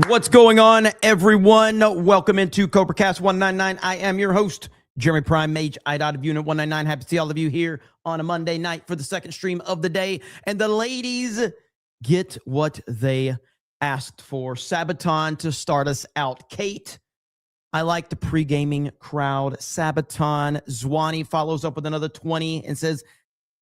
What's going on, everyone? Welcome into CobraCast 199. I am your host, Jeremy Prime, Mage out of Unit 199. Happy to see all of you here on a Monday night for the second stream of the day. And the ladies get what they asked for. Sabaton to start us out. Kate, I like the pre-gaming crowd. Sabaton. Zwanny follows up with another 20 and says,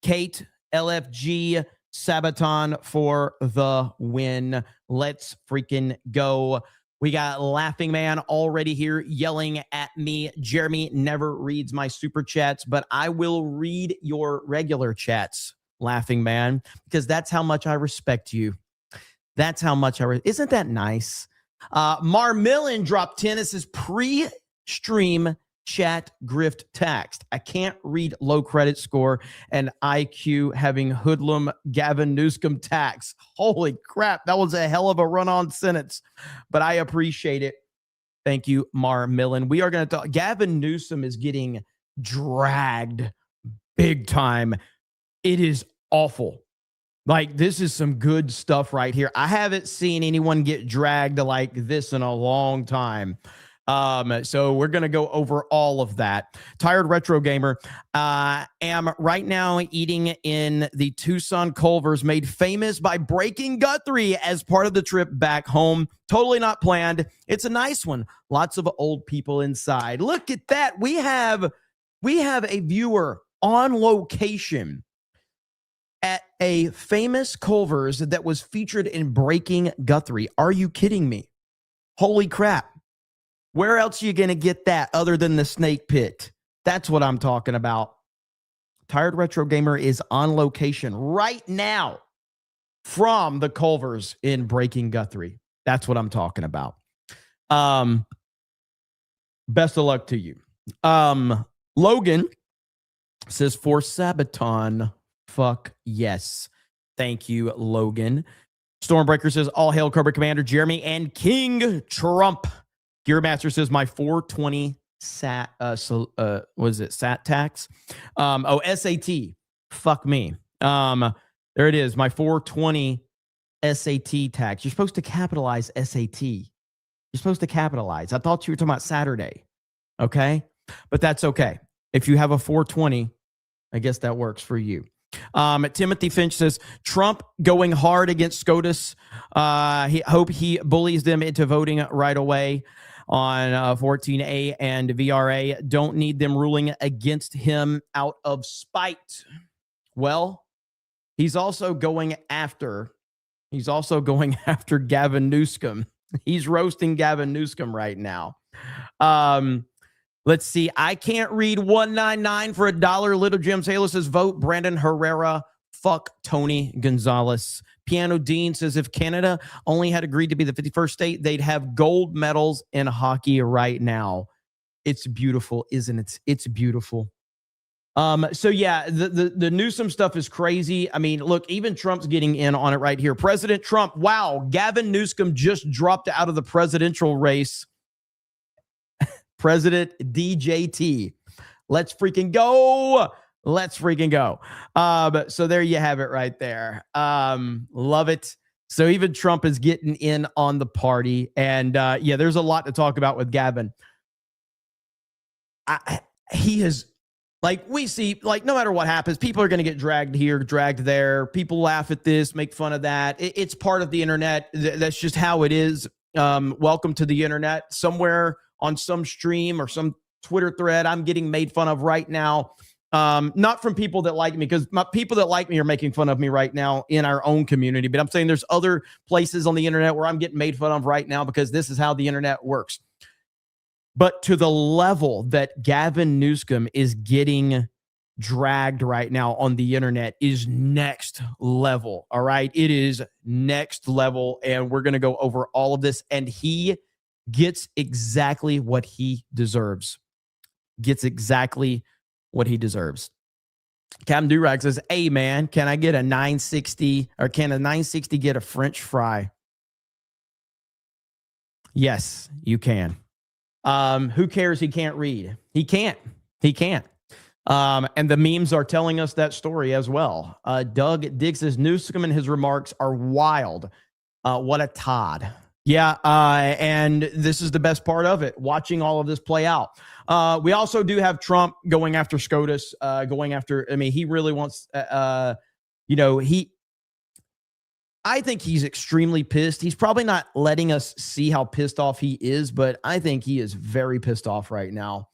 Kate, LFG, Sabaton for the win. Let's freaking go. We got Laughing Man already here yelling at me. Jeremy never reads my super chats, but I will read your regular chats, Laughing Man, because that's how much I respect you. That's how much isn't that nice? Marmillion dropped 10. This is pre-stream chat grift text. I can't read low credit score and IQ having hoodlum Gavin Newsom tax. Holy crap. That was a hell of a run-on sentence, but I appreciate it. Thank you, Marmillion. We are going to talk. Gavin Newsom is getting dragged big time. It is awful. Like, this is some good stuff right here. I haven't seen anyone get dragged like this in a long time. So we're going to go over all of that. Tired Retro Gamer, am right now eating in the Tucson Culver's made famous by breaking Guthrie as part of the trip back home. Totally not planned. It's a nice one. Lots of old people inside. Look at that. We have a viewer on location at a famous Culver's that was featured in Breaking Guthrie. Are you kidding me? Holy crap. Where else are you going to get that other than the snake pit? That's what I'm talking about. Tired Retro Gamer is on location right now from the Culver's in Breaking Guthrie. That's what I'm talking about. Best of luck to you. Logan says, for Sabaton, fuck yes. Thank you, Logan. Stormbreaker says, all hail Cobra Commander Jeremy and King Trump. Gearmaster says my 420 SAT, what is it? SAT tax? SAT. Fuck me. There it is. My 420 SAT tax. You're supposed to capitalize SAT. You're supposed to capitalize. I thought you were talking about Saturday. Okay. But that's okay. If you have a 420, I guess that works for you. Timothy Finch says Trump going hard against SCOTUS. Hope he bullies them into voting right away on 14A and VRA. Don't need them ruling against him out of spite. Well, he's also going after Gavin Newsom. He's roasting Gavin Newsom right now. Let's see. I can't read 199 for $1. Little Jim Taylor says vote Brandon Herrera. Fuck Tony Gonzalez. Piano Dean says if Canada only had agreed to be the 51st state, they'd have gold medals in hockey right now. It's beautiful, isn't it? It's beautiful. So yeah, the Newsom stuff is crazy. I mean, look, even Trump's getting in on it right here. President Trump, wow, Gavin Newsom just dropped out of the presidential race. President DJT. Let's freaking go. Let's freaking go. So there you have it right there. Love it. So even Trump is getting in on the party. And yeah, there's a lot to talk about with Gavin. He is, like, we see, like, no matter what happens, people are going to get dragged here, dragged there. People laugh at this, make fun of that. It's part of the internet. That's just how it is. Welcome to the internet. Somewhere on some stream or some Twitter thread, I'm getting made fun of right now. Not from people that like me, because people that like me are making fun of me right now in our own community. But I'm saying there's other places on the internet where I'm getting made fun of right now because this is how the internet works. But to the level that Gavin Newsom is getting dragged right now on the internet is next level. All right. It is next level. And we're going to go over all of this. And he gets exactly what he deserves. Gets exactly what he deserves. Cam Durag says, hey, man, can I get a 960 or can a 960 get a French fry? Yes, you can. Who cares? He can't read. He can't. And the memes are telling us that story as well. Doug Diggs says Newsom and his remarks are wild. What a Todd. Yeah, and this is the best part of it, watching all of this play out. We also do have Trump going after SCOTUS, going after, I mean, he really wants, I think he's extremely pissed. He's probably not letting us see how pissed off he is, but I think he is very pissed off right now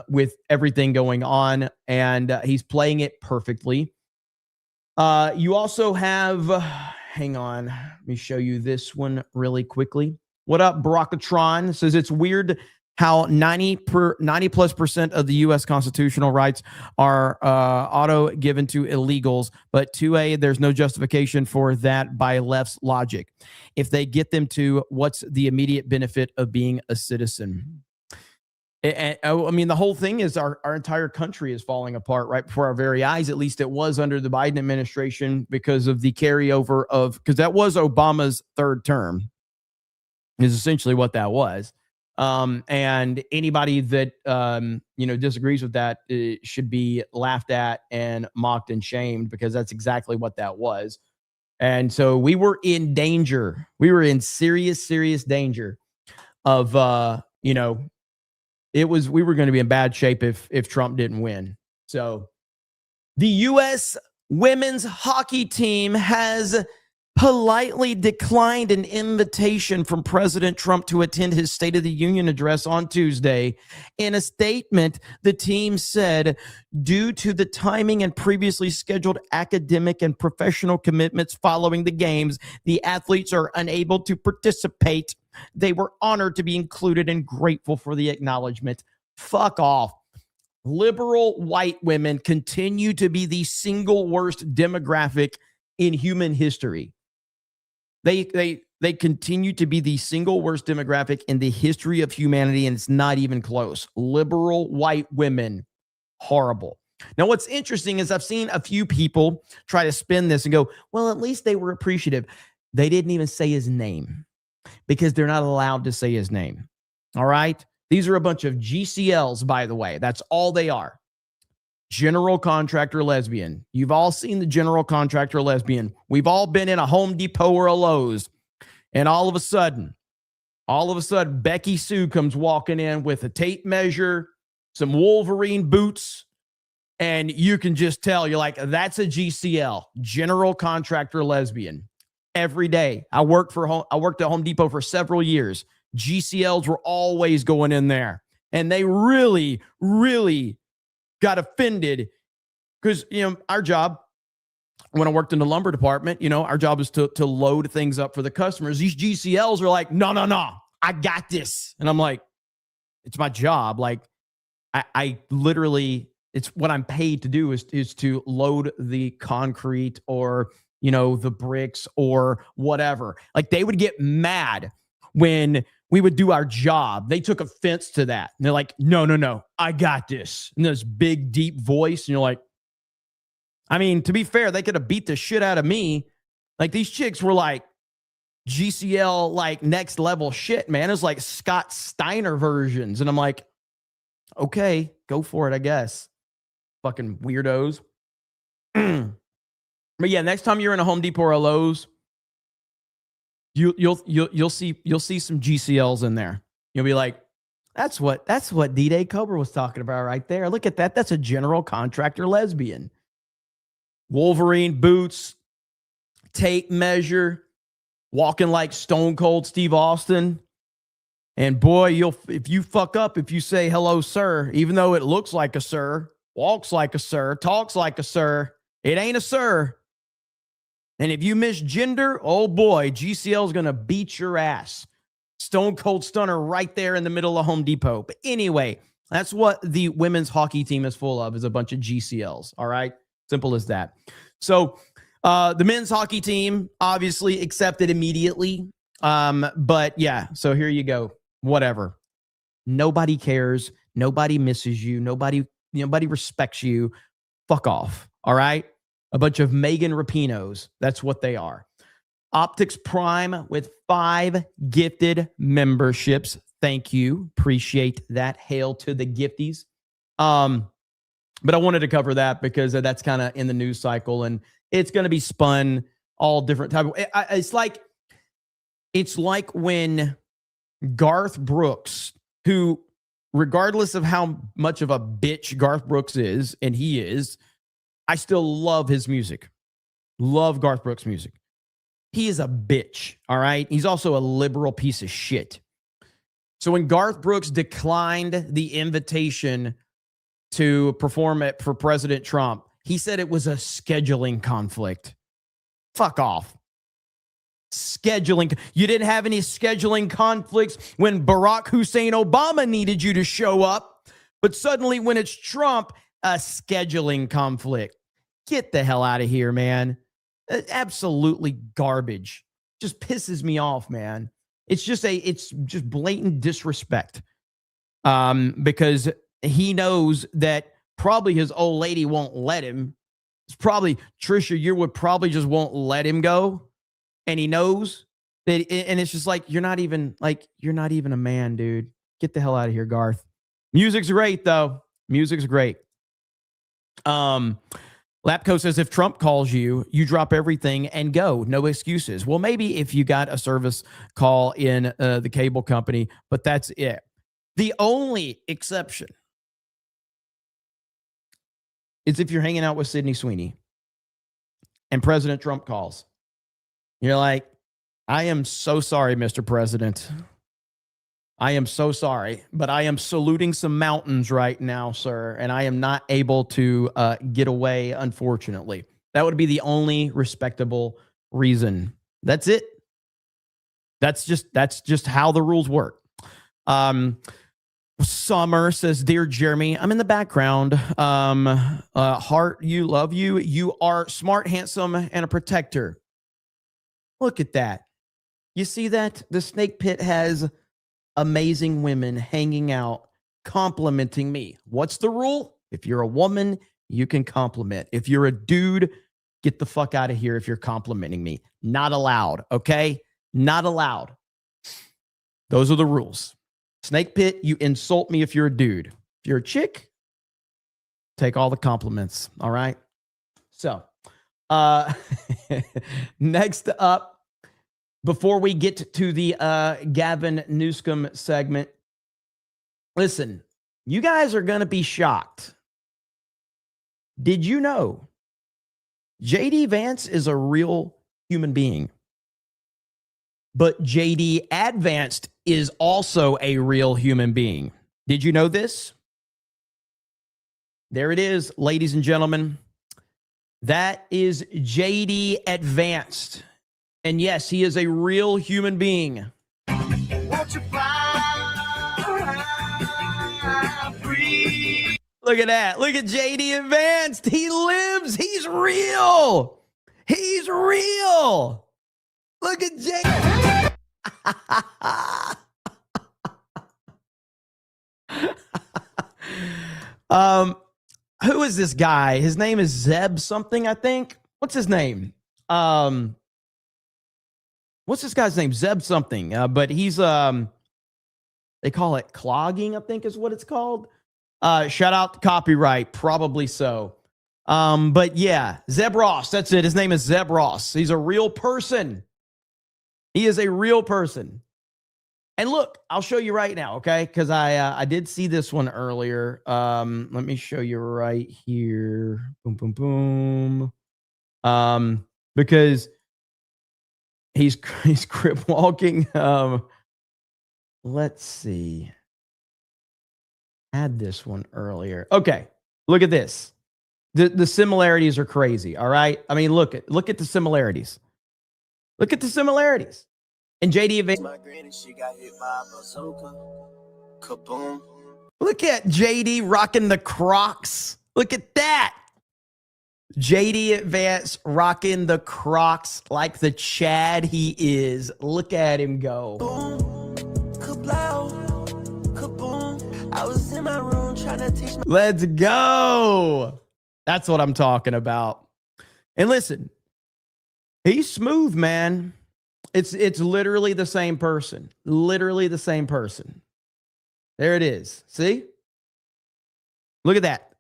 with everything going on, and he's playing it perfectly. You also have, hang on, let me show you this one really quickly. What up, Brockatron? Says it's weird how 90+% of the U.S. constitutional rights are auto given to illegals, but 2A, there's no justification for that by left's logic. If they get them to, what's the immediate benefit of being a citizen? I mean, the whole thing is our entire country is falling apart right before our very eyes. At least it was under the Biden administration because of the carryover of, because that was Obama's third term, is essentially what that was. And anybody that, disagrees with that should be laughed at and mocked and shamed, because that's exactly what that was. And so we were in danger. We were in serious danger of, we were going to be in bad shape if Trump didn't win. So the U.S. women's hockey team has politely declined an invitation from President Trump to attend his State of the Union address on Tuesday. In a statement, the team said, due to the timing and previously scheduled academic and professional commitments following the games, the athletes are unable to participate. They were honored to be included and grateful for the acknowledgement. Fuck off. Liberal white women continue to be the single worst demographic in human history. They continue to be the single worst demographic in the history of humanity, and it's not even close. Liberal white women, horrible. Now, what's interesting is I've seen a few people try to spin this and go, well, at least they were appreciative. They didn't even say his name because they're not allowed to say his name. All right? These are a bunch of GCLs, by the way. That's all they are. General contractor lesbian. You've all seen the general contractor lesbian. We've all been in a Home Depot or a Lowe's, and all of a sudden, Becky Sue comes walking in with a tape measure, some Wolverine boots, and you can just tell, you're like, that's a GCL, general contractor lesbian. Every day. I worked at Home Depot for several years. GCLs were always going in there, and they really, really got offended because, our job, when I worked in the lumber department, our job is to load things up for the customers. These GCLs are like, no, I got this. And I'm like, it's my job. Like, I literally, it's what I'm paid to do is to load the concrete or, the bricks or whatever. Like, they would get mad when we would do our job. They took offense to that. And they're like, no, I got this. And this big, deep voice. And you're like, I mean, to be fair, they could have beat the shit out of me. Like, these chicks were like GCL, like next level shit, man. It's like Scott Steiner versions. And I'm like, okay, go for it, I guess. Fucking weirdos. But yeah, next time you're in a Home Depot or a Lowe's, you'll see some GCLs in there. You'll be like, that's what D-Day Cobra was talking about right there. Look at that. That's a general contractor lesbian. Wolverine boots, tape measure, walking like Stone Cold Steve Austin. And boy, if you fuck up, if you say hello, sir, even though it looks like a sir, walks like a sir, talks like a sir, it ain't a sir. And if you misgender, oh boy, GCL is going to beat your ass. Stone Cold Stunner right there in the middle of Home Depot. But anyway, that's what the women's hockey team is full of, is a bunch of GCLs. All right? Simple as that. So the men's hockey team obviously accepted immediately. But yeah, so here you go. Whatever. Nobody cares. Nobody misses you. Nobody respects you. Fuck off. All right? A bunch of Megan Rapinos. That's what they are. Optics Prime with 5 gifted memberships. Thank you. Appreciate that. Hail to the gifties. But I wanted to cover that because that's kind of in the news cycle, and it's going to be spun all different type of. It's like It's like when Garth Brooks, who, regardless of how much of a bitch Garth Brooks is, and he is, I still love his music. Love Garth Brooks' music. He is a bitch, all right? He's also a liberal piece of shit. So when Garth Brooks declined the invitation to perform it for President Trump, he said it was a scheduling conflict. Fuck off. Scheduling. You didn't have any scheduling conflicts when Barack Hussein Obama needed you to show up, but suddenly when it's Trump, a scheduling conflict. Get the hell out of here, man. Absolutely garbage. Just pisses me off, man. It's just blatant disrespect. Because he knows that probably his old lady won't let him. It's probably Trisha Yearwood probably just won't let him go. And he knows that, and it's just like, you're not even a man, dude. Get the hell out of here, Garth. Music's great, though. Music's great. Lapco says, if Trump calls you, you drop everything and go. No excuses. Well, maybe if you got a service call in the cable company, but that's it. The only exception is if you're hanging out with Sydney Sweeney and President Trump calls. You're like, I am so sorry, Mr. President. I am so sorry, but I am saluting some mountains right now, sir, and I am not able to get away, unfortunately. That would be the only respectable reason. That's it. That's just how the rules work. Summer says, Dear Jeremy, I'm in the background. Heart, you, love you. You are smart, handsome, and a protector. Look at that. You see that? The snake pit has amazing women hanging out, complimenting me. What's the rule? If you're a woman, you can compliment. If you're a dude, get the fuck out of here if you're complimenting me. Not allowed, okay? Not allowed. Those are the rules. Snake pit, you insult me if you're a dude. If you're a chick, take all the compliments, all right? So, next up, before we get to the Gavin Newsom segment, listen, you guys are going to be shocked. Did you know JD Vance is a real human being? But JD Advanced is also a real human being. Did you know this? There it is, ladies and gentlemen. That is JD Advanced. And yes, he is a real human being. Look at that. Look at JD Advanced. He lives. He's real. He's real. Look at JD. Who is this guy? His name is Zeb something, I think. What's his name? What's this guy's name? Zeb something. But he's they call it clogging, I think is what it's called. Shout out to copyright, probably so. But yeah, Zeb Ross, that's it. His name is Zeb Ross. He's a real person. He is a real person. And look, I'll show you right now, okay? Because I did see this one earlier. Let me show you right here. Boom, boom, boom. Because he's crip walking. Let's see. Had this one earlier. Okay, look at this. The similarities are crazy. All right. I mean, look at the similarities. Look at the similarities. And JD Advanced. My granny, she got hit by a bazooka. Kaboom. Look at JD rocking the Crocs. Look at that. JD Advanced rocking the Crocs like the Chad he is. Look at him go. Boom, kablow, kaboom. I was in my room trying to teach my. Let's go. That's what I'm talking about. And listen, he's smooth, man. It's literally the same person. Literally the same person. There it is. See? Look at that.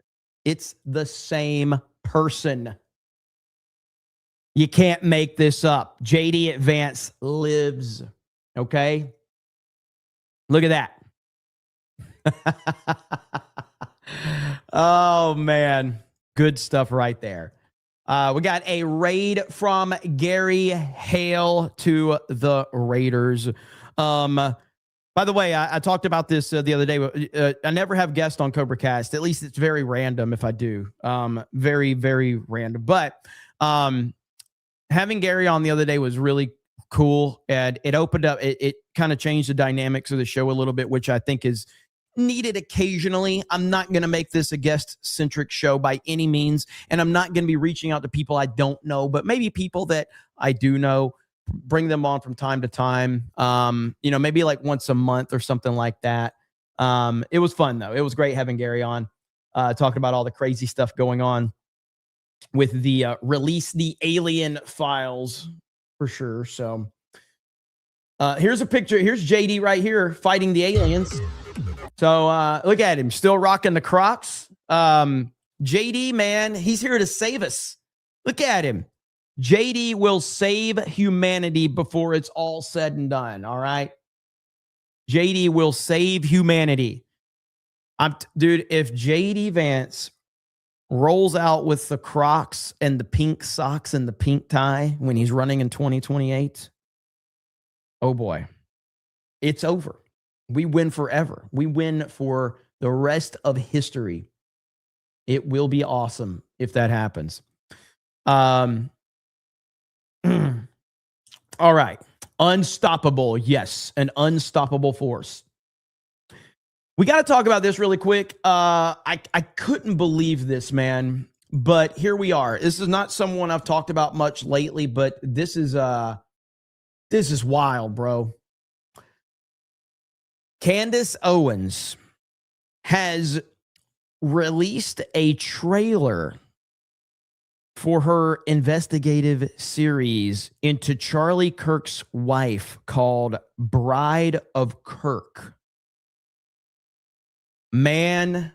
It's the same person. You can't make this up. JD Advance lives. Okay. Look at that. Oh, man. Good stuff right there. We got a raid from Gary Hale to the Raiders. By the way, I talked about this the other day. I never have guests on CobraCast. At least it's very random if I do. Very, very random. But having Gary on the other day was really cool. And it opened up, it kind of changed the dynamics of the show a little bit, which I think is needed occasionally. I'm not going to make this a guest-centric show by any means. And I'm not going to be reaching out to people I don't know, but maybe people that I do know. Bring them on from time to time, maybe like once a month or something like that. It was fun, though. It was great having Gary on, talking about all the crazy stuff going on with the release the alien files for sure. So here's a picture. Here's JD right here fighting the aliens. So look at him, still rocking the Crocs. JD, man, he's here to save us. Look at him. JD will save humanity before it's all said and done. All right. JD will save humanity. Dude, if JD Vance rolls out with the Crocs and the pink socks and the pink tie when he's running in 2028, oh boy, it's over. We win forever. We win for the rest of history. It will be awesome if that happens. All right. Unstoppable. Yes. An unstoppable force. We got to talk about this really quick. I couldn't believe this, man, but here we are. This is not someone I've talked about much lately, but this is wild, bro. Candace Owens has released a trailer for her investigative series into Charlie Kirk's wife called Bride of Kirk. Man,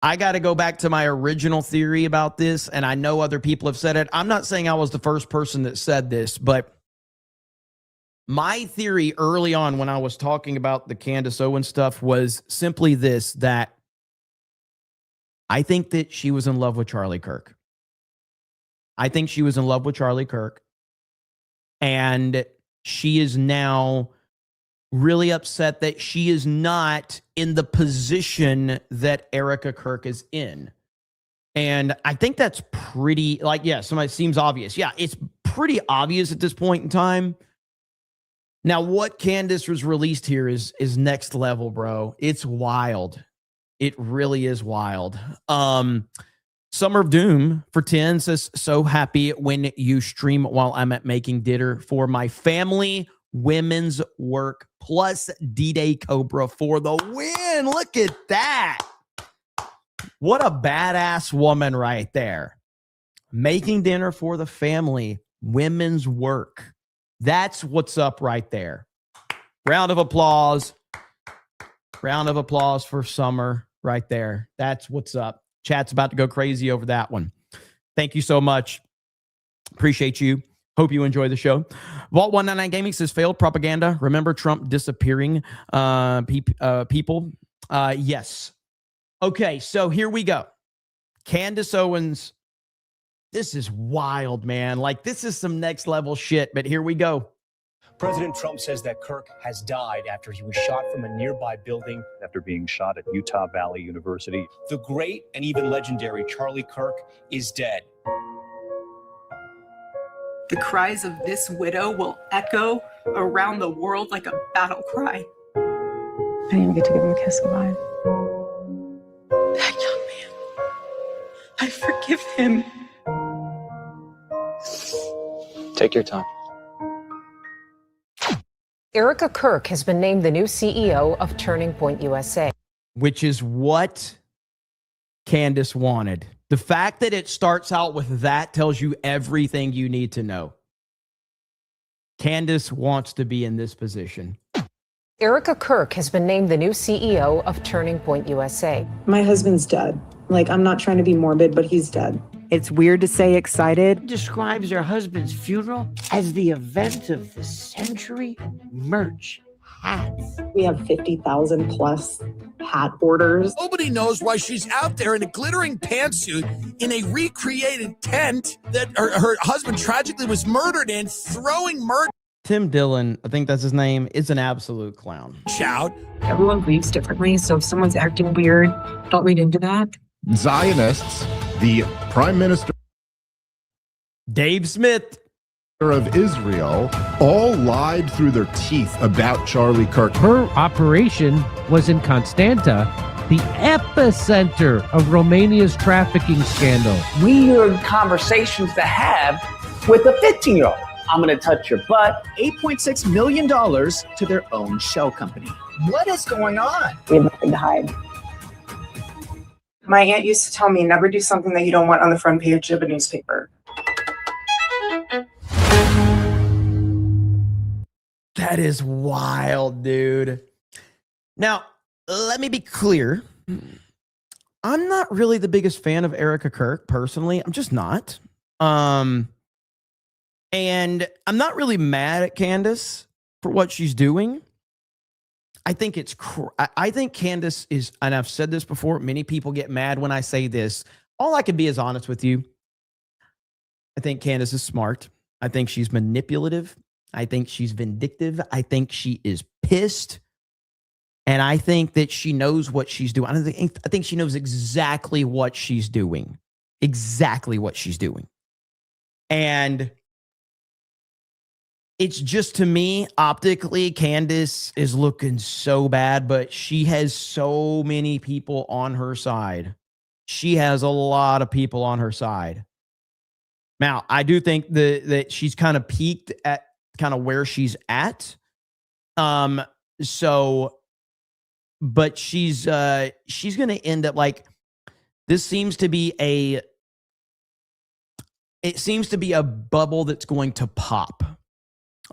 I got to go back to my original theory about this, and I know other people have said it. I'm not saying I was the first person that said this, but my theory early on when I was talking about the Candace Owens stuff was simply this, that I think that she was in love with Charlie Kirk. I think she was in love with Charlie Kirk, and she is now really upset that she is not in the position that Erica Kirk is in. And I think that's pretty, somebody seems obvious. Yeah, it's pretty obvious at this point in time. Now, what Candace was released here is next level, bro. It's wild. It really is wild. Summer of Doom for 10 says, so happy when you stream while I'm at making dinner for my family, women's work, plus D-Day Cobra for the win. Look at that. What a badass woman right there. Making dinner for the family, women's work. That's what's up right there. Round of applause. Round of applause for Summer right there. That's what's up. Chat's about to go crazy over that one. Thank you so much. Appreciate you. Hope you enjoy the show. Vault 199 Gaming says failed propaganda. Remember Trump disappearing people? Yes. Okay, so here we go. Candace Owens. This is wild, man. Like, this is some next level shit, but here we go. President Trump says that Kirk has died after he was shot from a nearby building after being shot at Utah Valley University. The great and even legendary Charlie Kirk is dead. The cries of this widow will echo around the world like a battle cry. I didn't even get to give him a kiss goodbye. That young man, I forgive him. Take your time. Erica Kirk has been named the new CEO of Turning Point USA. Which is what Candace wanted. The fact that it starts out with that tells you everything you need to know. Candace wants to be in this position. Erica Kirk has been named the new CEO of Turning Point USA. My husband's dead. I'm not trying to be morbid, but he's dead. It's weird to say excited. Describes her husband's funeral as the event of the century. Merch, hats. We have 50,000 plus hat orders. Nobody knows why she's out there in a glittering pantsuit in a recreated tent that her husband tragically was murdered in, throwing merch Tim Dillon, I think that's his name, is an absolute clown. out. Everyone grieves differently, so if someone's acting weird, don't read into that. Zionists, the Prime Minister Dave Smith of Israel, all lied through their teeth about Charlie Kirk. Her operation was in Constanta, the epicenter of Romania's trafficking scandal. Weird conversations to have with a 15-year-old. I'm going to touch your butt. $8.6 million to their own shell company. What is going on? We have nothing to hide. My aunt used to tell me, never do something that you don't want on the front page of a newspaper. That is wild, dude. Now, let me be clear. I'm not really the biggest fan of Erica Kirk, personally. I'm just not. And I'm not really mad at Candace for what she's doing. I think I think Candace is, and I've said this before, many people get mad when I say this. All I can be is honest with you. I think Candace is smart. I think she's manipulative. I think she's vindictive. I think she is pissed. And I think that she knows what she's doing. I think she knows exactly what she's doing. Exactly what she's doing. And it's just, to me, optically, Candace is looking so bad, but she has so many people on her side. She has a lot of people on her side. Now, I do think that she's kind of peaked at kind of where she's at. But she's going to end up like, this seems to be a bubble that's going to pop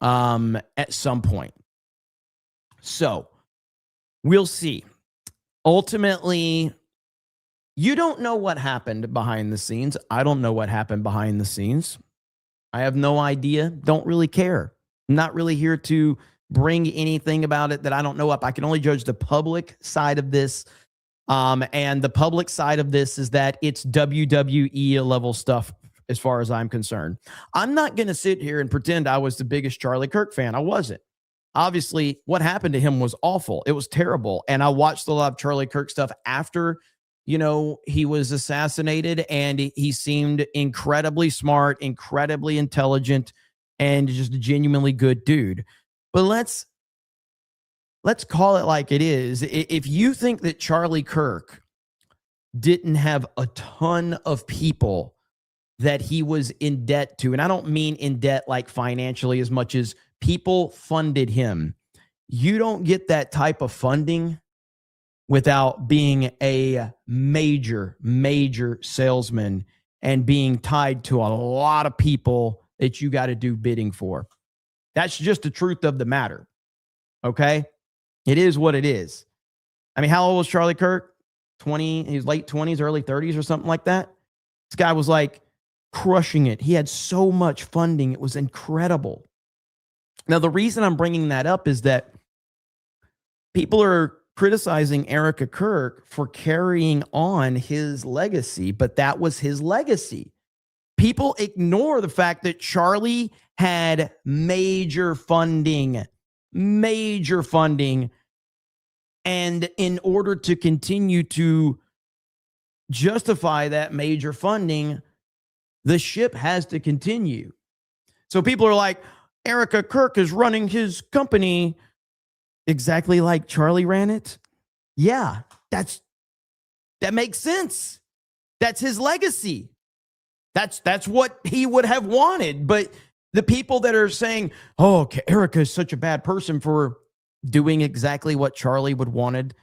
at some point. So we'll see. Ultimately, you don't know what happened behind the scenes. I don't know what happened behind the scenes. I have no idea. Don't really care. I'm not really here to bring anything about it that I don't know up. I can only judge the public side of this. And the public side of this is that it's WWE level stuff as far as I'm concerned. I'm not going to sit here and pretend I was the biggest Charlie Kirk fan. I wasn't. Obviously, what happened to him was awful. It was terrible. And I watched a lot of Charlie Kirk stuff after, he was assassinated, and he seemed incredibly smart, incredibly intelligent, and just a genuinely good dude. But let's call it like it is. If you think that Charlie Kirk didn't have a ton of people that he was in debt to, and I don't mean in debt like financially as much as people funded him, you don't get that type of funding without being a major, major salesman and being tied to a lot of people that you got to do bidding for. That's just the truth of the matter. Okay? It is what it is. I mean, how old was Charlie Kirk? 20, he was late 20s, early 30s or something like that. This guy was like crushing it. He had so much funding. It was incredible. Now, the reason I'm bringing that up is that people are criticizing Erica Kirk for carrying on his legacy, but that was his legacy. People ignore the fact that Charlie had major funding. And in order to continue to justify that major funding, the ship has to continue. So people are like, Erica Kirk is running his company exactly like Charlie ran it. Yeah, that makes sense. That's his legacy. That's what he would have wanted. But the people that are saying, oh, okay, Erica is such a bad person for doing exactly what Charlie would wanted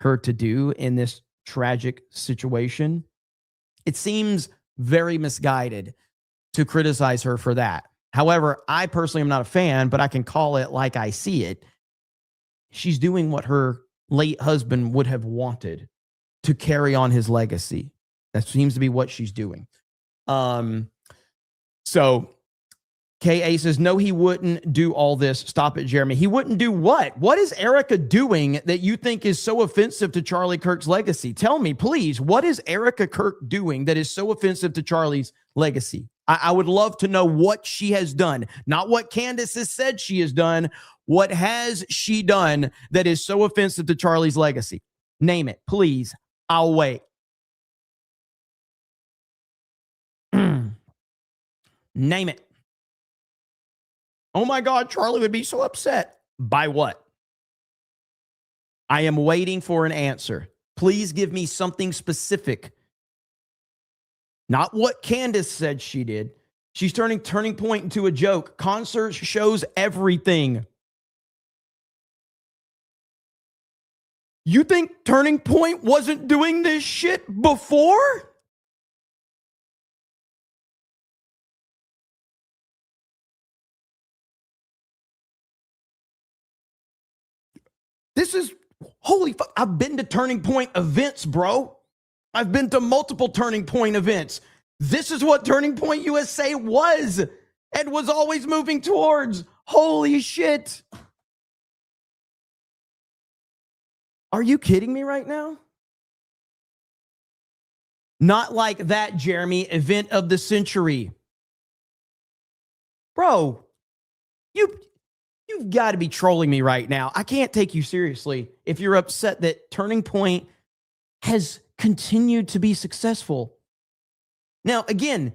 her to do in this tragic situation, it seems very misguided to criticize her for that. However, I personally am not a fan, but I can call it like I see it. She's doing what her late husband would have wanted to carry on his legacy. That seems to be what she's doing. So KA says, no, he wouldn't do all this. Stop it, Jeremy. He wouldn't do what? What is Erica doing that you think is so offensive to Charlie Kirk's legacy? Tell me, please. What is Erica Kirk doing that is so offensive to Charlie's legacy? I would love to know what she has done, not what Candace has said she has done. What has she done that is so offensive to Charlie's legacy? Name it, please. I'll wait. Name it. Oh my God, Charlie would be so upset. By what? I am waiting for an answer. Please give me something specific. Not what Candace said she did. She's turning Turning Point into a joke. Concerts, shows, everything. You think Turning Point wasn't doing this shit before? This is, holy fuck, I've been to Turning Point events, bro. I've been to multiple Turning Point events. This is what Turning Point USA was and was always moving towards. Holy shit. Are you kidding me right now? Not like that, Jeremy. Event of the century. Bro, You've got to be trolling me right now. I can't take you seriously if you're upset that Turning Point has continued to be successful. Now, again,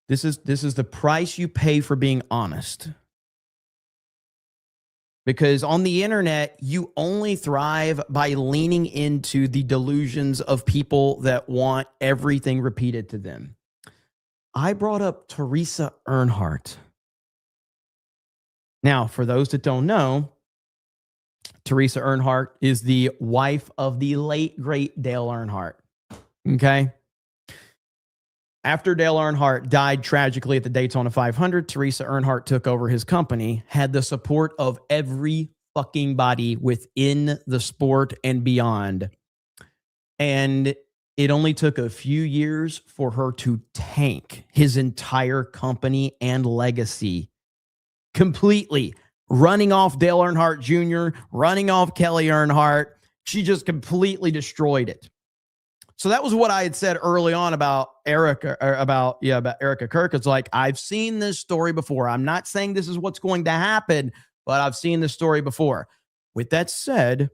this is the price you pay for being honest. Because on the internet, you only thrive by leaning into the delusions of people that want everything repeated to them. I brought up Teresa Earnhardt. Now, for those that don't know, Teresa Earnhardt is the wife of the late, great Dale Earnhardt. Okay? After Dale Earnhardt died tragically at the Daytona 500, Teresa Earnhardt took over his company, had the support of every fucking body within the sport and beyond. And it only took a few years for her to tank his entire company and legacy. Completely running off Dale Earnhardt Jr., running off Kelly Earnhardt. She just completely destroyed it. So that was what I had said early on about Erica, about Erica Kirk. It's like, I've seen this story before. I'm not saying this is what's going to happen, but I've seen this story before. With that said,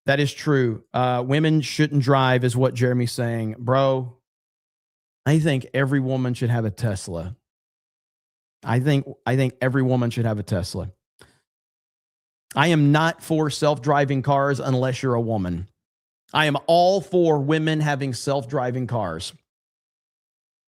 that is true. Women shouldn't drive is what Jeremy's saying. Bro, I think every woman should have a Tesla. I think every woman should have a Tesla. I am not for self-driving cars unless you're a woman. I am all for women having self-driving cars.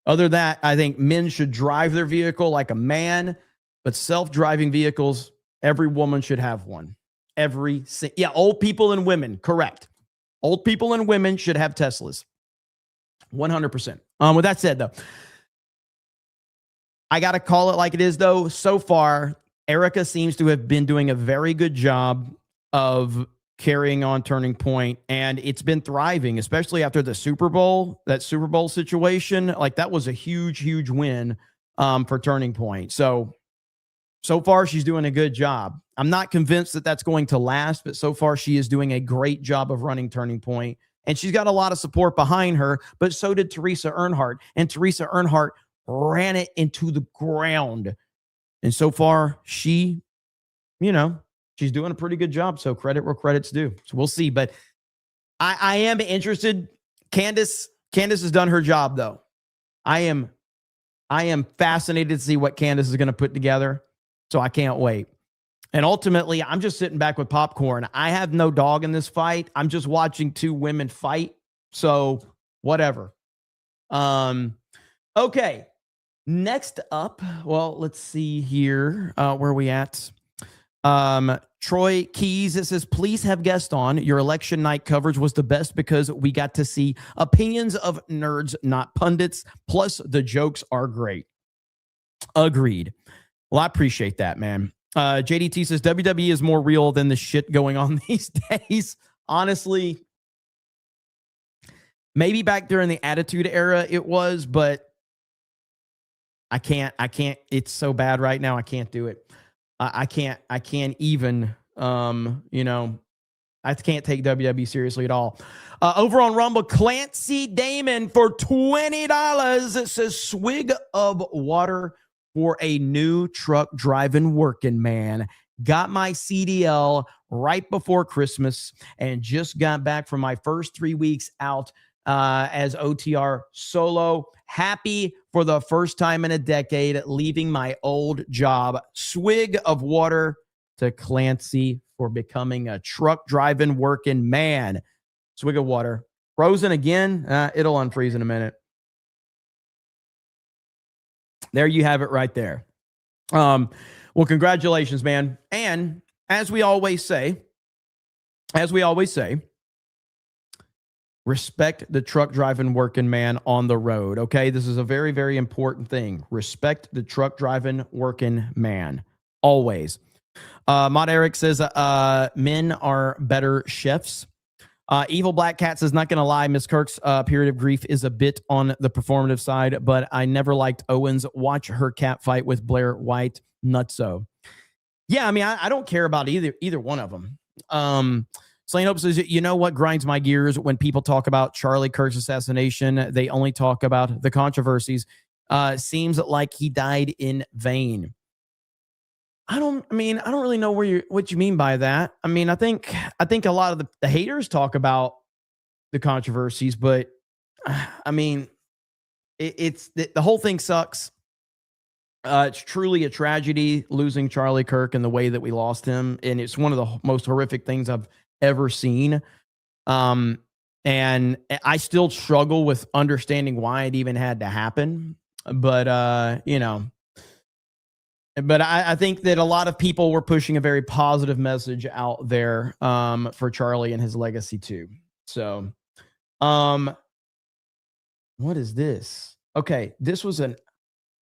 Other than that, I think men should drive their vehicle like a man, but self-driving vehicles, every woman should have one. Old people and women, correct. Old people and women should have Teslas. 100%. With that said, though, I got to call it like it is, though. So far, Erica seems to have been doing a very good job of carrying on Turning Point, and it's been thriving, especially after the Super Bowl, that Super Bowl situation. Like, that was a huge, huge win for Turning Point. So far, she's doing a good job. I'm not convinced that that's going to last, but so far, she is doing a great job of running Turning Point, and she's got a lot of support behind her, but so did Teresa Earnhardt, and Teresa Earnhardt ran it into the ground. And so far, she's doing a pretty good job. So credit where credit's due. So we'll see. But I am interested. Candace has done her job, though. I am fascinated to see what Candace is going to put together. So I can't wait. And ultimately, I'm just sitting back with popcorn. I have no dog in this fight. I'm just watching two women fight. So whatever. Okay. Next up, well, let's see here. Where are we at? Troy Keys, it says, please have guests on. Your election night coverage was the best because we got to see opinions of nerds, not pundits. Plus, the jokes are great. Agreed. Well, I appreciate that, man. JDT says, WWE is more real than the shit going on these days. Honestly, Maybe back during the Attitude Era it was, but I can't. It's so bad right now. I can't do it. I can't even, I can't take WWE seriously at all. Over on Rumble, Clancy Damon for $20. It says swig of water for a new truck driving working man. Got my CDL right before Christmas and just got back from my first 3 weeks out as OTR solo. Happy for the first time in a decade, leaving my old job. Swig of water to Clancy for becoming a truck driving working man. Swig of water. Frozen again. It'll unfreeze in a minute. There you have it right there. Well, congratulations, man. And as we always say, respect the truck driving working man on the road. Okay. This is a very, very important thing. Respect the truck driving working man. Always. Mod Eric says men are better chefs. Evil Black Cat says, not going to lie, Miss Kirk's period of grief is a bit on the performative side, but I never liked Owens. Watch her cat fight with Blair White. Nutso. Yeah, I mean, I don't care about either one of them. Slain Hope says, you know what grinds my gears when people talk about Charlie Kirk's assassination? They only talk about the controversies. Seems like he died in vain. I don't really know what you mean by that. I mean, I think a lot of the haters talk about the controversies, but I mean, it's the whole thing sucks. It's truly a tragedy losing Charlie Kirk and the way that we lost him. And it's one of the most horrific things I've ever seen. And I still struggle with understanding why it even had to happen. But, But I think that a lot of people were pushing a very positive message out there for Charlie and his legacy too. So, what is this? Okay, this was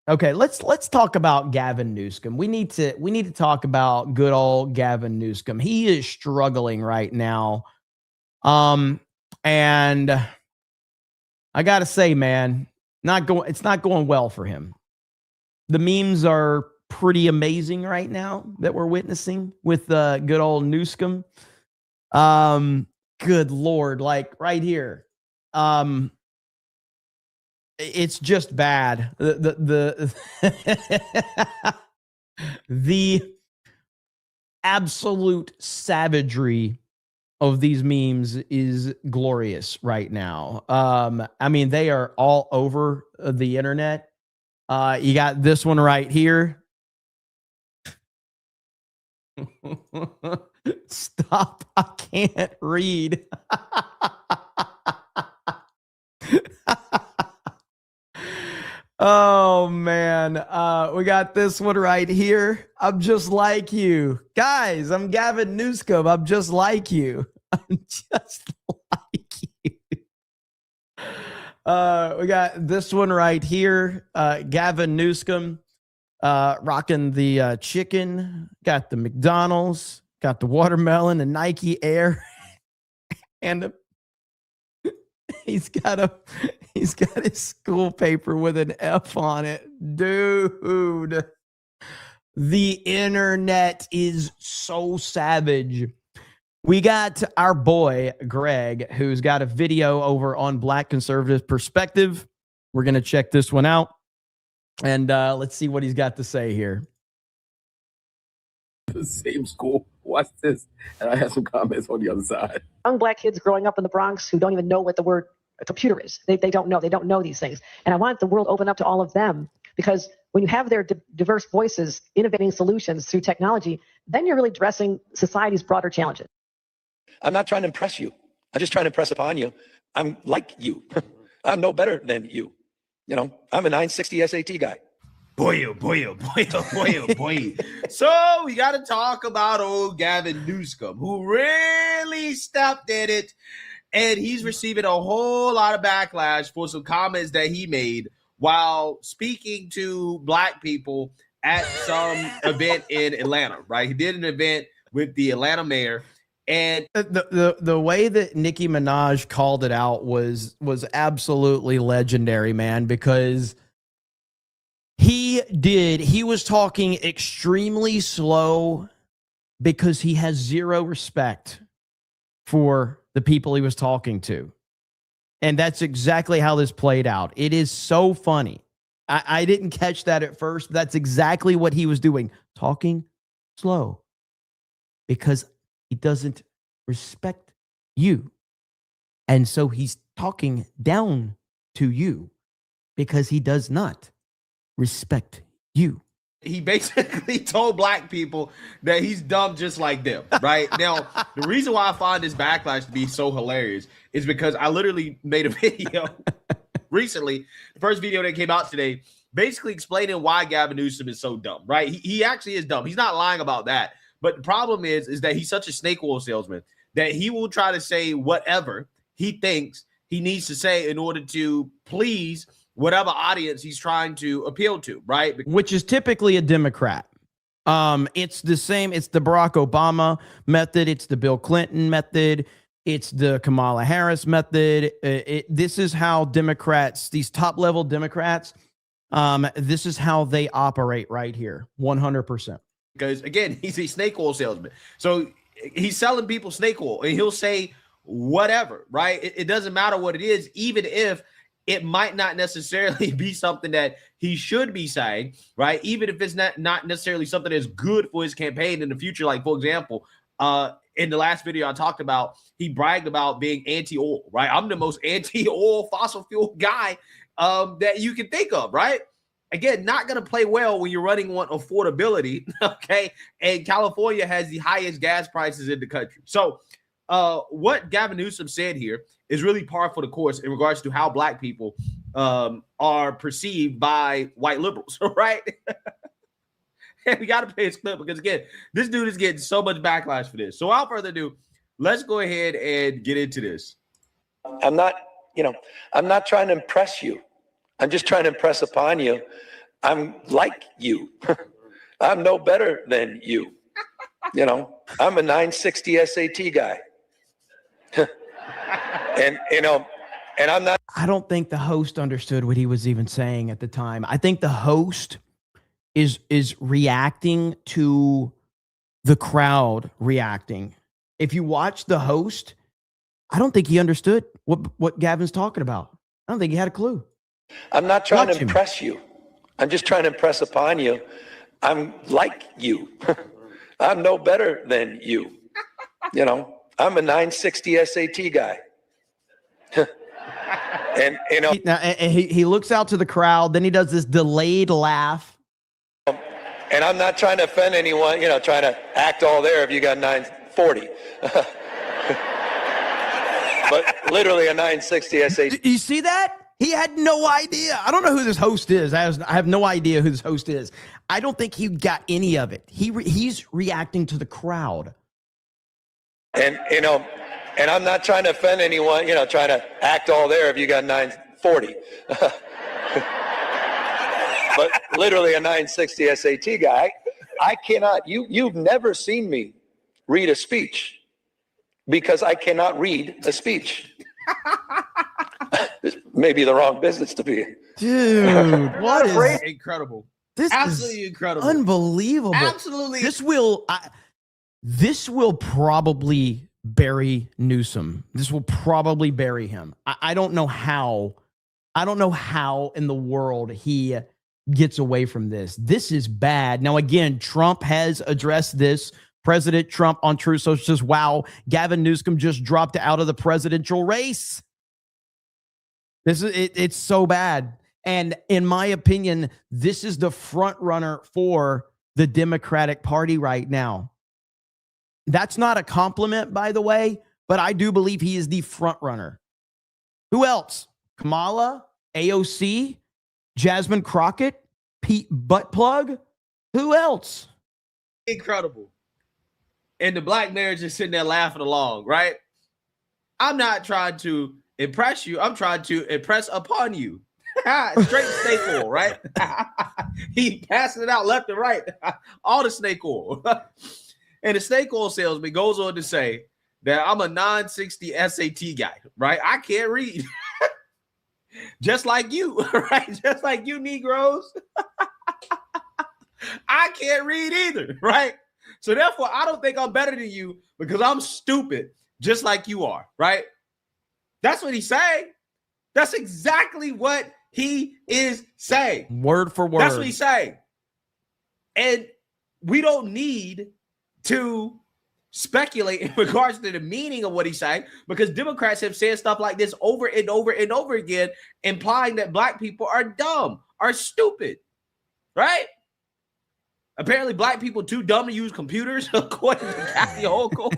okay. Let's talk about Gavin Newsom. We need to talk about good old Gavin Newsom. He is struggling right now, and I gotta say, man, it's not going well for him. The memes are pretty amazing right now that we're witnessing with good old Newsom. Good Lord, like right here. It's just bad. The the absolute savagery of these memes is glorious right now. I mean, they are all over the internet. You got this one right here. Stop. I can't read. Oh, man. We got this one right here. I'm just like you. Guys, I'm Gavin Newsom. I'm just like you. I'm just like you. We got this one right here. Gavin Newsom. Rocking the chicken, got the McDonald's, got the watermelon, the Nike Air, and he's got his school paper with an F on it. Dude, the internet is so savage. We got our boy Greg, who's got a video over on Black Conservative Perspective. We're gonna check this one out. And let's see what he's got to say here. The same school. Watch this. And I have some comments on the other side. Young Black kids growing up in the Bronx who don't even know what the word computer is. They don't know. They don't know these things. And I want the world open up to all of them, because when you have their diverse voices innovating solutions through technology, then you're really addressing society's broader challenges. I'm not trying to impress you. I'm just trying to impress upon you. I'm like you. I'm no better than you. You know, I'm a 960 SAT guy. Boy. So we got to talk about old Gavin Newsom, who really stepped in it, and he's receiving a whole lot of backlash for some comments that he made while speaking to Black people at some event in Atlanta, right? He did an event with the Atlanta mayor, And the way that Nicki Minaj called it out was absolutely legendary, man, because he was talking extremely slow because he has zero respect for the people he was talking to. And that's exactly how this played out. It is so funny. I didn't catch that at first. But that's exactly what he was doing, talking slow because he doesn't respect you. And so he's talking down to you because he does not respect you. He basically told black people that he's dumb just like them, right? Now, the reason why I find this backlash to be so hilarious is because I literally made a video recently, the first video that came out today, basically explaining why Gavin Newsom is so dumb, right? He actually is dumb. He's not lying about that. But the problem is that he's such a snake oil salesman that he will try to say whatever he thinks he needs to say in order to please whatever audience he's trying to appeal to, right? Which is typically a Democrat. It's the same. It's the Barack Obama method. It's the Bill Clinton method. It's the Kamala Harris method. This is how Democrats, these top level Democrats, this is how they operate right here. 100%. Because again, he's a snake oil salesman. So he's selling people snake oil and he'll say whatever, right? It doesn't matter what it is, even if it might not necessarily be something that he should be saying, right? Even if it's not necessarily something that's good for his campaign in the future. Like, for example, in the last video I talked about, he bragged about being anti-oil, right? I'm the most anti-oil fossil fuel guy that you can think of, right? Again, not going to play well when you're running on affordability, okay? And California has the highest gas prices in the country. So what Gavin Newsom said here is really par for the course in regards to how black people are perceived by white liberals, right? And we got to play his clip because, again, this dude is getting so much backlash for this. So without further ado, let's go ahead and get into this. I'm not trying to impress you. I'm just trying to impress upon you. I'm like you. I'm no better than you. I'm a 960 SAT guy. And I'm not. I don't think the host understood what he was even saying at the time. I think the host is reacting to the crowd reacting. If you watch the host, I don't think he understood what Gavin's talking about. I don't think he had a clue. I'm not trying to impress you. I'm just trying to impress upon you. I'm like you. I'm no better than you. I'm a 960 SAT guy. And he looks out to the crowd, then he does this delayed laugh. And I'm not trying to offend anyone, trying to act all there if you got 940. But literally a 960 SAT. You see that? He had no idea. I don't know who this host is. I have no idea who this host is. I don't think he got any of it. He's reacting to the crowd. And I'm not trying to offend anyone, trying to act all there if you got 940. But literally a 960 SAT guy. I cannot, you've never seen me read a speech because I cannot read a speech. This may be the wrong business to be in. Dude, what is incredible? This absolutely is incredible. Unbelievable. Absolutely. This will probably bury Newsom. This will probably bury him. I don't know how. I don't know how in the world he gets away from this. This is bad. Now, again, Trump has addressed this. President Trump on Truth Social says, wow, Gavin Newsom just dropped out of the presidential race. It's so bad. And in my opinion, this is the front runner for the Democratic Party right now. That's not a compliment, by the way, but I do believe he is the front runner. Who else? Kamala, AOC, Jasmine Crockett, Pete Buttplug. Who else? Incredible. And the black mayor just sitting there laughing along, right? I'm not trying to impress you. I'm trying to impress upon you. Straight snake oil, right? He passing it out left and right. All the snake oil. And the snake oil salesman goes on to say that I'm a 960 SAT guy, right? I can't read. Just like you, right? Just like you Negroes. I can't read either, right? So therefore, I don't think I'm better than you because I'm stupid, just like you are, right? That's what he's saying. That's exactly what he is saying. Word for word. That's what he's saying. And we don't need to speculate in regards to the meaning of what he's saying, because Democrats have said stuff like this over and over and over again, implying that black people are dumb, are stupid, right? Apparently, black people too dumb to use computers, according to Kathy Hochul.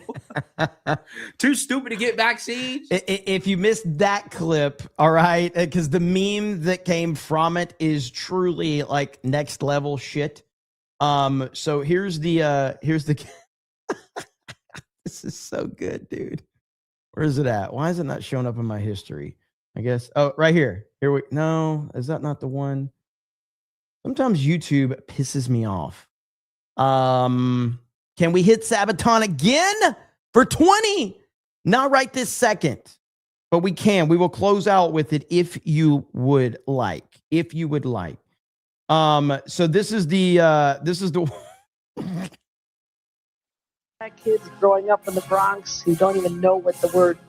Too stupid to get vaccines. If you missed that clip, all right, because the meme that came from it is truly like next level shit. So here's the this is so good, dude. Where is it at? Why is it not showing up in my history? I guess. Oh, right here. No, is that not the one? Sometimes YouTube pisses me off. Can we hit Sabaton again for 20? Not right this second, but we can. We will close out with it if you would like. If you would like. So this is the kids growing up in the Bronx who don't even know what the word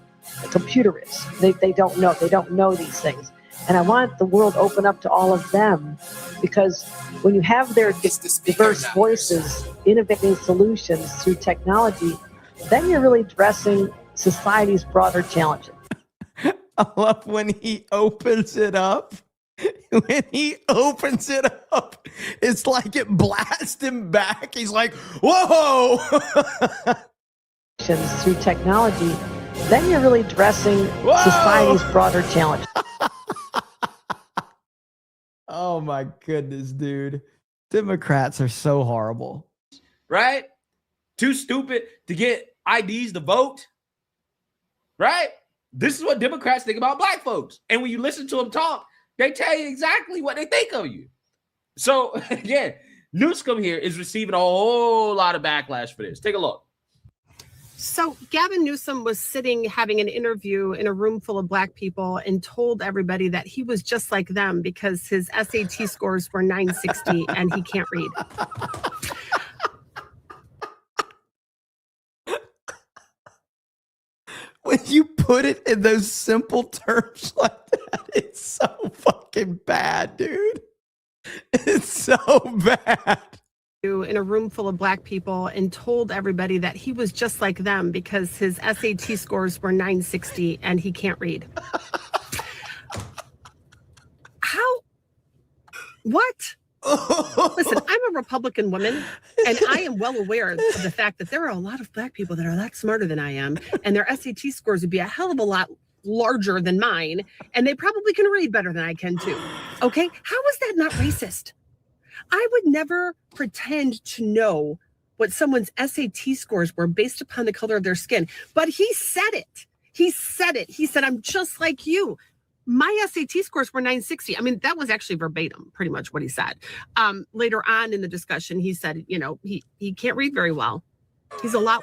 computer is. They don't know. They don't know these things. And I want the world open up to all of them, because when you have their diverse voices innovating solutions through technology, then you're really addressing society's broader challenges. I love when he opens it up. When he opens it up, it's like it blasts him back. He's like, whoa! Through technology, then you're really addressing society's broader challenges. Oh my goodness, dude. Democrats are so horrible. Right? Too stupid to get IDs to vote. Right? This is what Democrats think about black folks. And when you listen to them talk, they tell you exactly what they think of you. So, again, Newsome here is receiving a whole lot of backlash for this. Take a look. So Gavin Newsom was sitting having an interview in a room full of black people and told everybody that he was just like them because his SAT scores were 960 and he can't read. When you put it in those simple terms like that, it's so fucking bad, dude. It's so bad. In a room full of black people and told everybody that he was just like them because his SAT scores were 960 and he can't read. How? What? Listen, I'm a Republican woman, and I am well aware of the fact that there are a lot of black people that are a lot smarter than I am, and their SAT scores would be a hell of a lot larger than mine, and they probably can read better than I can too. Okay? How is that not racist? I would never pretend to know what someone's SAT scores were based upon the color of their skin, but he said it. He said it. He said, I'm just like you. My SAT scores were 960. I mean, that was actually verbatim, pretty much what he said. Later on in the discussion, he said, you know, he can't read very well. He's a lot.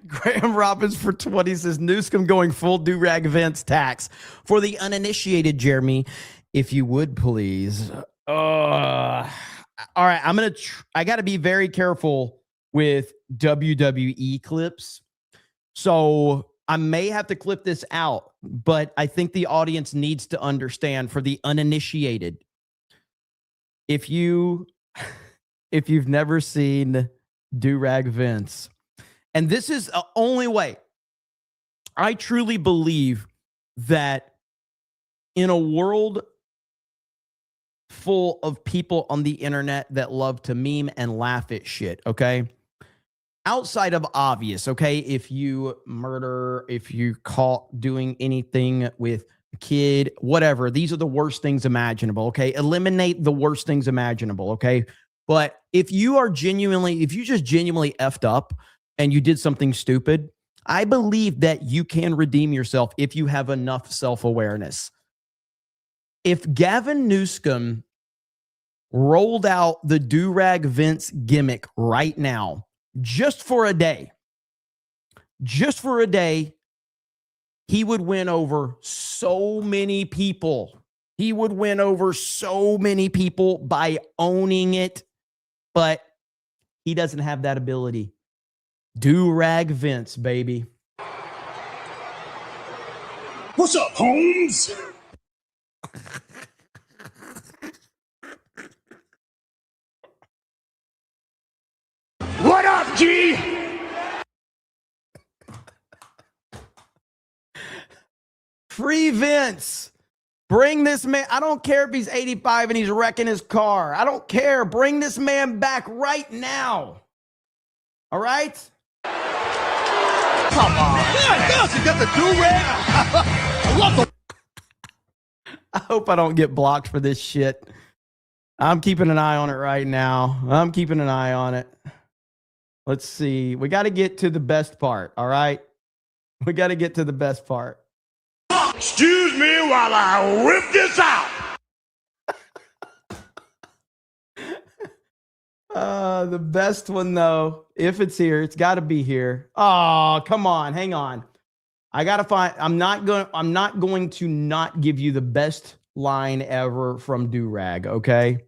Graham Robbins for 20 says, Newsom going full do-rag Vince tax. For the uninitiated, Jeremy, if you would please. All right, I got to be very careful with WWE clips. So I may have to clip this out, but I think the audience needs to understand, for the uninitiated, if you've never seen Do-Rag Vince, and this is the only way, I truly believe that in a world full of people on the internet that love to meme and laugh at shit, okay? Outside of obvious, okay? If you murder, if you caught doing anything with a kid, whatever, these are the worst things imaginable, okay? Eliminate the worst things imaginable, okay? But if you just genuinely effed up and you did something stupid, I believe that you can redeem yourself if you have enough self-awareness. If Gavin Newsom rolled out the Do-Rag Vince gimmick right now, just for a day, just for a day, he would win over so many people. He would win over so many people by owning it, but he doesn't have that ability. Do-rag Vince, baby. What's up, Holmes? What up, G? Free Vince. Bring this man. I don't care if he's 85 and he's wrecking his car. I don't care. Bring this man back right now. All right? Come on. Yeah, you got the do-rag. I love the... I hope I don't get blocked for this shit. I'm keeping an eye on it right now. I'm keeping an eye on it. Let's see. We got to get to the best part. All right? We got to get to the best part. Excuse me while I whip this out. The best one though, if it's here, it's got to be here. Oh, come on, hang on. I got to find. I'm not going to not give you the best line ever from Do-Rag. Okay,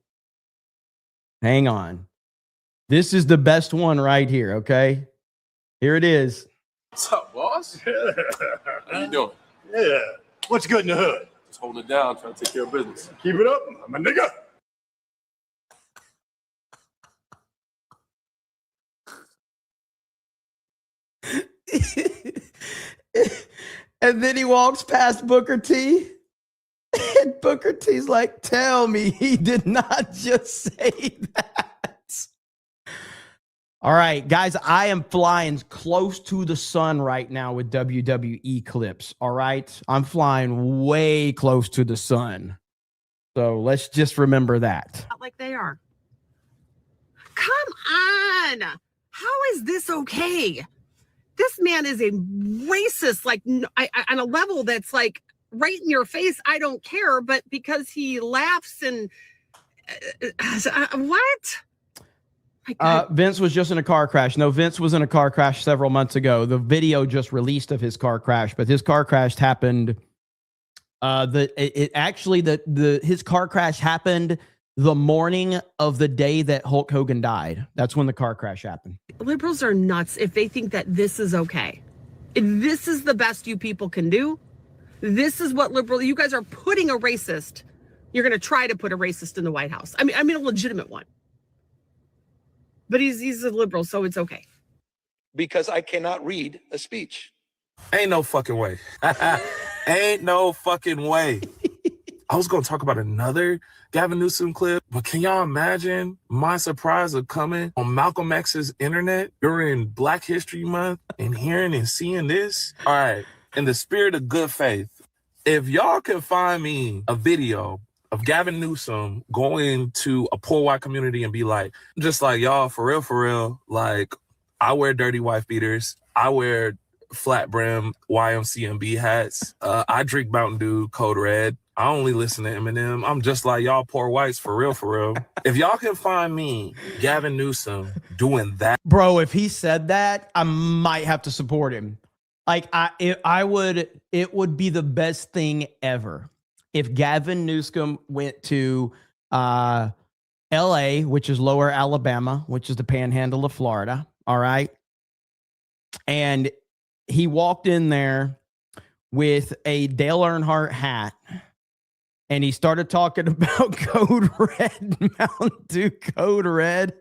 hang on. This is the best one right here. Okay, here it is. What's up, boss? How you doing? Yeah. What's good in the hood? Just holding it down, trying to take care of business. Keep it up, my nigga. And then he walks past Booker T. And Booker T's like, tell me he did not just say that. All right, guys, I am flying close to the sun right now with WWE clips. All right, I'm flying way close to the sun. So let's just remember that. Not like they are. Come on. How is this okay? This man is a racist, like on a level that's like right in your face. I don't care, but because he laughs and what? Vince was just in a car crash. No, Vince was in a car crash several months ago. The video just released of his car crash, but his car crash happened. His car crash happened the morning of the day that Hulk Hogan died. That's when the car crash happened. Liberals are nuts if they think that this is okay. If this is the best you people can do. This is what you guys are putting a racist. You're going to try to put a racist in the White House. I mean a legitimate one. But he's a liberal, so it's okay. Because I cannot read a speech. Ain't no fucking way. Ain't no fucking way. I was going to talk about another Gavin Newsom clip, but can y'all imagine my surprise of coming on Malcolm X's internet during Black History Month and hearing and seeing this? All right, in the spirit of good faith, if y'all can find me a video of Gavin Newsom going to a poor white community and be like, just like y'all, for real, like I wear dirty wife beaters, I wear flat brim YMCMB hats, I drink Mountain Dew Code Red, I only listen to Eminem, I'm just like y'all poor whites, for real. If y'all can find me, Gavin Newsom, doing that. Bro, if he said that, I might have to support him. Like it would be the best thing ever. If Gavin Newsom went to LA, which is Lower Alabama, which is the panhandle of Florida, all right? And he walked in there with a Dale Earnhardt hat, and he started talking about Code Red, Mountain Dew Code Red.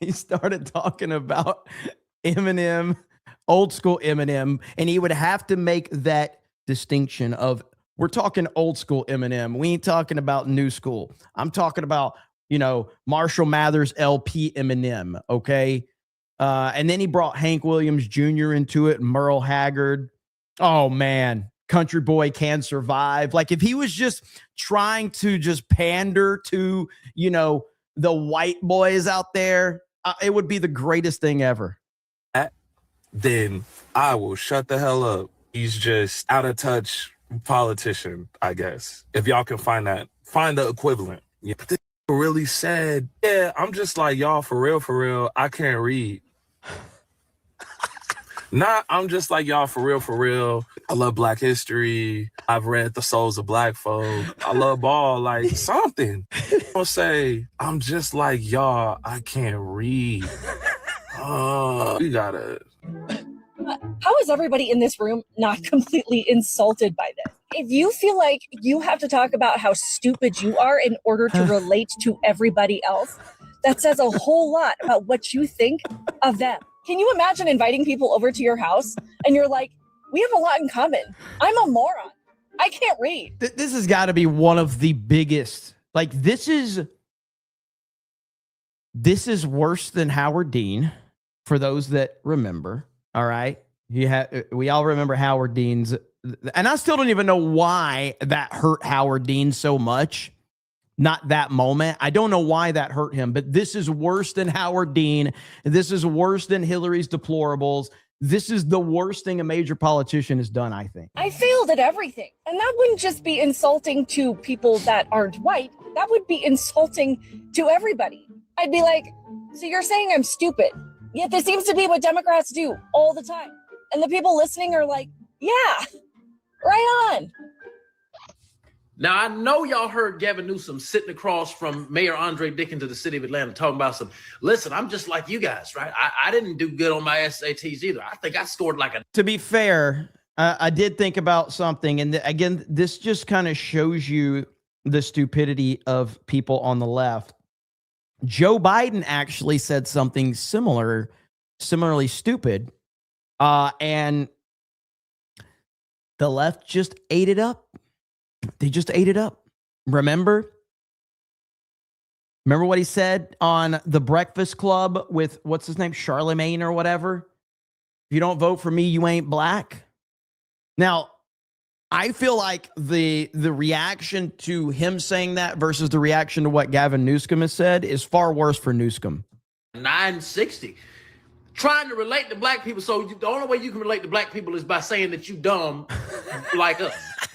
He started talking about Eminem, old school Eminem, and he would have to make that distinction of, we're talking old school Eminem. We ain't talking about new school. I'm talking about, Marshall Mathers LP Eminem. Okay. And then he brought Hank Williams Jr. into it, Merle Haggard. Oh man, Country Boy Can Survive. Like if he was just trying to just pander to, the white boys out there, it would be the greatest thing ever. Then I will shut the hell up. He's just out of touch politician, I guess. If y'all can find the equivalent. Yeah, but this really said, yeah, I'm just like y'all, for real, I can't read. Nah, I'm just like y'all, for real, for real. I love Black history. I've read The Souls of Black Folk. I love ball, like something. I'll say, I'm just like y'all, I can't read. You gotta. How is everybody in this room not completely insulted by this? If you feel like you have to talk about how stupid you are in order to relate to everybody else, that says a whole lot about what you think of them. Can you imagine inviting people over to your house and you're like, we have a lot in common. I'm a moron. I can't read. This has got to be one of the biggest. Like, this is worse than Howard Dean, for those that remember. All right. We all remember Howard Dean's, and I still don't even know why that hurt Howard Dean so much. Not that moment. I don't know why that hurt him, but this is worse than Howard Dean. This is worse than Hillary's deplorables. This is the worst thing a major politician has done, I think. I failed at everything. And that wouldn't just be insulting to people that aren't white. That would be insulting to everybody. I'd be like, so you're saying I'm stupid. Yet this seems to be what Democrats do all the time. And the people listening are like, yeah, right on. Now, I know y'all heard Gavin Newsom sitting across from Mayor Andre Dickens of the city of Atlanta talking about listen, I'm just like you guys, right? I didn't do good on my SATs either. I think I scored like a... To be fair, I did think about something. And again, this just kind of shows you the stupidity of people on the left. Joe Biden actually said something similarly stupid. And the left just ate it up. They just ate it up. Remember what he said on The Breakfast Club with, what's his name, Charlemagne or whatever? If you don't vote for me, you ain't black. Now, I feel like the reaction to him saying that versus the reaction to what Gavin Newsom has said is far worse for Newsom. 960. Trying to relate to black people. So the only way you can relate to black people is by saying that you dumb like us.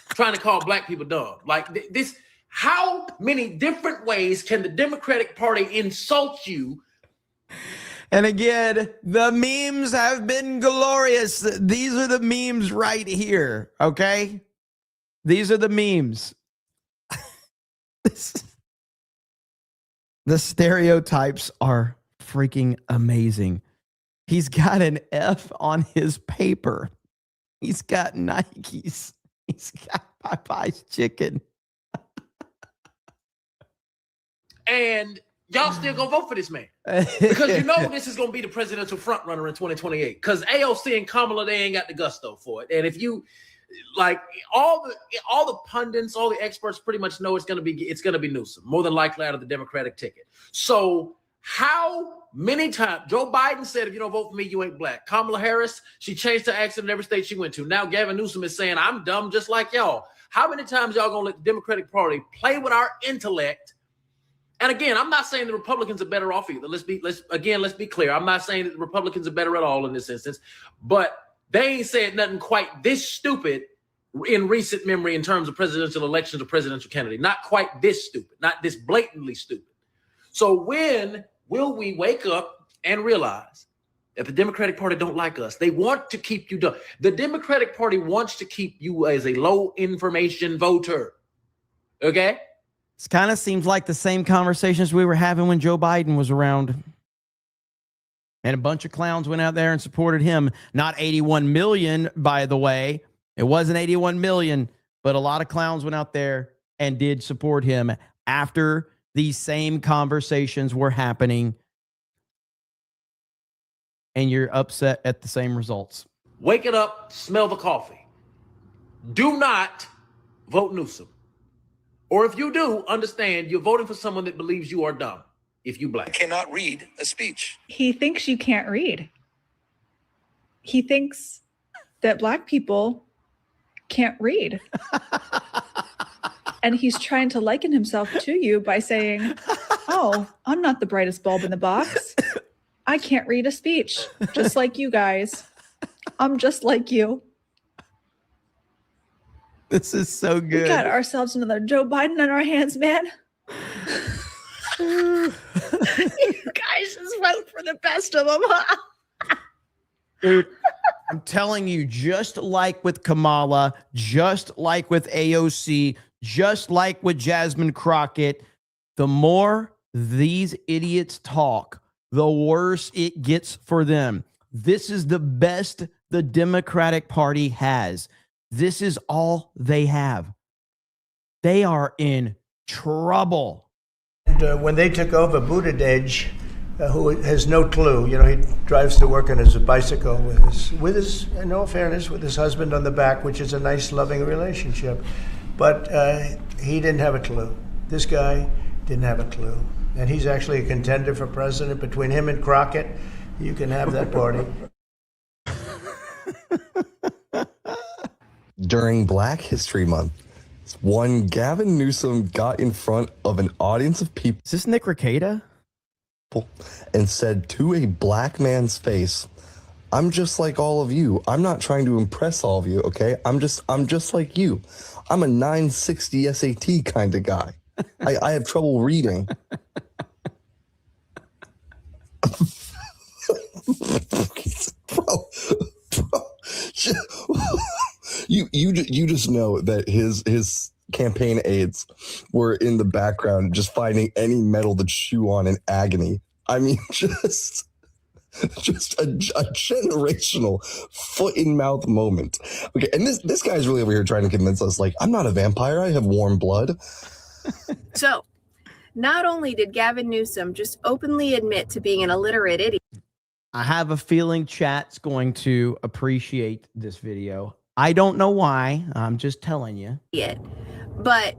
Trying to call black people dumb. Like this, how many different ways can the Democratic Party insult you? And again, the memes have been glorious. These are the memes right here, okay? These are the memes. The stereotypes are freaking amazing. He's got an F on his paper. He's got Nikes. He's got Popeye's chicken. And y'all still gonna vote for this man. Because you know this is gonna be the presidential front runner in 2028. Because AOC and Kamala, they ain't got the gusto for it. And if you like all the pundits, all the experts pretty much know it's gonna be Newsom, more than likely out of the Democratic ticket. So how many times Joe Biden said, if you don't vote for me, you ain't black. Kamala Harris, she changed her accent in every state she went to. Now Gavin Newsom is saying, I'm dumb just like y'all. How many times y'all gonna let the Democratic Party play with our intellect? And again, I'm not saying the Republicans are better off either. Let's be clear. I'm not saying that the Republicans are better at all in this instance, but they ain't said nothing quite this stupid in recent memory in terms of presidential elections or presidential candidate. Not quite this stupid, not this blatantly stupid. So when will we wake up and realize that the Democratic Party don't like us? They want to keep you dumb. The Democratic Party wants to keep you as a low information voter. Okay? It kind of seems like the same conversations we were having when Joe Biden was around. And a bunch of clowns went out there and supported him. Not 81 million, by the way. It wasn't 81 million, but a lot of clowns went out there and did support him after these same conversations were happening. And you're upset at the same results. Wake it up, smell the coffee. Do not vote Newsom. Or if you do, understand you're voting for someone that believes you are dumb if you black. Cannot read a speech. He thinks you can't read. He thinks that black people can't read. And he's trying to liken himself to you by saying, oh, I'm not the brightest bulb in the box. I can't read a speech, just like you guys. I'm just like you. This is so good. We got ourselves another Joe Biden on our hands, man. You guys just vote for the best of them, huh? Dude, I'm telling you, just like with Kamala, just like with AOC, just like with Jasmine Crockett, the more these idiots talk, the worse it gets for them. This is the best the Democratic Party has. This is all they have. They are in trouble. And when they took over, Buttigieg, who has no clue, he drives to work on his bicycle with his, in all fairness, with his husband on the back, which is a nice, loving relationship. But he didn't have a clue. This guy didn't have a clue. And he's actually a contender for president. Between him and Crockett, you can have that party. During Black History Month, one Gavin Newsom got in front of an audience of people. Is this Nick Rekieta? And said to a black man's face, "I'm just like all of you. I'm not trying to impress all of you, okay? I'm just like you. I'm a 960 SAT kind of guy. I have trouble reading." bro, you just know that his campaign aides were in the background just finding any metal to chew on in agony. I mean, just a generational foot in mouth moment. Okay, and this guy's really over here trying to convince us, like, I'm not a vampire, I have warm blood. So, not only did Gavin Newsom just openly admit to being an illiterate idiot. I have a feeling chat's going to appreciate this video. I don't know why. I'm just telling you. But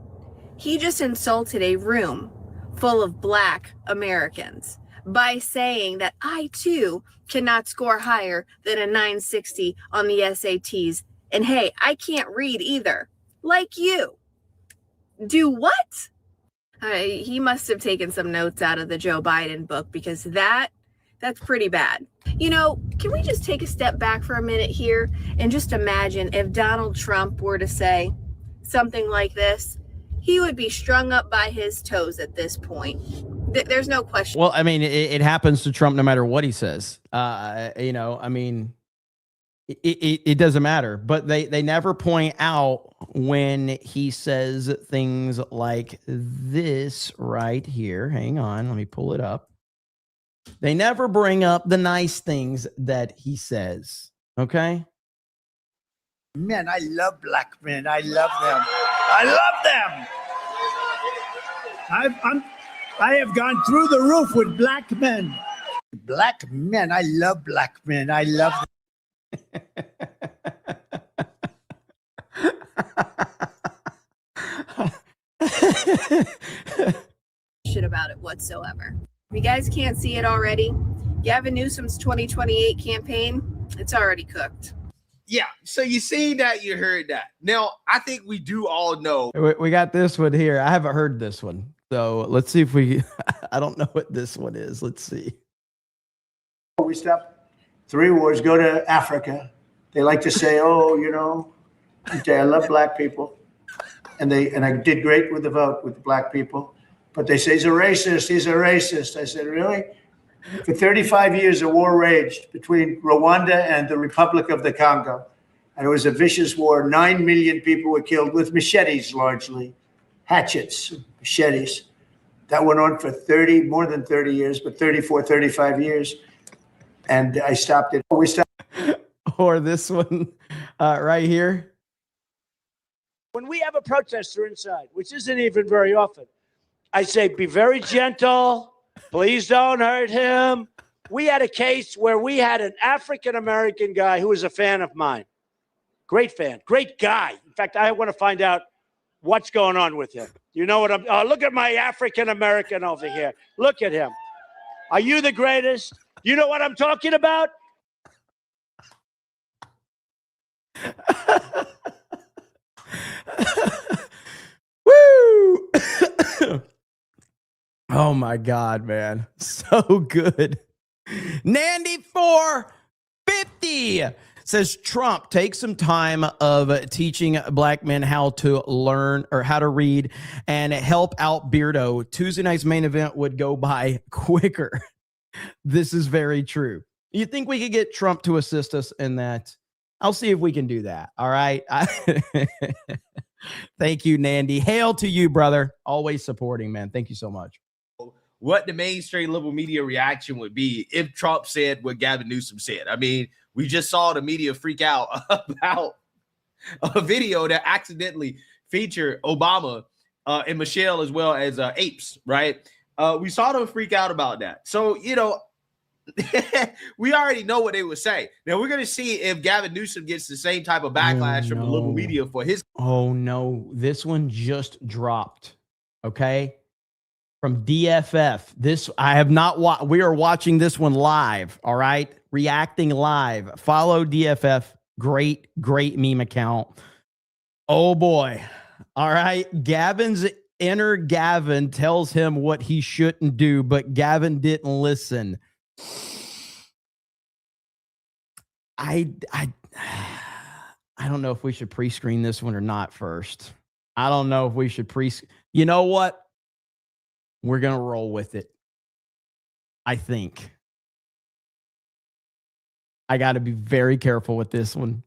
he just insulted a room full of Black Americans by saying that I, too, cannot score higher than a 960 on the SATs. And hey, I can't read either. Like you. Do what? He must have taken some notes out of the Joe Biden book, because that's pretty bad. Can we just take a step back for a minute here and just imagine if Donald Trump were to say something like this? He would be strung up by his toes at this point. There's no question. Well, I mean, it happens to Trump no matter what he says. I mean, it doesn't matter. But they never point out when he says things like this right here. Hang on, let me pull it up. They never bring up the nice things that he says. Okay? Man, I love black men. I love them. I love them. I have gone through the roof with black men. Black men. I love black men. I love them. Shit about it whatsoever. If you guys can't see it already, Gavin Newsom's 2028 campaign, it's already cooked. Yeah, so you see that, you heard that. Now, I think we do all know. We got this one here. I haven't heard this one. So let's see if we, I don't know what this one is. Let's see. We stop 3 wars, go to Africa. They like to say, I love black people. And I did great with the vote with the black people. But they say he's a racist. He's a racist. I said, really? For 35 years, a war raged between Rwanda and the Republic of the Congo. And it was a vicious war. 9 million people were killed with machetes, largely. Hatchets, machetes. That went on for more than 30 years, but 34, 35 years. And I stopped it. We stopped. Or this one right here. When we have a protester inside, which isn't even very often, I say, be very gentle. Please don't hurt him. We had a case where we had an African-American guy who was a fan of mine. Great fan, great guy. In fact, I want to find out what's going on with him. You know what look at my African-American over here. Look at him. Are you the greatest? You know what I'm talking about? Woo! Oh my God, man. So good. Nandy 450 says Trump takes some time of teaching black men how to learn or how to read and help out Beardo. Tuesday night's main event would go by quicker. This is very true. You think we could get Trump to assist us in that? I'll see if we can do that. All right. Thank you, Nandy. Hail to you, brother. Always supporting, man. Thank you so much. What the mainstream liberal media reaction would be if Trump said what Gavin Newsom said. I mean, we just saw the media freak out about a video that accidentally featured Obama and Michelle as well as apes, right? We saw them freak out about that. So, you know, we already know what they would say. Now we're going to see if Gavin Newsom gets the same type of backlash from the liberal media for his. Oh, no. This one just dropped. Okay. From DFF. This I have not we are watching this one live. All right. Reacting live. Follow DFF. Great meme account. Oh boy. All right. Gavin's inner Gavin tells him what he shouldn't do, but Gavin didn't listen. I don't know if we should pre-screen this one or not first. I don't know if we should you know what? We're going to roll with it. I think. I got to be very careful with this one.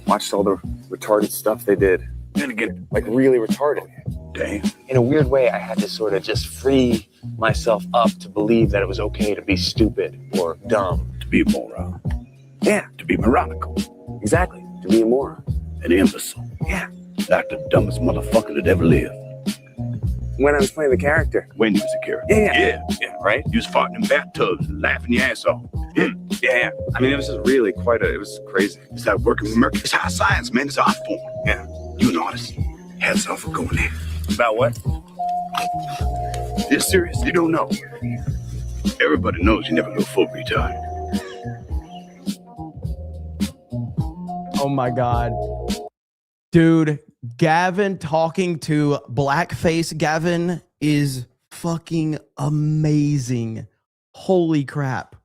Watched all the retarded stuff they did. Gonna get like really retarded. Damn. In a weird way, I had to sort of just free myself up to believe that it was okay to be stupid or dumb. To be a moron. Yeah. To be moronical. Exactly. To be a moron. An imbecile. Yeah. Like the dumbest motherfucker that ever lived. When I was playing the character. When you was a character. Yeah. Right? You was farting in bathtubs and laughing your ass off. Yeah. I mean, it was just really it was crazy. It's like working with mercury. It's high science, man. It's art form. Yeah. You an artist. Hats off for going there. About what? You're serious? You don't know. Everybody knows you never go full retard. Oh my God. Dude, Gavin talking to blackface Gavin is fucking amazing. Holy crap.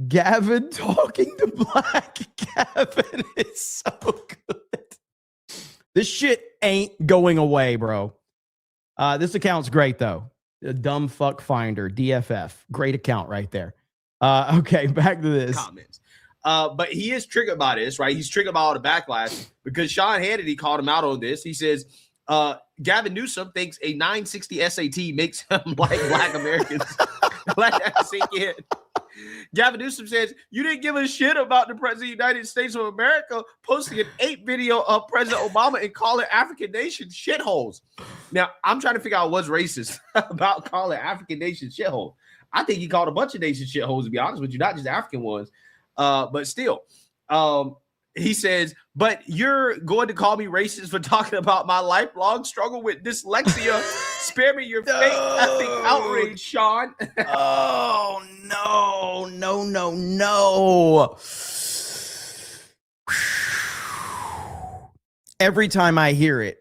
Gavin talking to black Gavin is so good. This shit ain't going away, bro. This account's great, though. The Dumb Fuck Finder, DFF. Great account right there. Okay, back to this. Comments. But he is triggered by this, right? He's triggered by all the backlash because Sean Hannity called him out on this. He says, Gavin Newsom thinks a 960 SAT makes him like black Americans. Let that sink in. Gavin Newsom says, you didn't give a shit about the President of the United States of America posting an ape video of President Obama and calling African nations shitholes. Now, I'm trying to figure out what's racist about calling African nations shitholes. I think he called a bunch of nations shitholes, to be honest with you, not just African ones. But still, he says, but you're going to call me racist for talking about my lifelong struggle with dyslexia. Spare me your fake epic outrage, Sean. Oh, no. Every time I hear it,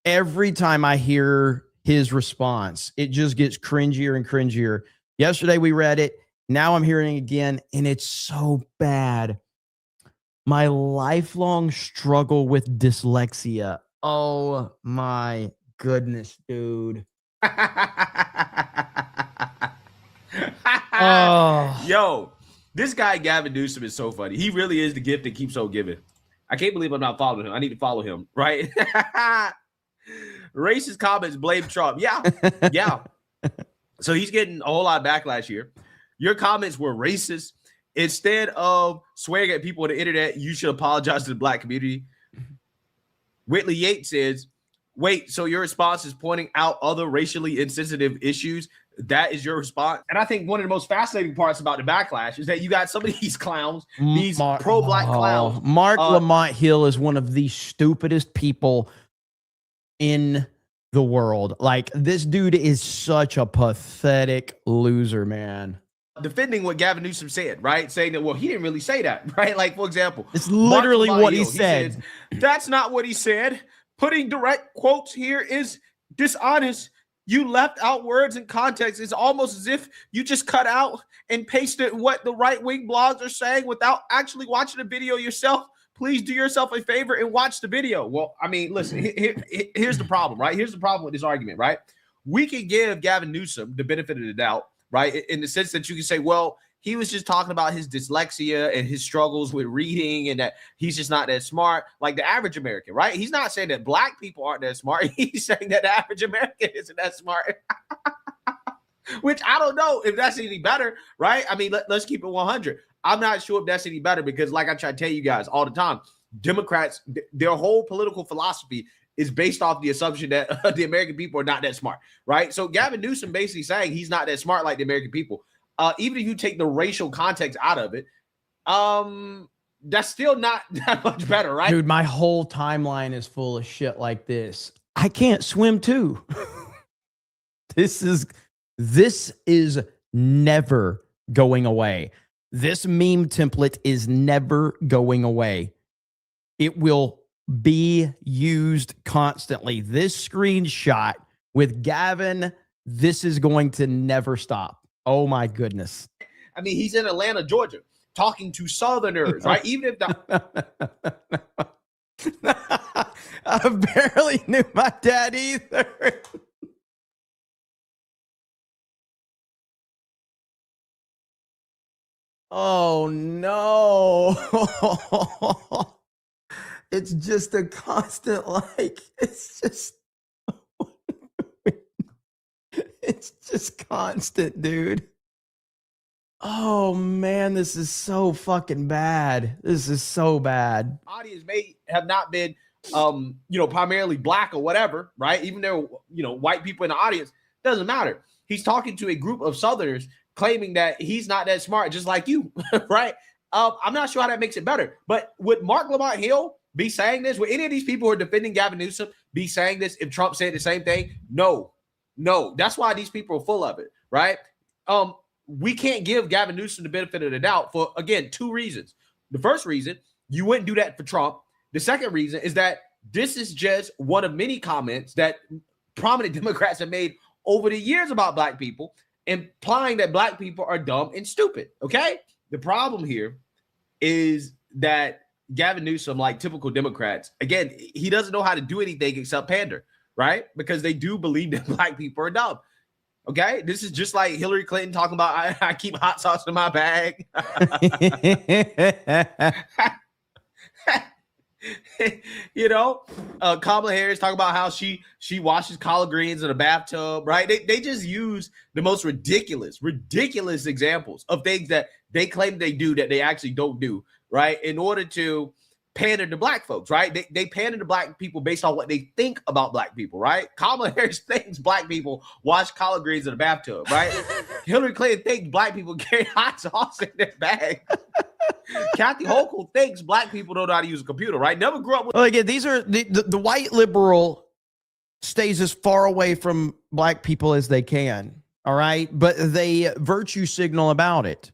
every time I hear his response, it just gets cringier and cringier. Yesterday we read it. Now I'm hearing it again, and it's so bad. My lifelong struggle with dyslexia. Oh, my goodness, dude. Oh. Yo, this guy Gavin Newsom is so funny. He really is the gift that keeps on giving. I can't believe I'm not following him. I need to follow him, right? Racist comments blame Trump. Yeah. So he's getting a whole lot of backlash here. Your comments were racist. Instead of swearing at people on the internet, you should apologize to the black community. Whitley Yates says, wait, so your response is pointing out other racially insensitive issues? That is your response? And I think one of the most fascinating parts about the backlash is that you got some of these clowns, these pro-black clowns. Mark Lamont Hill is one of the stupidest people in the world. Like, this dude is such a pathetic loser, man. Defending what Gavin Newsom said, right? Saying that, well, he didn't really say that, right? Like, for example, it's literally what he said. said. That's not what he said. Putting direct quotes here is dishonest. You left out words and context. It's almost as if you just cut out and pasted what the right-wing blogs are saying without actually watching the video yourself. Please do yourself a favor and watch the video. Well, I mean, listen, here's the problem, right? Here's the problem with this argument, right? We can give Gavin Newsom the benefit of the doubt, right? In the sense that you can say, well, he was just talking about his dyslexia and his struggles with reading and that he's just not that smart, like the average American, right? He's not saying that black people aren't that smart. He's saying that the average American isn't that smart. Which I don't know if that's any better, right? I mean, let's keep it 100. I'm not sure if that's any better because, like I try to tell you guys all the time, Democrats, their whole political philosophy is based off the assumption that the American people are not that smart, right? So Gavin Newsom basically saying he's not that smart like the American people. Even if you take the racial context out of it, that's still not that much better, right? Dude, my whole timeline is full of shit like this. I can't swim too. This is never going away. This meme template is never going away. It will be used constantly. This screenshot with Gavin, this is going to never stop. Oh my goodness. I mean, he's in Atlanta, Georgia, talking to Southerners, right? Even if I barely knew my dad either. Oh no. It's just a constant, it's just constant, dude. Oh man, this is so fucking bad. This is so bad. Audience may have not been, primarily black or whatever, right? Even though, white people in the audience, doesn't matter. He's talking to a group of Southerners claiming that he's not that smart, just like you, right? I'm not sure how that makes it better. But would Mark Lamont Hill be saying this? Would any of these people who are defending Gavin Newsom be saying this if Trump said the same thing? No. That's why these people are full of it, right? We can't give Gavin Newsom the benefit of the doubt for, again, two reasons. The first reason, you wouldn't do that for Trump. The second reason is that this is just one of many comments that prominent Democrats have made over the years about black people, implying that black people are dumb and stupid, okay? The problem here is that Gavin Newsom, like typical Democrats, again, he doesn't know how to do anything except pander, right? Because they do believe that black people are dumb. Okay, this is just like Hillary Clinton talking about I keep hot sauce in my bag. Kamala Harris talking about how she washes collard greens in a bathtub, right? They just use the most ridiculous examples of things that they claim they do that they actually don't do, right? In order to pander to black folks, right? They pander to black people based on what they think about black people, right? Kamala Harris thinks black people wash collard greens in a bathtub, right? Hillary Clinton thinks black people carry hot sauce in their bag. Kathy Hochul thinks black people don't know how to use a computer, right? Never grew up with. Well, again, these are the white liberal stays as far away from black people as they can, all right? But they virtue signal about it.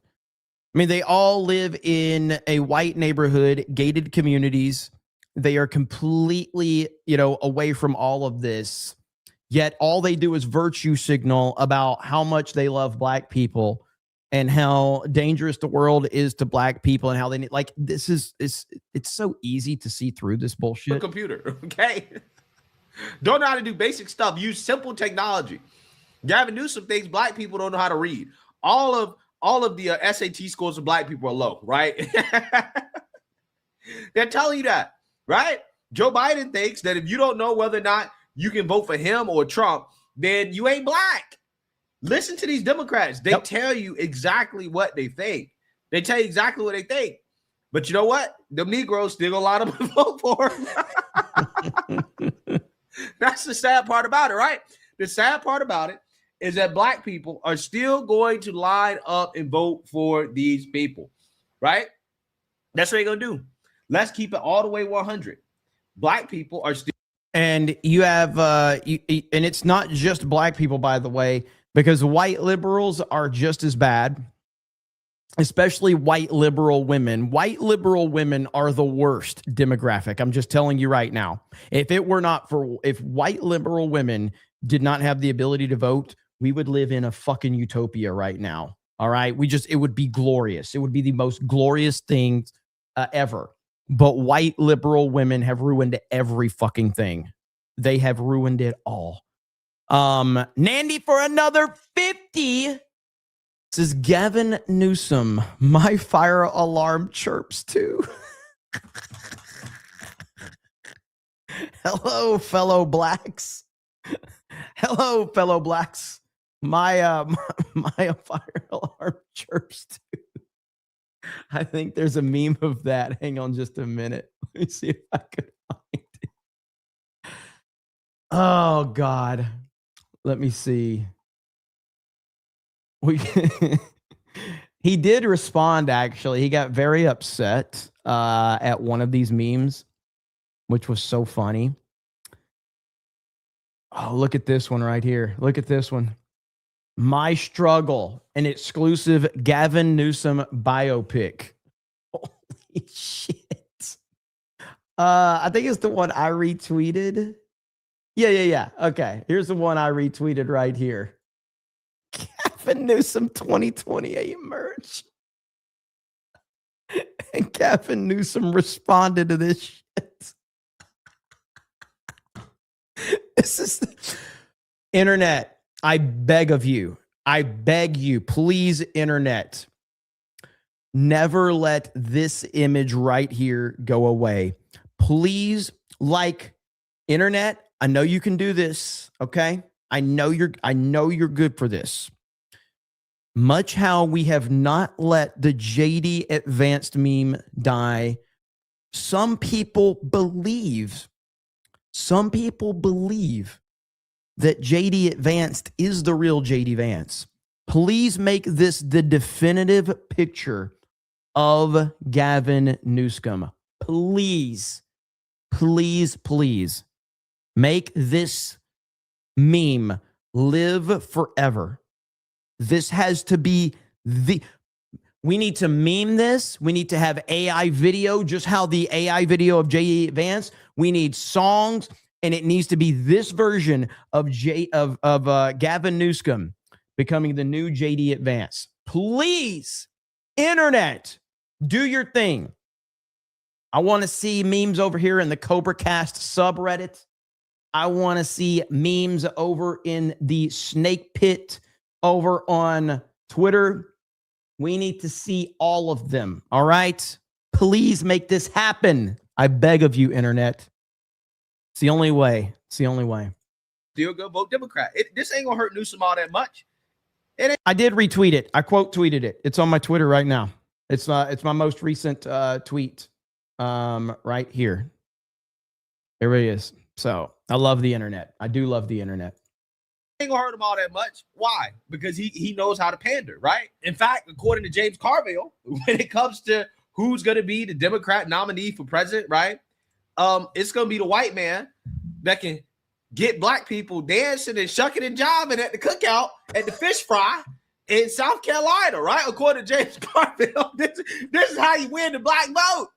I mean, they all live in a white neighborhood, gated communities. They are completely, away from all of this. Yet all they do is virtue signal about how much they love black people and how dangerous the world is to black people and how they need, it's so easy to see through this bullshit. Computer, okay? Don't know how to do basic stuff. Use simple technology. Gavin Newsom thinks black people don't know how to read. All of the SAT scores of black people are low, right? They're telling you that, right? Joe Biden thinks that if you don't know whether or not you can vote for him or Trump, then you ain't black. Listen to these Democrats. They tell you exactly what they think. They tell you exactly what they think. But you know what? The Negroes still gonna line up and vote for him. That's the sad part about it, right? The sad part about it is that black people are still going to line up and vote for these people, right? That's what they're going to do. Let's keep it all the way 100. Black people are still. And you have, and it's not just black people, by the way, because white liberals are just as bad, especially white liberal women. White liberal women are the worst demographic. I'm just telling you right now. If white liberal women did not have the ability to vote, we would live in a fucking utopia right now. All right. It would be glorious. It would be the most glorious thing ever. But white liberal women have ruined every fucking thing. They have ruined it all. Nandy for another 50. Says Gavin Newsom, my fire alarm chirps too. Hello, fellow blacks. Hello, fellow blacks. My fire alarm chirps too. I think there's a meme of that. Hang on just a minute. Let me see if I can find it. Oh God. Let me see. He did respond, actually. He got very upset at one of these memes, which was so funny. Oh, look at this one right here. Look at this one. My struggle, an exclusive Gavin Newsom biopic. Holy shit. I think it's the one I retweeted. Yeah. Okay. Here's the one I retweeted right here. Gavin Newsom 2028 merch. And Gavin Newsom responded to this shit. This is internet. I beg of you. I beg you, please, internet. Never let this image right here go away. Please, like, internet, I know you can do this, okay? I know you're good for this. Much how we have not let the JD Advanced meme die, some people believe that JD Advanced is the real JD Vance. Please make this the definitive picture of Gavin Newsom. Please make this meme live forever. This has to be we need to meme this. We need to have AI video, just how the AI video of JD Vance. We need songs, and it needs to be this version of Gavin Newsom becoming the new JD Vance. Please, internet, do your thing. I want to see memes over here in the CobraCast subreddit. I want to see memes over in the Snake Pit over on Twitter. We need to see all of them. All right? Please make this happen. I beg of you, internet. It's the only way. It's the only way. Still go vote Democrat. This ain't gonna hurt Newsom all that much. I did retweet it. I quote tweeted it. It's on my Twitter right now. It's my most recent tweet right here. There it is. So I love the internet. I do love the internet. Ain't gonna hurt him all that much. Why? Because he knows how to pander, right? In fact, according to James Carville, when it comes to who's gonna be the Democrat nominee for president, right? It's gonna be the white man that can get black people dancing and shucking and jiving at the cookout at the fish fry in South Carolina, right? According to James Carville, this is how you win the black vote.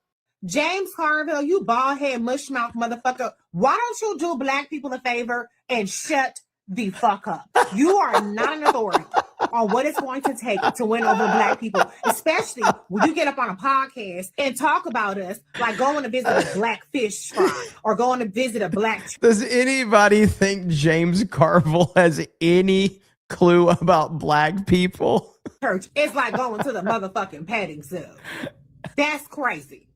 James Carville, you bald head mushmouth motherfucker. Why don't you do black people a favor and shut the fuck up? You are not an authority on what it's going to take to win over black people, especially when you get up on a podcast and talk about us like going to visit a black fish fry or going to visit a black. Does anybody think James Carville has any clue about black people? Church, it's like going to the motherfucking petting zoo. That's crazy.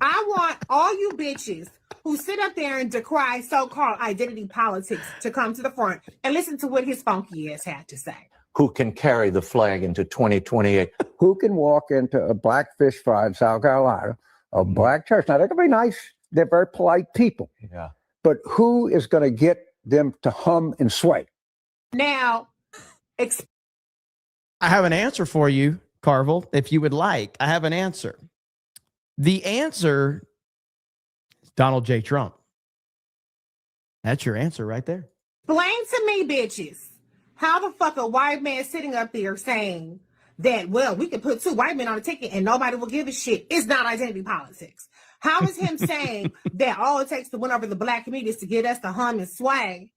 I want all you bitches who sit up there and decry so-called identity politics to come to the front and listen to what his funky ass had to say. Who can carry the flag into 2028? Who can walk into a black fish fry in South Carolina, a black church? Now, they can be nice. They're very polite people. Yeah. But who is going to get them to hum and sway? Now, I have an answer for you, Carville, if you would like. I have an answer. The answer is Donald J. Trump. That's your answer right there. Explain to me, bitches, how the fuck a white man sitting up there saying that, well, we could put two white men on a ticket and nobody will give a shit. It's not identity politics. How is him saying that all it takes to win over the black community is to get us to hum and sway?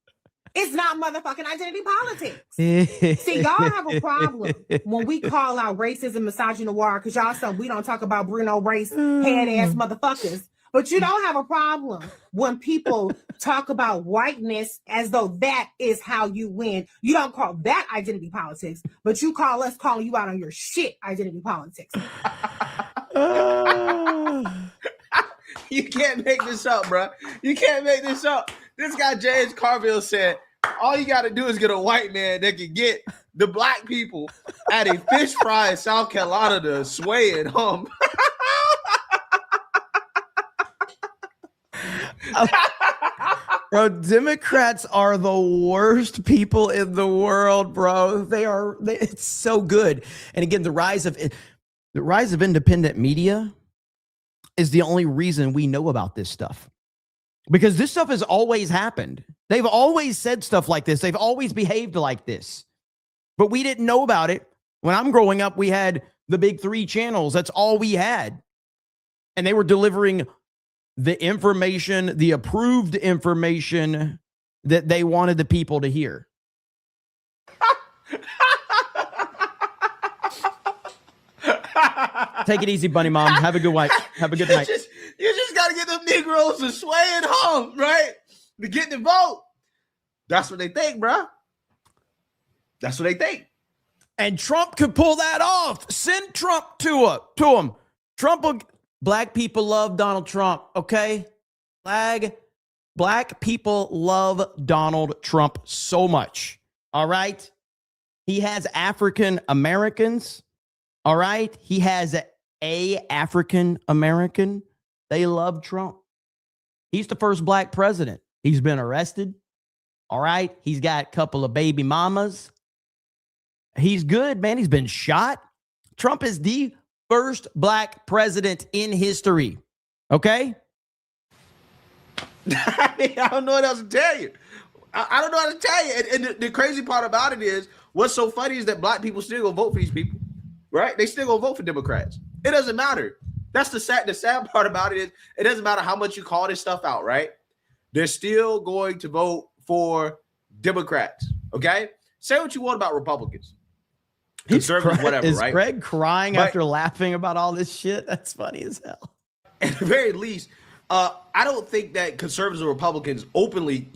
It's not motherfucking identity politics. See, y'all have a problem when we call out racism, misogyny, war, because y'all say we don't talk about Bruno race, head ass motherfuckers. But you don't have a problem when people talk about whiteness as though that is how you win. You don't call that identity politics, but you call us calling you out on your shit identity politics. You can't make this up, bro. You can't make this up. This guy, James Carville, said, all you got to do is get a white man that can get the black people at a fish fry in South Carolina to sway and hum. Bro, Democrats are the worst people in the world, bro. It's so good. And again, the rise of independent media is the only reason we know about this stuff. Because this stuff has always happened. They've always said stuff like this. They've always behaved like this. But we didn't know about it. When I'm growing up, we had the big 3 channels. That's all we had. And they were delivering the information, the approved information that they wanted the people to hear. Take it easy, Bunny Mom. Have a good night. Have a good night. You just got to get them Negroes to sway and hum, right? To get the vote. That's what they think, bro. That's what they think. And Trump could pull that off. Send Trump to him. Black people love Donald Trump, okay? Black people love Donald Trump so much, all right? He has African Americans, all right? He has a African American. They love Trump. He's the first black president. He's been arrested, all right? He's got a couple of baby mamas. He's good, man. He's been shot. Trump is the first black president in history. Okay? I don't know what else to tell you. I don't know how to tell you. And the crazy part about it is, what's so funny is that black people still gonna vote for these people, right? They still gonna vote for Democrats. It doesn't matter. That's the sad part about it is it doesn't matter how much you call this stuff out, right? They're still going to vote for Democrats. Okay? Say what you want about Republicans. Conservatives, whatever, is right? Greg crying after laughing about all this shit? That's funny as hell. At the very least, I don't think that conservatives or Republicans openly,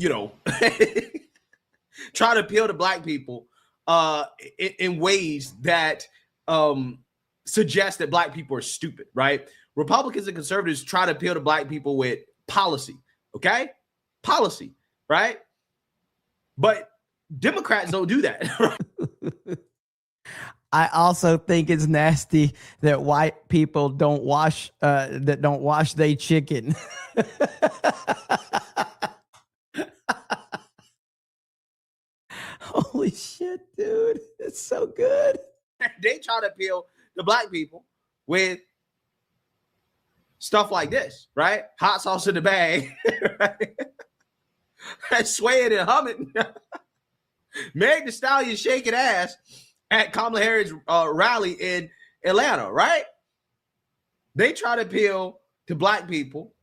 try to appeal to black people in ways that suggest that black people are stupid, right? Republicans and conservatives try to appeal to black people with policy, okay? Policy, right? But Democrats don't do that, right? I also think it's nasty that white people don't wash their chicken. Holy shit, dude. It's so good. They try to appeal to black people with stuff like this, right? Hot sauce in the bag, right? And swaying and humming. Meg Thee Stallion shaking ass at Kamala Harris' rally in Atlanta, right? They try to appeal to black people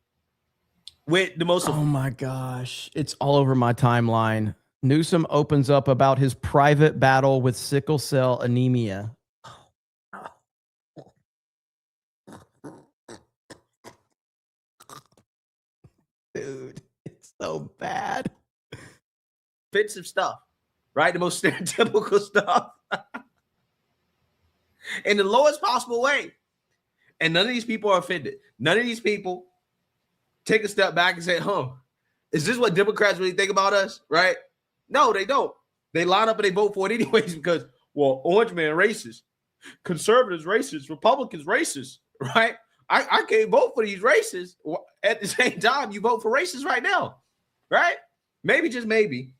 with the most. Oh my gosh. It's all over my timeline. Newsom opens up about his private battle with sickle cell anemia. Dude, it's so bad. Offensive stuff, right? The most stereotypical stuff. In the lowest possible way. And none of these people are offended. None of these people take a step back and say, is this what Democrats really think about us, right? No, they don't. They line up and they vote for it anyways because, well, orange man racist, conservatives racist, Republicans racist, right? I can't vote for these racists. At the same time, you vote for racists right now, right? Maybe, just maybe.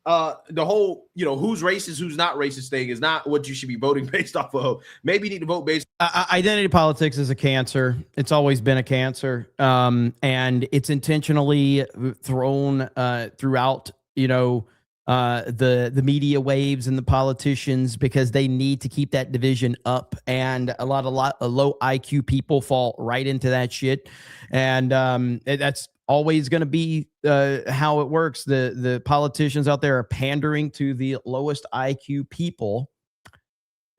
The whole, who's racist, who's not racist thing is not what you should be voting based off of. Maybe you need to vote based. Identity politics is a cancer. It's always been a cancer. And it's intentionally thrown throughout, the media waves and the politicians because they need to keep that division up. And a lot of low IQ people fall right into that shit. And that's always going to be how it works. The politicians out there are pandering to the lowest IQ people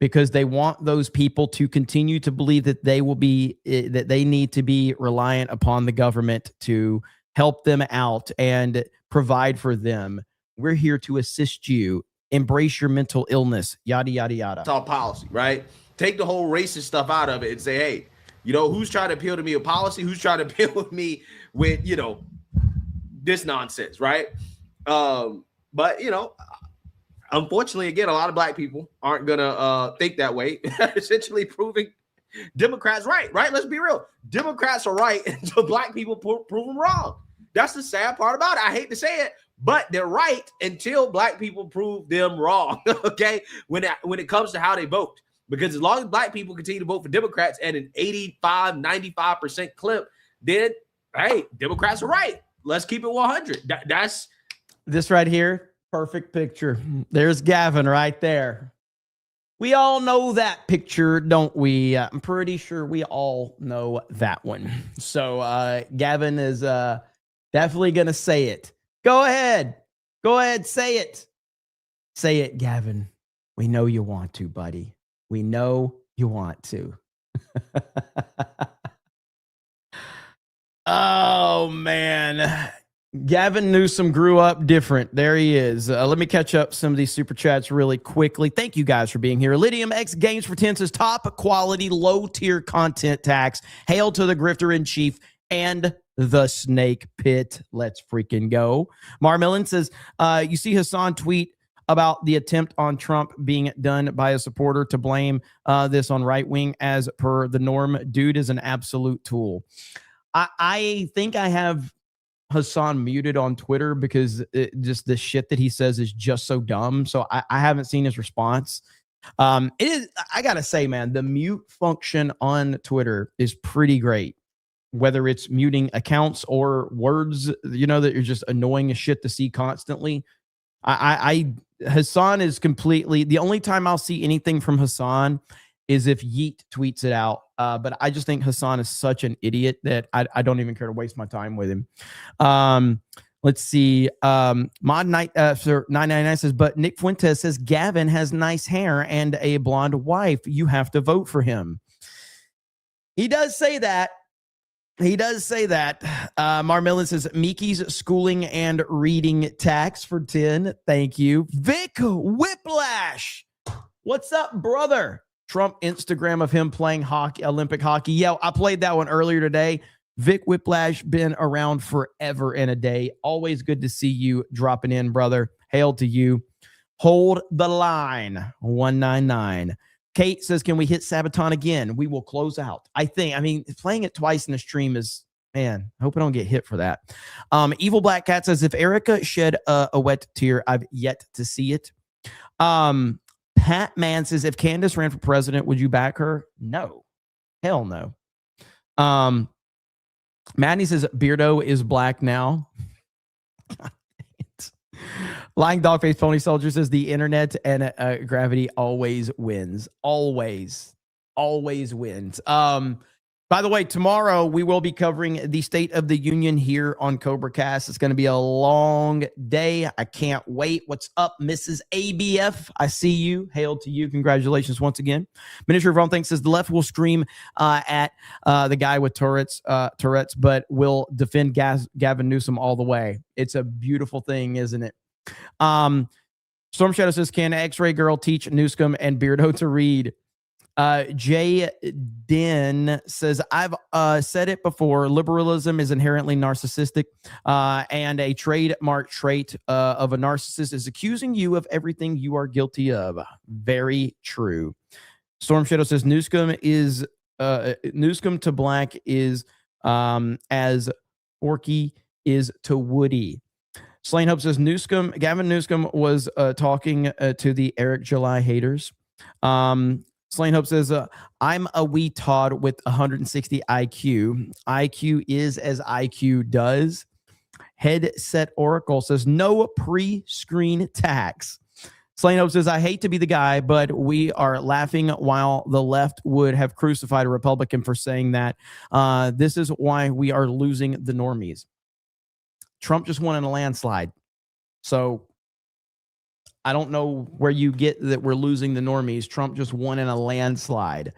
because they want those people to continue to believe that that they need to be reliant upon the government to help them out and provide for them. We're here to assist you. Embrace your mental illness, yada, yada, yada. It's all policy, right? Take the whole racist stuff out of it and say, hey, who's trying to appeal to me with policy? Who's trying to appeal with me with, this nonsense, right? But, unfortunately, again, a lot of black people aren't going to think that way, essentially proving Democrats right? Let's be real. Democrats are right until black people prove them wrong. That's the sad part about it. I hate to say it, but they're right until black people prove them wrong, okay? When it comes to how they vote. Because as long as black people continue to vote for Democrats at an 85, 95% clip, then, hey, Democrats are right. Let's keep it 100. That's this right here. Perfect picture. There's Gavin right there. We all know that picture, don't we? I'm pretty sure we all know that one. So Gavin is definitely going to say it. Go ahead. Say it. Say it, Gavin. We know you want to, buddy. We know you want to. Oh, man. Gavin Newsom grew up different. There he is. Let me catch up some of these super chats really quickly. Thank you guys for being here. Lydium X Games for 10 says top quality, low tier content tax. Hail to the grifter in chief and the snake pit. Let's freaking go. Marmillin says, you see Hassan tweet about the attempt on Trump being done by a supporter to blame this on right wing as per the norm. Dude is an absolute tool. I think I have Hassan muted on Twitter because just the shit that he says is just so dumb. So I haven't seen his response. It is, I gotta say, man, the mute function on Twitter is pretty great. Whether it's muting accounts or words, that you're just annoying as shit to see constantly. Hassan is completely, the only time I'll see anything from Hassan is if Yeet tweets it out. But I just think Hassan is such an idiot that I don't even care to waste my time with him. Let's see. Mod Night 999 says, but Nick Fuentes says Gavin has nice hair and a blonde wife. You have to vote for him. He does say that. Marmillin says Miki's schooling and reading tax for 10. Thank you. Vic Whiplash. What's up, brother? Trump Instagram of him playing hockey, Olympic hockey. Yeah, I played that one earlier today. Vic Whiplash been around forever and a day. Always good to see you dropping in, brother. Hail to you. Hold the line. 199. Kate says, can we hit Sabaton again? We will close out. Playing it twice in the stream is, man, I hope I don't get hit for that. Evil Black Cat says, if Erica shed a wet tear, I've yet to see it. Pat Man says, if Candace ran for president, would you back her? No. Hell no. Maddie says, Beardo is black now. Lying Dogface Pony Soldier says, the internet and gravity always wins. Always wins. By the way, tomorrow we will be covering the State of the Union here on CobraCast. It's going to be a long day. I can't wait. What's up, Mrs. ABF? I see you. Hail to you. Congratulations once again. Miniature Von thinks says the left will scream at the guy with Tourette's, but will defend Gavin Newsom all the way. It's a beautiful thing, isn't it? Storm Shadow says, can X-Ray Girl teach Newsom and Beardo to read? Jay Den says, I've said it before, liberalism is inherently narcissistic, and a trademark trait of a narcissist is accusing you of everything you are guilty of. Very true. Storm Shadow says, Newsom to black is as Orky is to Woody. Slain Hope says, Gavin Newsom was talking to the Eric July haters. Slain Hope says, I'm a wee Todd with 160 IQ. IQ is as IQ does. Headset Oracle says, no pre-screen tax. Slain Hope says, I hate to be the guy, but we are laughing while the left would have crucified a Republican for saying that. This is why we are losing the normies. Trump just won in a landslide. So I don't know where you get that we're losing the normies. Trump just won in a landslide.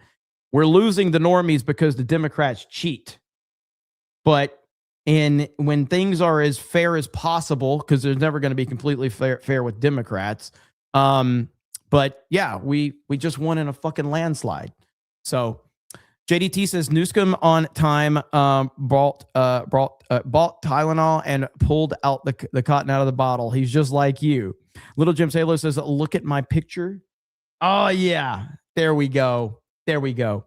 We're losing the normies because the Democrats cheat. But when things are as fair as possible, because there's never going to be completely fair with Democrats. But yeah, we just won in a fucking landslide. So JDT says Newsom on time bought Tylenol and pulled out the cotton out of the bottle. He's just like you. Little Jim Sailor says, look at my picture. Oh yeah, there we go. There we go.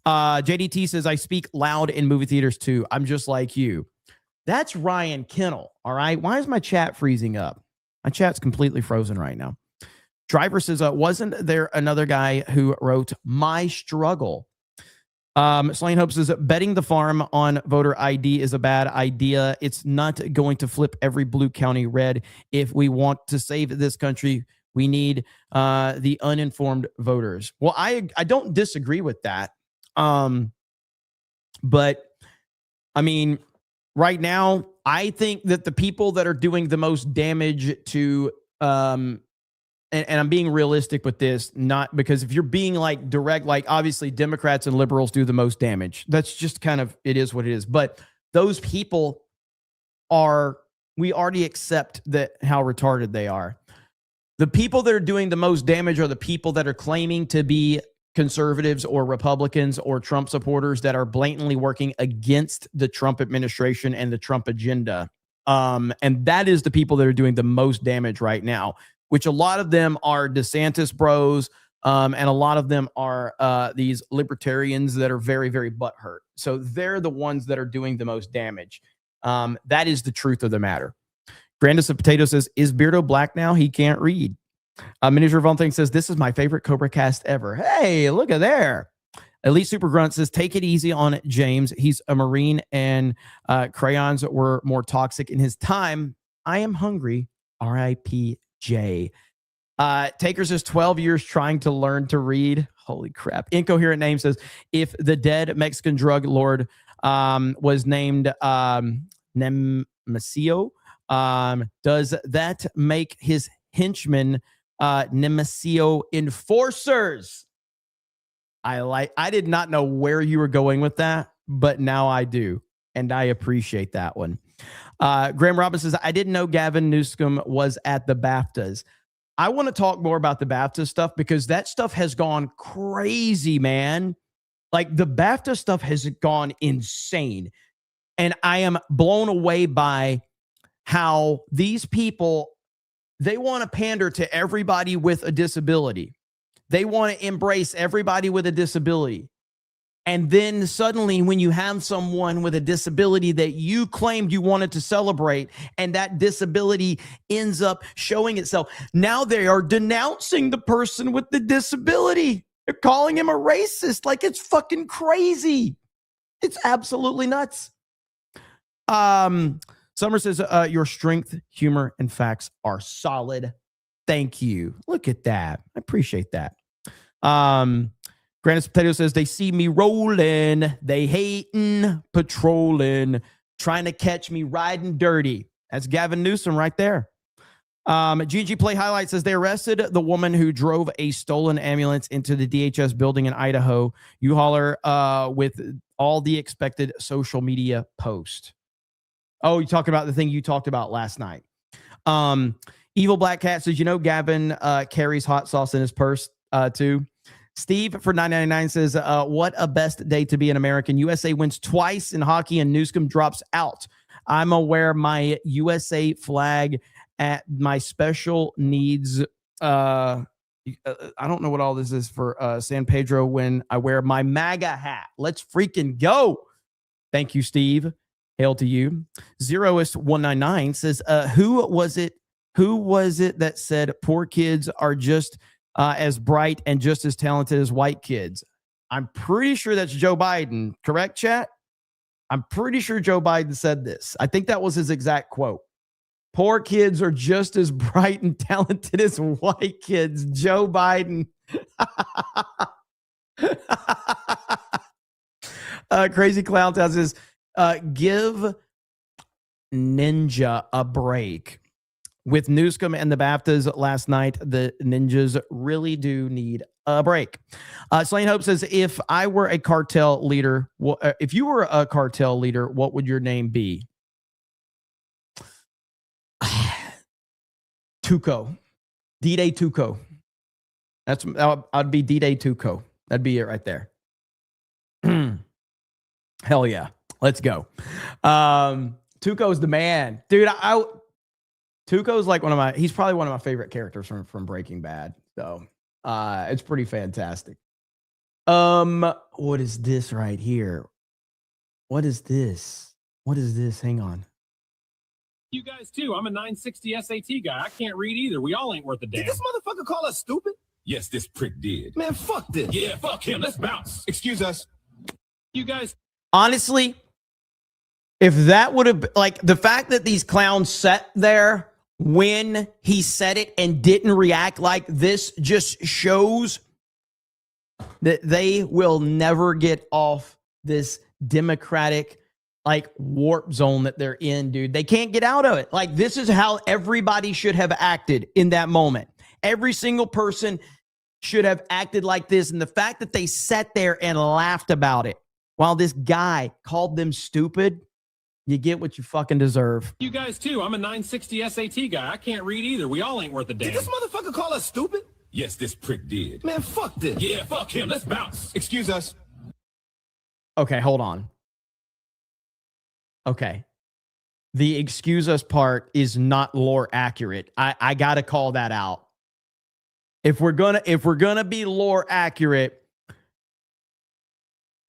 JDT says, I speak loud in movie theaters too. I'm just like you. That's Ryan Kennel. All right. Why is my chat freezing up? My chat's completely frozen right now. Driver says, wasn't there another guy who wrote My Struggle? Slain Hope says, betting the farm on voter ID is a bad idea. It's not going to flip every blue county red. If we want to save this country, we need the uninformed voters. Well, I don't disagree with that. But I mean, right now, I think that the people that are doing the most damage to, and I'm being realistic with this, not because if you're being like direct, like obviously Democrats and liberals do the most damage. That's just kind of, it is what it is. But those people we already accept that how retarded they are. The people that are doing the most damage are the people that are claiming to be conservatives or Republicans or Trump supporters that are blatantly working against the Trump administration and the Trump agenda. And that is the people that are doing the most damage right now, which a lot of them are DeSantis bros. And a lot of them are these libertarians that are very, very butthurt. So they're the ones that are doing the most damage. That is the truth of the matter. Grandis of Potato says, is Beardo black now? He can't read. Miniature Von Thing says, this is my favorite CobraCast ever. Hey, look at there. Elite Super Grunt says, take it easy on James. He's a Marine and crayons were more toxic in his time. I am hungry. R.I.P. J. Taker says, 12 years trying to learn to read. Holy crap. Incoherent Name says, if the dead Mexican drug lord was named Nemesio, does that make his henchmen Nemesio enforcers? I did not know where you were going with that, but now I do, and I appreciate that one. Graham Robbins says, I didn't know Gavin Newsom was at the BAFTAs. I want to talk more about the BAFTA stuff because that stuff has gone crazy, man. Like the BAFTA stuff has gone insane. And I am blown away by how these people, they want to pander to everybody with a disability. They want to embrace everybody with a disability. And then suddenly when you have someone with a disability that you claimed you wanted to celebrate and that disability ends up showing itself, now they are denouncing the person with the disability. They're calling him a racist. Like it's fucking crazy. It's absolutely nuts. Summer says, your strength, humor, and facts are solid. Thank you. Look at that. I appreciate that. Granite Potato says, they see me rolling. They hating, patrolling, trying to catch me riding dirty. That's Gavin Newsom right there. GG Play Highlight says, they arrested the woman who drove a stolen ambulance into the DHS building in Idaho. You holler with all the expected social media posts. Oh, you're talking about the thing you talked about last night. Evil Black Cat says, Gavin carries hot sauce in his purse too. Steve for $9.99 says, what a best day to be an American. USA wins twice in hockey and Newsom drops out. I'm going to wear my USA flag at my special needs. I don't know what all this is for San Pedro when I wear my MAGA hat. Let's freaking go. Thank you, Steve. Hail to you. Zeroist199 says, who was it that said poor kids are just as bright and just as talented as white kids? I'm pretty sure that's Joe Biden. Correct, chat? I'm pretty sure Joe Biden said this. I think that was his exact quote. Poor kids are just as bright and talented as white kids. Joe Biden. Crazy Clown Town says, give Ninja a break. with Newscomb and the BAFTAs last night, the Ninjas really do need a break. Slane Hope says, if I were a cartel leader, if you were a cartel leader, what would your name be? Tuco. D-Day Tuco. I'd be D-Day Tuco. That'd be it right there. Hell yeah. Let's go. Tuco's the man. Dude, Tuco's like he's probably one of my favorite characters from Breaking Bad. So it's pretty fantastic. What is this right here? What is this? What is this? Hang on. You guys too. I'm a 960 SAT guy. I can't read either. We all ain't worth a damn. Did this motherfucker call us stupid? Yes, this prick did. Man, fuck this. Yeah, fuck him. Let's bounce. Excuse us. You guys. Honestly, if that would have, like, the fact that these clowns sat there when he said it and didn't react like this just shows that they will never get off this Democratic like warp zone that they're in, dude. They can't get out of it. Like, this is how everybody should have acted in that moment. Every single person should have acted like this. And the fact that they sat there and laughed about it while this guy called them stupid, you get what you fucking deserve. You guys too. I'm a 960 SAT guy. I can't read either. We all ain't worth a damn. Did this motherfucker call us stupid? Yes, this prick did. Man, fuck this. Yeah, fuck him. Let's bounce. Excuse us. Okay, hold on. Okay. The excuse us part is not lore accurate. I got to call that out. If we're gonna be lore accurate,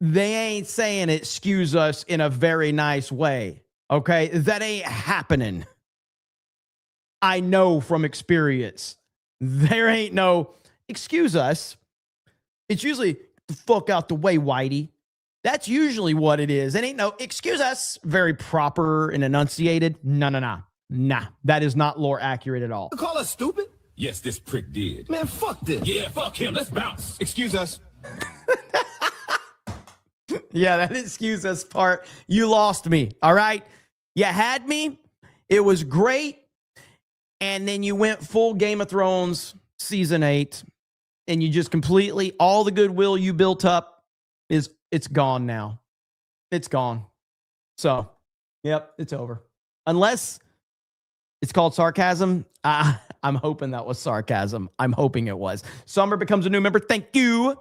they ain't saying excuse us in a very nice way. Okay? That ain't happening. I know from experience. There ain't no excuse us. It's usually the fuck out the way, Whitey. That's usually what it is. It ain't no excuse us. Very proper and enunciated. No. Nah. That is not lore accurate at all. You call us stupid? Yes, this prick did. Man, fuck this. Yeah, fuck him. Let's bounce. Excuse us. Yeah, that excuse us part. You lost me. All right. You had me. It was great. And then you went full Game of Thrones season 8. And you just completely, all the goodwill you built up it's gone now. It's gone. So, yep, it's over. Unless it's called sarcasm. I'm hoping that was sarcasm. I'm hoping it was. Summer becomes a new member. Thank you.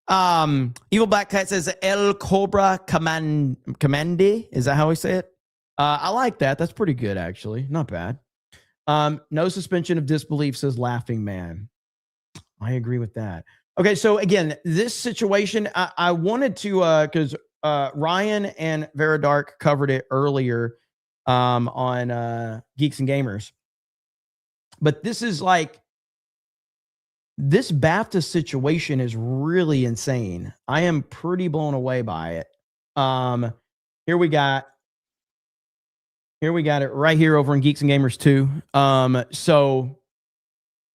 Evil Black Cat says El Cobra Commande. Is that how we say it? I like that. That's pretty good, actually. Not bad. No suspension of disbelief, says Laughing Man. I agree with that. Okay, so again, this situation, I wanted to, because Ryan and Vera Dark covered it earlier on Geeks and Gamers. But this is like, this BAFTA situation is really insane. I am pretty blown away by it. Here we got it right here over in Geeks and Gamers 2. So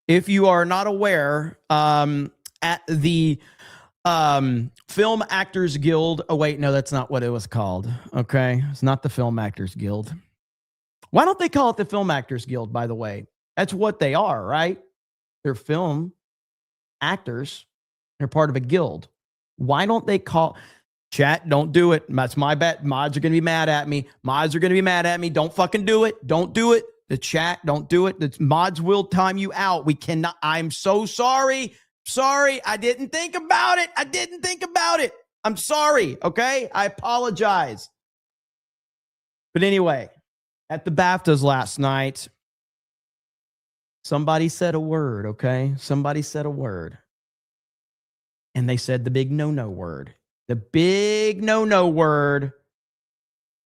if you are not aware, at the Film Actors Guild. Oh, wait, no, that's not what it was called. Okay, it's not the Film Actors Guild. Why don't they call it the Film Actors Guild, by the way? That's what they are, right? They're film actors. They're part of a guild. Why don't they call... Chat, don't do it. That's my bet. Mods are going to be mad at me. Don't fucking do it. Don't do it. The chat, don't do it. The mods will time you out. We cannot... I'm so sorry. Sorry, I didn't think about it. I'm sorry, okay? I apologize. But anyway, at the BAFTAs last night, somebody said a word, okay? Somebody said a word. And they said the big no-no word. The big no-no word.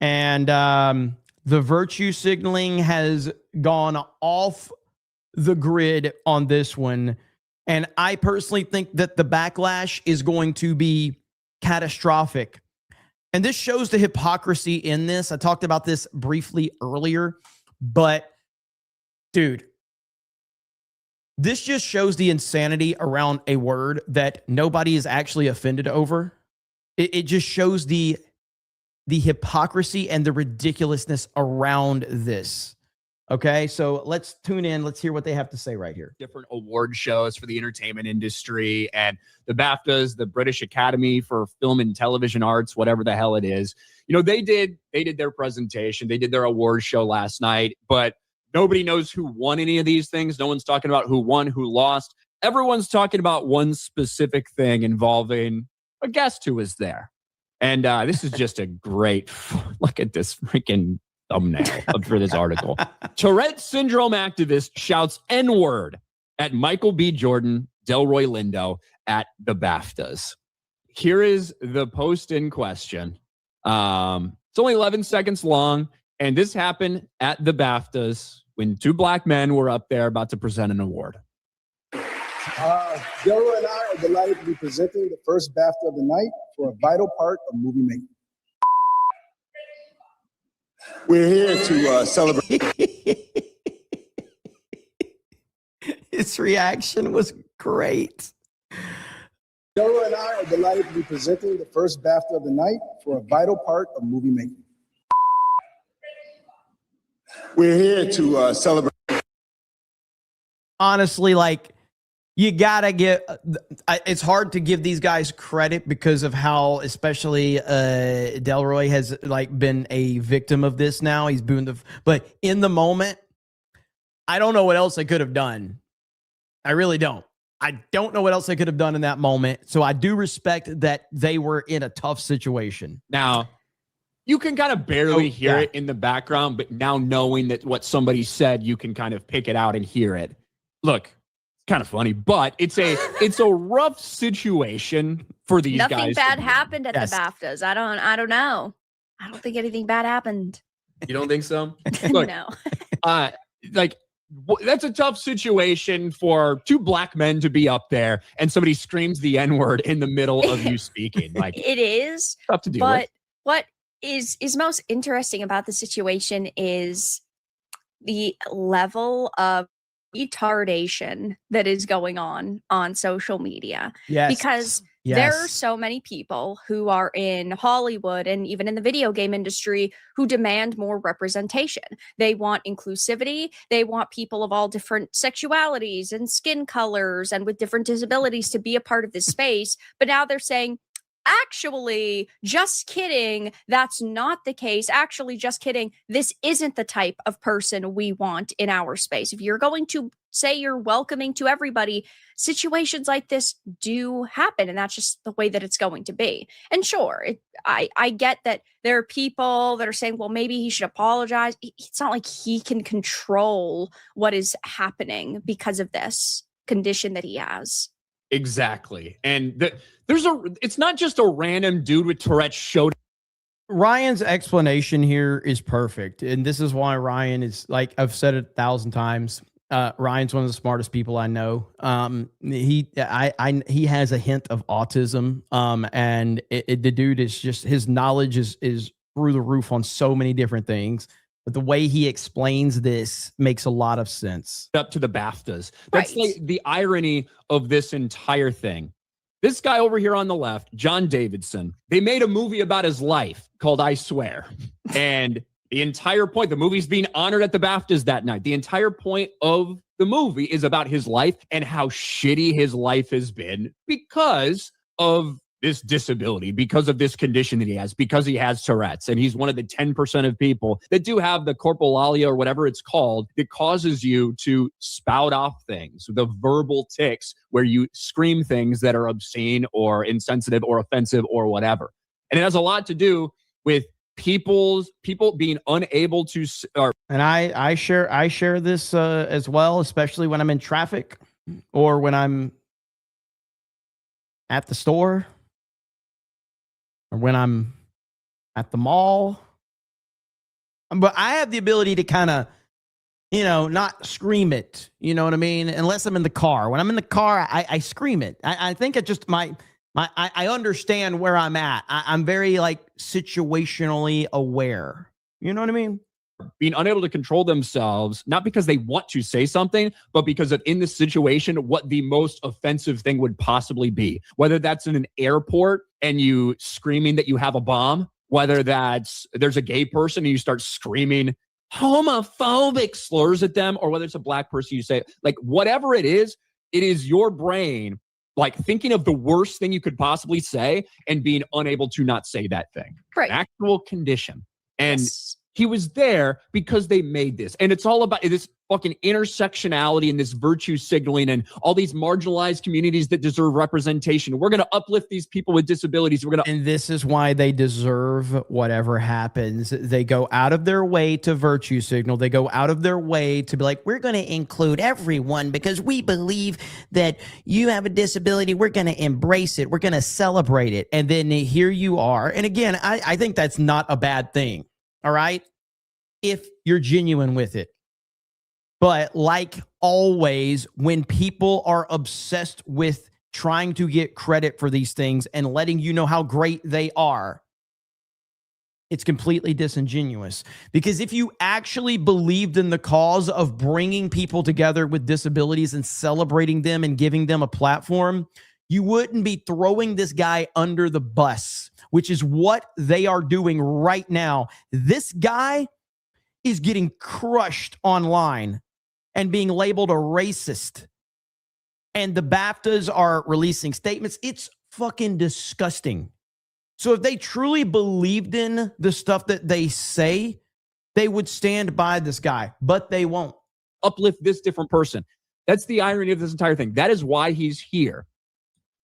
And the virtue signaling has gone off the grid on this one. And I personally think that the backlash is going to be catastrophic. And this shows the hypocrisy in this. I talked about this briefly earlier, but dude, this just shows the insanity around a word that nobody is actually offended over. It just shows the hypocrisy and the ridiculousness around this. Okay, so let's tune in. Let's hear what they have to say right here. Different award shows for the entertainment industry, and the BAFTAs, the British Academy for Film and Television Arts, whatever the hell it is. They did their presentation. They did their award show last night, but nobody knows who won any of these things. No one's talking about who won, who lost. Everyone's talking about one specific thing involving a guest who was there. And this is just a great look at this freaking thumbnail for this article. Tourette syndrome activist shouts N-word at Michael B. Jordan, Delroy Lindo at the BAFTAs. Here is the post in question. It's only 11 seconds long, and this happened at the BAFTAs when two black men were up there about to present an award. Delroy and I are delighted to be presenting the first BAFTA of the night for a vital part of movie making. We're here to celebrate. His reaction was great. Delroy and I are delighted to be presenting the first BAFTA of the night for a vital part of movie making. We're here to celebrate. Honestly, like, you gotta it's hard to give these guys credit because of how, especially Delroy has like been a victim of this now. He's been but in the moment, I don't know what else they could have done. I really don't. I don't know what else they could have done in that moment. So I do respect that they were in a tough situation. Now, you can kind of barely hear it in the background, but now knowing that what somebody said, you can kind of pick it out and hear it. Look, kind of funny, but it's a rough situation for these guys. Nothing bad happened at the BAFTAs. I don't know. I don't think anything bad happened. You don't think so? Look, No. That's a tough situation for two black men to be up there and somebody screams the N-word in the middle of you speaking. Like, it is tough to deal but with. what is most interesting about the situation is the level of retardation that is going on social media. Yes. Because Yes. there are so many people who are in Hollywood and even in the video game industry who demand more representation. They want inclusivity. They want people of all different sexualities and skin colors and with different disabilities to be a part of this space. But now they're saying, actually, just kidding. That's not the case. Actually, just kidding. This isn't the type of person we want in our space. If you're going to say you're welcoming to everybody, situations like this do happen, and that's just the way that it's going to be. And sure, I get that there are people that are saying, well, maybe he should apologize. It's not like he can control what is happening because of this condition that he has. Exactly. And it's not just a random dude with Tourette's showed. Ryan's explanation here is perfect. And this is why Ryan is, like I've said it 1,000 times. Ryan's one of the smartest people I know. He has a hint of autism. And the dude is just, his knowledge is through the roof on so many different things. But the way he explains this makes a lot of sense. Up to the BAFTAs. That's like the irony of this entire thing. This guy over here on the left, John Davidson, they made a movie about his life called I Swear. And the entire point, the movie's being honored at the BAFTAs that night. The entire point of the movie is about his life and how shitty his life has been because of this disability, because of this condition that he has, because he has Tourette's. And he's one of the 10% of people that do have the corporalia or whatever it's called that causes you to spout off things, the verbal tics where you scream things that are obscene or insensitive or offensive or whatever. And it has a lot to do with people being unable to. And I share this as well, especially when I'm in traffic or when I'm at the store or when I'm at the mall. But I have the ability to kind of, not scream it. You know what I mean? Unless I'm in the car. When I'm in the car, I scream it. I think it just I understand where I'm at. I'm very situationally aware. You know what I mean? Being unable to control themselves, not because they want to say something, but because of in this situation, what the most offensive thing would possibly be. Whether that's in an airport and you screaming that you have a bomb, whether that's there's a gay person and you start screaming homophobic slurs at them, or whether it's a black person, you say, like, whatever it is your brain, like, thinking of the worst thing you could possibly say and being unable to not say that thing. Right. An actual condition. And he was there because they made this. And it's all about this fucking intersectionality and this virtue signaling and all these marginalized communities that deserve representation. We're going to uplift these people with disabilities. And this is why they deserve whatever happens. They go out of their way to virtue signal. They go out of their way to be like, we're going to include everyone because we believe that you have a disability. We're going to embrace it. We're going to celebrate it. And then here you are. And again, I think that's not a bad thing. All right, if you're genuine with it. But like always, when people are obsessed with trying to get credit for these things and letting you know how great they are, it's completely disingenuous. Because if you actually believed in the cause of bringing people together with disabilities and celebrating them and giving them a platform, you wouldn't be throwing this guy under the bus, which is what they are doing right now. This guy is getting crushed online and being labeled a racist. And the BAFTAs are releasing statements. It's fucking disgusting. So if they truly believed in the stuff that they say, they would stand by this guy, but they won't. Uplift this different person. That's the irony of this entire thing. That is why he's here.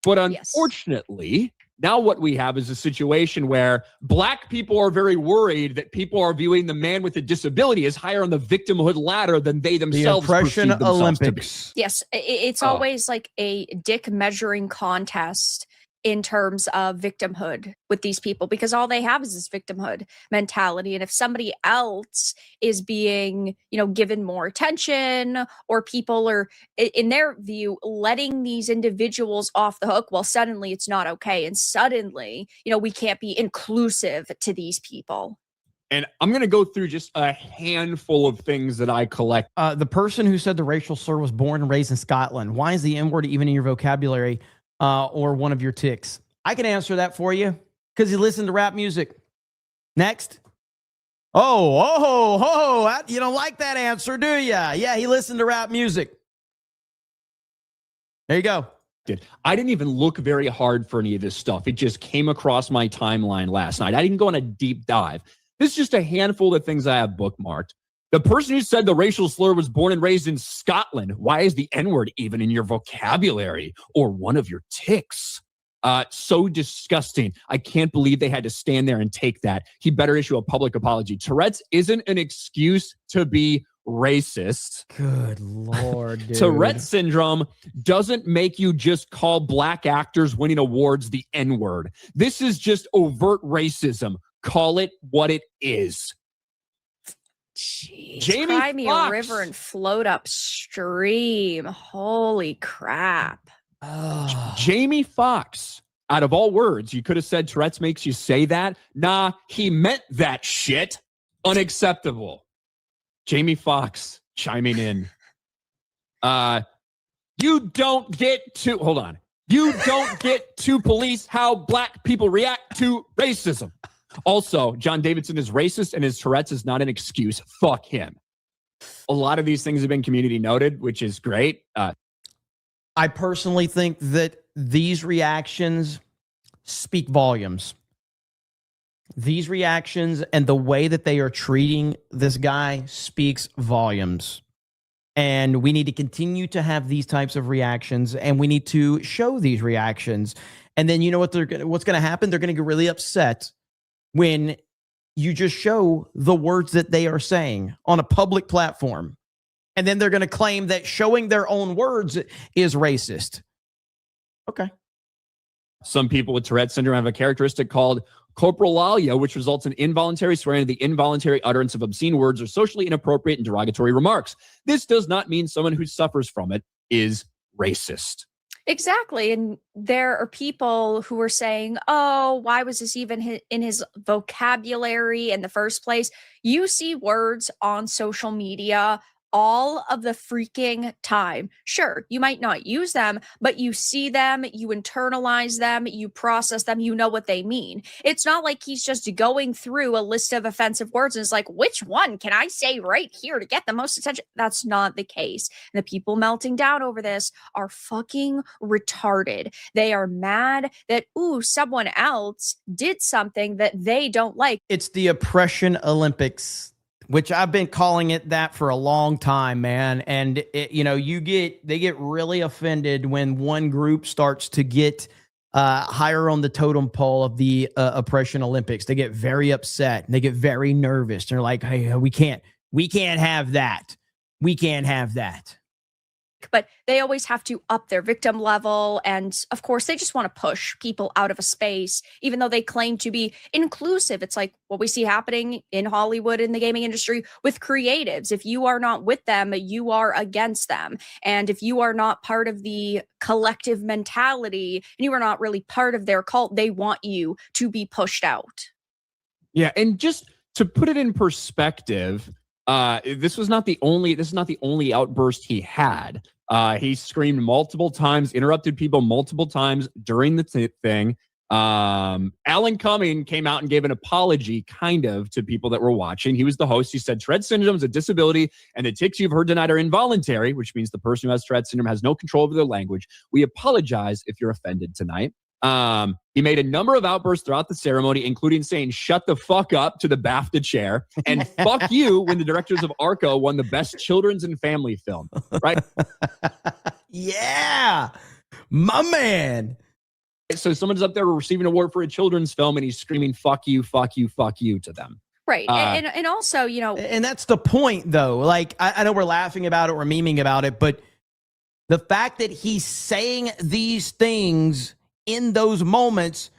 But unfortunately, now what we have is a situation where black people are very worried that people are viewing the man with a disability as higher on the victimhood ladder than they themselves The oppression perceive themselves to be. Olympics. Yes, it's always like a dick measuring contest in terms of victimhood with these people, because all they have is this victimhood mentality. And if somebody else is being, given more attention, or people are, in their view, letting these individuals off the hook, well, suddenly it's not okay. And suddenly, we can't be inclusive to these people. And I'm going to go through just a handful of things that I collect. The person who said the racial slur was born and raised in Scotland. Why is the N-word even in your vocabulary? Or one of your ticks? I can answer that for you because you listen to rap music. Next. You don't like that answer, do you? Yeah, he listened to rap music. There you go. I didn't even look very hard for any of this stuff. It just came across my timeline last night. I didn't go on a deep dive. This is just a handful of things I have bookmarked. The person who said the racial slur was born and raised in Scotland. Why is the N-word even in your vocabulary or one of your ticks? So disgusting. I can't believe they had to stand there and take that. He better issue a public apology. Tourette's isn't an excuse to be racist. Good Lord, dude. Tourette's syndrome doesn't make you just call black actors winning awards the N-word. This is just overt racism. Call it what it is. Jeez, Jamie cry me Foxx. a river and float upstream. Holy crap. Jamie Foxx, out of all words, you could have said Tourette's makes you say that. Nah, he meant that shit. Unacceptable. Jamie Foxx chiming in. You don't get to, hold on. You don't get to police how black people react to racism. Also, John Davidson is racist and his Tourette's is not an excuse. Fuck him. A lot of these things have been community noted, which is great. I personally think that these reactions speak volumes. These reactions and the way that they are treating this guy speaks volumes. And we need to continue to have these types of reactions, and we need to show these reactions. And then you know what's going to happen? They're going to get really upset when you just show the words that they are saying on a public platform. And then they're going to claim that showing their own words is racist. Okay. Some people with Tourette syndrome have a characteristic called coprolalia, which results in involuntary swearing and the involuntary utterance of obscene words or socially inappropriate and derogatory remarks. This does not mean someone who suffers from it is racist. Exactly. And there are people who are saying, oh, why was this even in his vocabulary in the first place? You see words on social media all of the freaking time. Sure, you might not use them, but you see them, you internalize them, you process them, you know what they mean. It's not like he's just going through a list of offensive words and it's like, which one can I say right here to get the most attention? That's not the case. And the people melting down over this are fucking retarded. They are mad that, ooh, someone else did something that they don't like. It's the oppression Olympics, which I've been calling it that for a long time, man. And they get really offended when one group starts to get higher on the totem pole of the oppression Olympics. They get very upset and they get very nervous. They're like, hey, we can't have that. We can't have that. But they always have to up their victim level. And of course, they just want to push people out of a space, even though they claim to be inclusive. It's like what we see happening in Hollywood in the gaming industry with creatives. If you are not with them, you are against them. And if you are not part of the collective mentality and you are not really part of their cult, they want you to be pushed out. Yeah. And just to put it in perspective, this is not the only outburst he had. He screamed multiple times, interrupted people multiple times during the thing. Alan Cumming came out and gave an apology, kind of, to people that were watching. He was the host. He said, Tourette syndrome is a disability, and the tics you've heard tonight are involuntary, which means the person who has Tourette syndrome has no control over their language. We apologize if you're offended tonight. He made a number of outbursts throughout the ceremony, including saying, shut the fuck up to the BAFTA chair and fuck you when the directors of ARCO won the best children's and family film, right? Yeah, my man. So someone's up there receiving an award for a children's film and he's screaming, fuck you, fuck you, fuck you to them. Right. And also, and that's the point though. Like, I know we're laughing about it, we're memeing about it, but the fact that he's saying these things in those moments,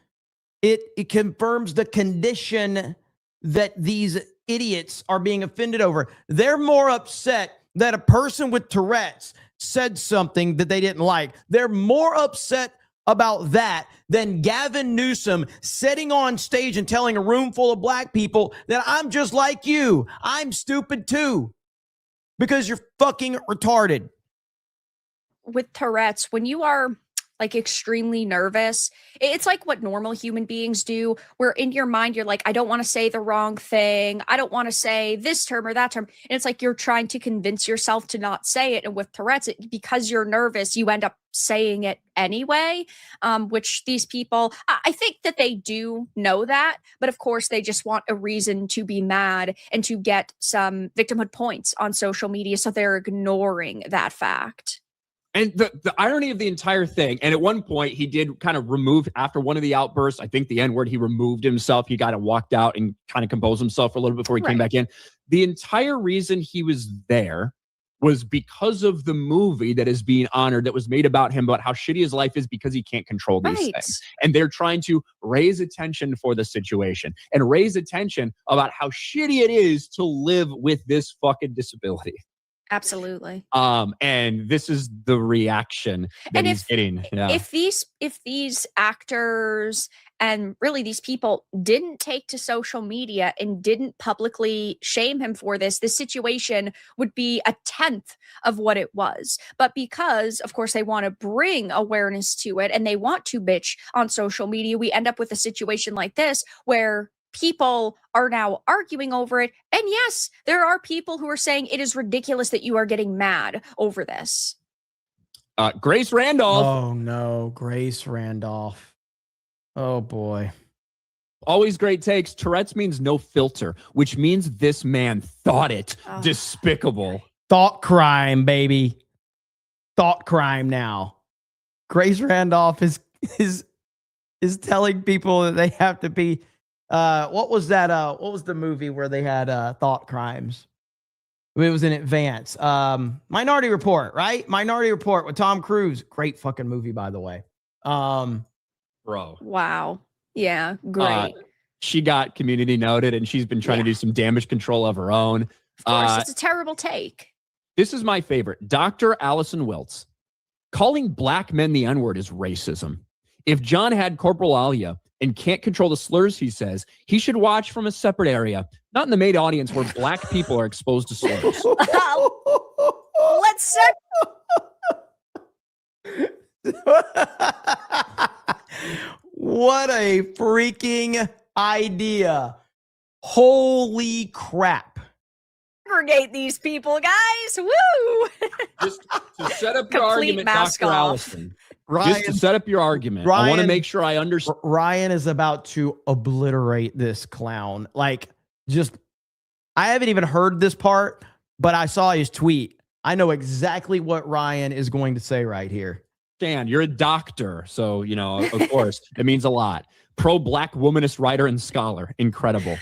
it confirms the condition that these idiots are being offended over. They're more upset that a person with Tourette's said something that they didn't like. They're more upset about that than Gavin Newsom sitting on stage and telling a room full of black people that I'm just like you. I'm stupid too. Because you're fucking retarded. With Tourette's, when you are like extremely nervous, it's like what normal human beings do, where in your mind you're like, I don't want to say the wrong thing, I don't want to say this term or that term, and it's like you're trying to convince yourself to not say it. And with Tourette's, because you're nervous, you end up saying it anyway, which these people, I think that they do know that, but of course they just want a reason to be mad and to get some victimhood points on social media, so they're ignoring that fact. And the irony of the entire thing, and at one point he did kind of remove, after one of the outbursts, I think the N-word, he removed himself. He got walked out and kind of composed himself for a little bit before he came back in. The entire reason he was there was because of the movie that is being honored, that was made about him, about how shitty his life is because he can't control these things. And they're trying to raise attention for the situation and raise attention about how shitty it is to live with this fucking disability. Absolutely. And this is the reaction that he's getting. Yeah. If these actors and really these people didn't take to social media and didn't publicly shame him for this situation would be 1/10 of what it was. But because, of course, they want to bring awareness to it and they want to bitch on social media, we end up with a situation like this where people are now arguing over it. And yes, there are people who are saying it is ridiculous that you are getting mad over this. Grace Randolph. Oh no, Grace Randolph. Oh boy. Always great takes. Tourette's means no filter, which means this man thought it despicable. Thought crime, baby. Thought crime now. Grace Randolph is telling people that they have to be what was that? What was the movie where they had thought crimes? It was in Advance. Minority Report, right? Minority Report with Tom Cruise. Great fucking movie, by the way. Bro. Wow. Yeah, great. She got community noted and she's been trying to do some damage control of her own. Of course, it's a terrible take. This is my favorite. Dr. Allison Wiltz. Calling black men the N-word is racism. If John had corporalia and can't control the slurs he says, he should watch from a separate area. Not in the main audience where black people are exposed to slurs. Let's set. What a freaking idea. Holy crap. Segregate these people, guys. Woo! Just to set up your Complete argument, mask Dr. off. Allison. Just to set up your argument. I want to make sure I understand. Ryan is about to obliterate this clown. Like, just, I haven't even heard this part, but I saw his tweet. I know exactly what Ryan is going to say right here. Dan, you're a doctor, so, you know, of course, it means a lot. Pro-black womanist writer and scholar. Incredible.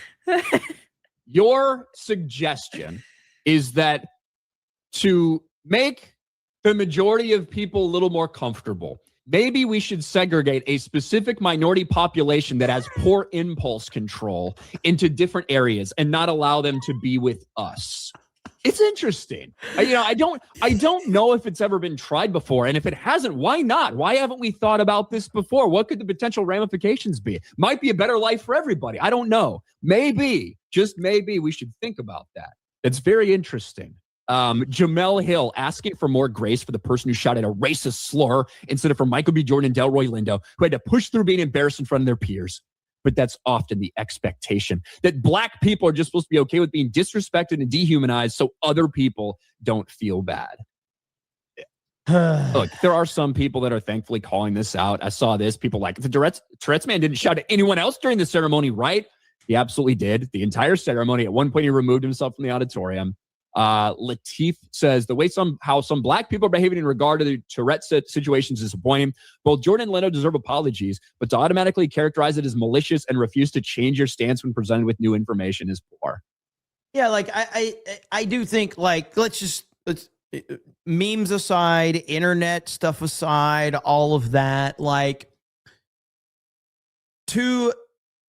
Your suggestion is that to make the majority of people a little more comfortable, maybe we should segregate a specific minority population that has poor impulse control into different areas and not allow them to be with us. It's interesting. I don't know if it's ever been tried before. And if it hasn't, why not? Why haven't we thought about this before? What could the potential ramifications be? Might be a better life for everybody. I don't know. Maybe, just maybe, we should think about that. It's very interesting. Jamel Hill asking for more grace for the person who shouted a racist slur instead of for Michael B. Jordan and Delroy Lindo, who had to push through being embarrassed in front of their peers. But that's often the expectation, that black people are just supposed to be okay with being disrespected and dehumanized so other people don't feel bad. Look, there are some people that are thankfully calling this out. I saw this. People like, the Tourette's man didn't shout at anyone else during the ceremony, right? He absolutely did. The entire ceremony. At one point, he removed himself from the auditorium. Latif says the way some black people are behaving in regard to the Tourette situation is disappointing. Both Jordan and Leno deserve apologies, but to automatically characterize it as malicious and refuse to change your stance when presented with new information is poor. Yeah, like I do think, like, let's memes aside, internet stuff aside, all of that, like, I'm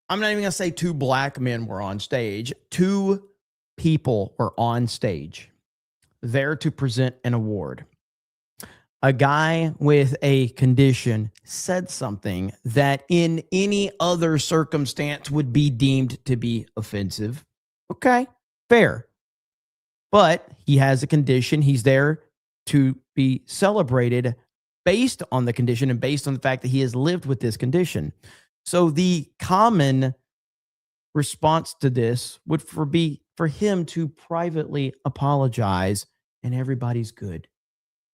not even gonna say two black men were on stage. Two people were on stage there to present an award. A guy with a condition said something that in any other circumstance would be deemed to be offensive. Okay, fair. But he has a condition. He's there to be celebrated based on the condition and based on the fact that he has lived with this condition. So the common response to this would be for him to privately apologize and everybody's good.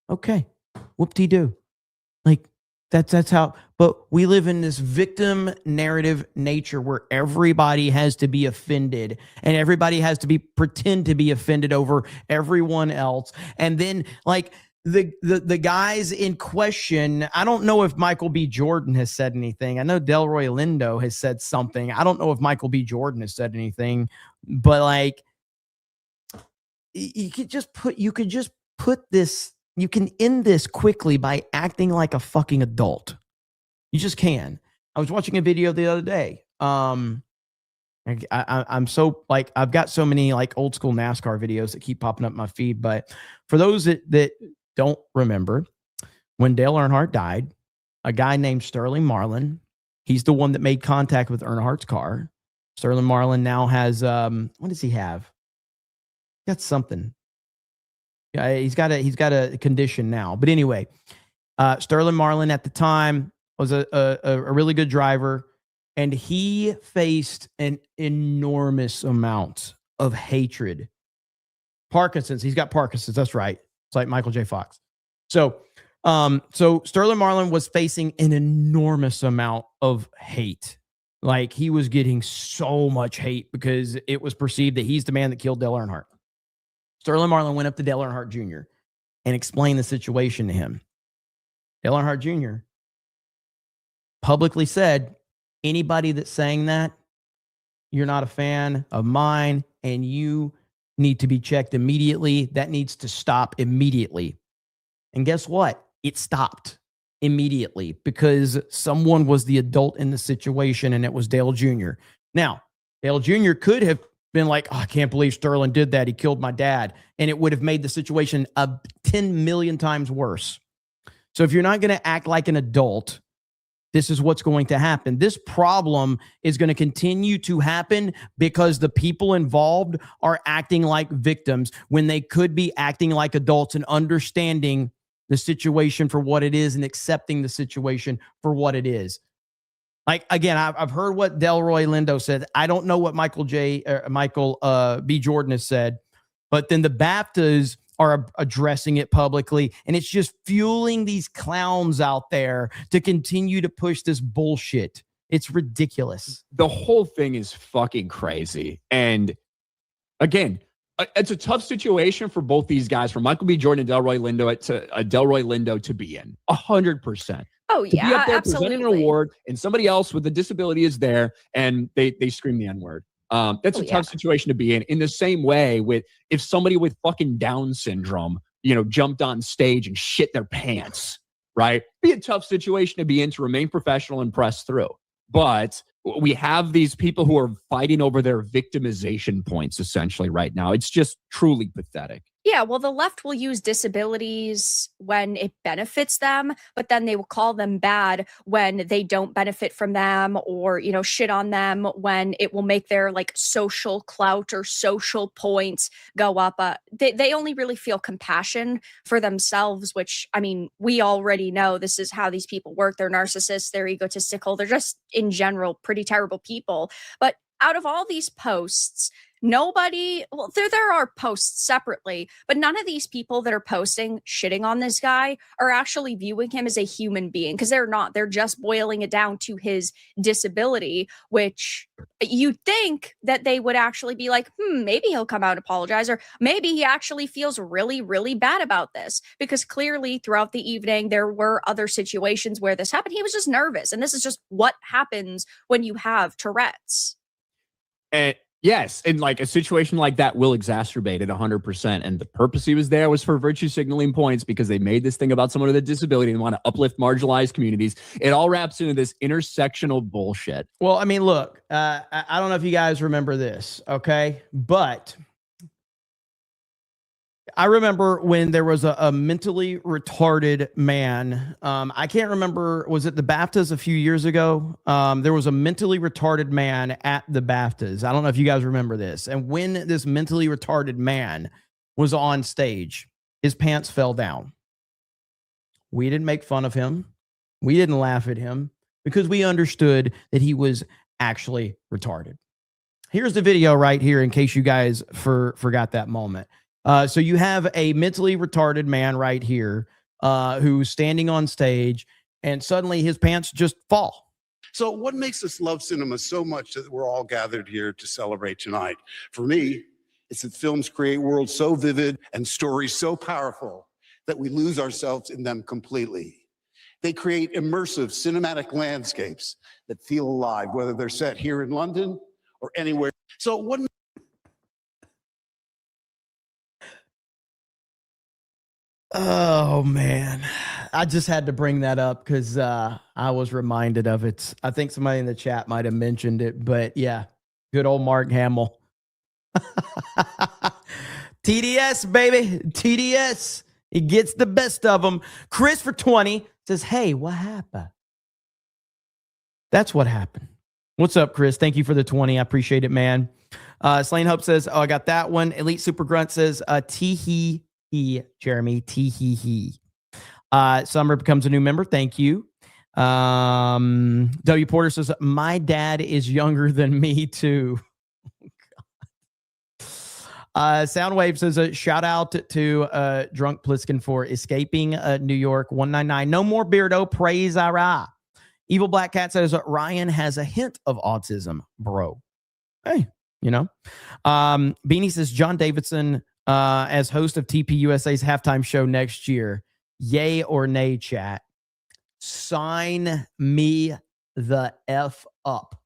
Okay, whoop-de-doo. Like, that's how, but we live in this victim narrative nature where everybody has to be offended and everybody has to pretend to be offended over everyone else. And then, like, the guys in question, I don't know if Michael B. Jordan has said anything. I know Delroy Lindo has said something. I don't know if Michael B. Jordan has said anything, but, like, you could just put this, you can end this quickly by acting like a fucking adult. You just can. I was watching a video the other day. I'm so, like, I've got so many, like, old school NASCAR videos that keep popping up my feed. But for those that don't remember, when Dale Earnhardt died, a guy named Sterling Marlin, he's the one that made contact with Earnhardt's car. Sterling Marlin now has, what does he have? He got something. Yeah, he's got a condition now. But anyway, Sterling Marlin at the time was a really good driver, and he faced an enormous amount of hatred. Parkinson's. He's got Parkinson's. That's right. It's like Michael J. Fox. So Sterling Marlin was facing an enormous amount of hate. Like, he was getting so much hate because it was perceived that he's the man that killed Dale Earnhardt. Sterling Marlin went up to Dale Earnhardt Jr. and explained the situation to him. Dale Earnhardt Jr. publicly said, anybody that's saying that, you're not a fan of mine and you need to be checked immediately. That needs to stop immediately. And guess what? It stopped immediately because someone was the adult in the situation, and it was Dale Jr. Now, Dale Jr. could have been like, oh, I can't believe Sterling did that. He killed my dad. And it would have made the situation 10 million times worse. So if you're not going to act like an adult this is what's going to happen. This problem is going to continue to happen because the people involved are acting like victims when they could be acting like adults and understanding the situation for what it is and accepting the situation for what it is. Like, again, I've heard what Delroy Lindo said. I don't know what Michael B. Jordan has said, but then the BAFTAs are addressing it publicly, and it's just fueling these clowns out there to continue to push this bullshit. It's ridiculous. The whole thing is fucking crazy. And again, it's a tough situation for both these guys, for Michael B. Jordan and Delroy Lindo to be in 100%. Oh, To be yeah, up there absolutely. presenting an award and somebody else with a disability is there and they scream the N-word. That's a tough situation to be in the same way with if somebody with fucking Down syndrome, jumped on stage and shit their pants, right? Be a tough situation to be in to remain professional and press through. But we have these people who are fighting over their victimization points essentially right now. It's just truly pathetic. Yeah, well, the left will use disabilities when it benefits them, but then they will call them bad when they don't benefit from them, or, shit on them when it will make their like social clout or social points go up. They only really feel compassion for themselves, which, I mean, we already know this is how these people work. They're narcissists, they're egotistical, they're just in general pretty terrible people. But out of all these posts, nobody, well, there are posts separately, but none of these people that are posting shitting on this guy are actually viewing him as a human being, because they're not. They're just boiling it down to his disability, which you'd think that they would actually be like, maybe he'll come out and apologize, or maybe he actually feels really, really bad about this, because clearly throughout the evening there were other situations where this happened. He was just nervous, and this is just what happens when you have Tourette's. And yes, and like a situation like that will exacerbate it 100%. And the purpose he was there was for virtue signaling points, because they made this thing about someone with a disability and want to uplift marginalized communities. It all wraps into this intersectional bullshit. Well, I mean, look, I don't know if you guys remember this, okay? But I remember when there was a mentally retarded man. I can't remember, was it the BAFTAs a few years ago? There was a mentally retarded man at the BAFTAs. I don't know if you guys remember this. And when this mentally retarded man was on stage, his pants fell down. We didn't make fun of him. We didn't laugh at him, because we understood that he was actually retarded. Here's the video right here in case you guys forgot that moment. So you have a mentally retarded man right here who's standing on stage, and suddenly his pants just fall. So what makes us love cinema so much that we're all gathered here to celebrate tonight? For me, it's that films create worlds so vivid and stories so powerful that we lose ourselves in them completely. They create immersive cinematic landscapes that feel alive, whether they're set here in London or anywhere. So what Oh, man. I just had to bring that up because I was reminded of it. I think somebody in the chat might have mentioned it, but yeah, good old Mark Hamill. TDS, baby. TDS. He gets the best of them. Chris for 20 says, hey, what happened? That's what happened. What's up, Chris? Thank you for the 20. I appreciate it, man. Slane Hope says, oh, I got that one. Elite Super Grunt says, tee-hee. Jeremy, tee-hee-hee. Summer becomes a new member. Thank you. W. Porter says, my dad is younger than me, too. Soundwave says, shout out to Drunk Pliskin for escaping New York 199. No more Beardo. Praise Ira. Evil Black Cat says, Ryan has a hint of autism, bro. Hey, Beanie says, John Davidson as host of TPUSA's halftime show next year. Yay or nay, chat? Sign me the F up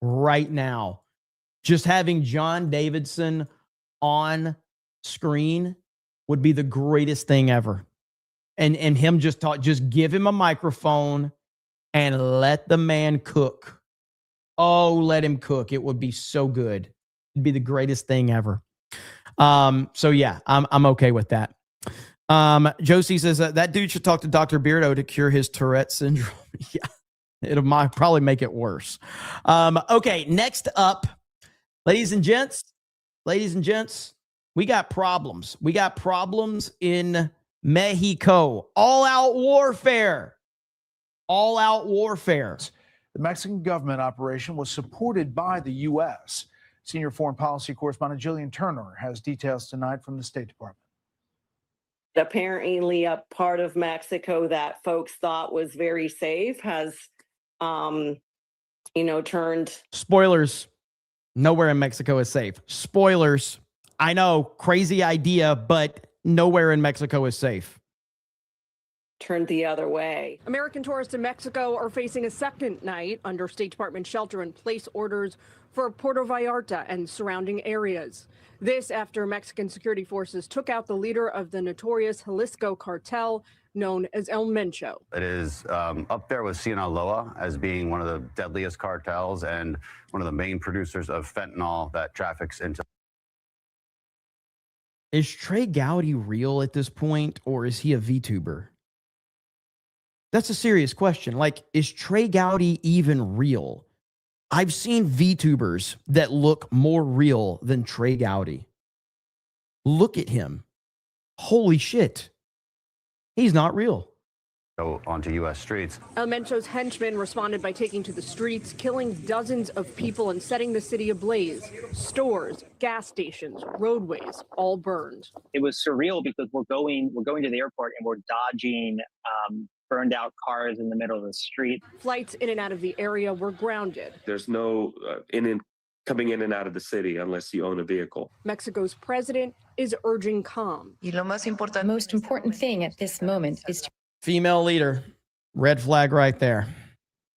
right now. Just having John Davidson on screen would be the greatest thing ever. And him just give him a microphone and let the man cook. Oh, let him cook. It would be so good. It'd be the greatest thing ever. So yeah, I'm okay with that. Josie says that dude should talk to Dr. Beardo to cure his Tourette syndrome. Yeah. It'll probably make it worse. Okay, next up, ladies and gents, we got problems. We got problems in Mexico. All-out warfare. All-out warfare. The Mexican government operation was supported by the U.S. Senior foreign policy correspondent Jillian Turner has details tonight from the State Department. Apparently, a part of Mexico that folks thought was very safe has, turned. Spoilers. Nowhere in Mexico is safe. Spoilers. I know, crazy idea, but nowhere in Mexico is safe. Turned the other way. American tourists in Mexico are facing a second night under State Department shelter-in-place orders for Puerto Vallarta and surrounding areas. This after Mexican security forces took out the leader of the notorious Jalisco cartel known as El Mencho. It is up there with Sinaloa as being one of the deadliest cartels and one of the main producers of fentanyl that traffics into. Is Trey Gowdy real at this point, or is he a VTuber? That's a serious question. Like, is Trey Gowdy even real? I've seen VTubers that look more real than Trey Gowdy. Look at him. Holy shit. He's not real. Go onto U.S. streets. El Mencho's henchmen responded by taking to the streets, killing dozens of people and setting the city ablaze. Stores, gas stations, roadways, all burned. It was surreal because we're going to the airport and we're dodging burned out cars in the middle of the street. Flights in and out of the area were grounded. There's no coming in and out of the city unless you own a vehicle. Mexico's president is urging calm. The most important thing at this moment is to Female leader. Red flag right there.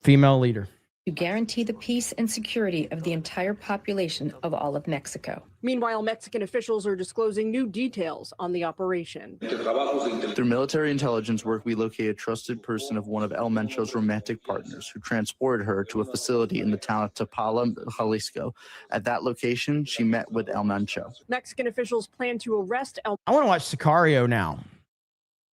Female leader. guarantee the peace and security of the entire population of all of Mexico. Meanwhile, Mexican officials are disclosing new details on the operation. Through military intelligence work, we located a trusted person of one of El Mencho's romantic partners who transported her to a facility in the town of Tapala, Jalisco. At that location, she met with El Mencho. Mexican officials plan to arrest El. I want to watch Sicario now.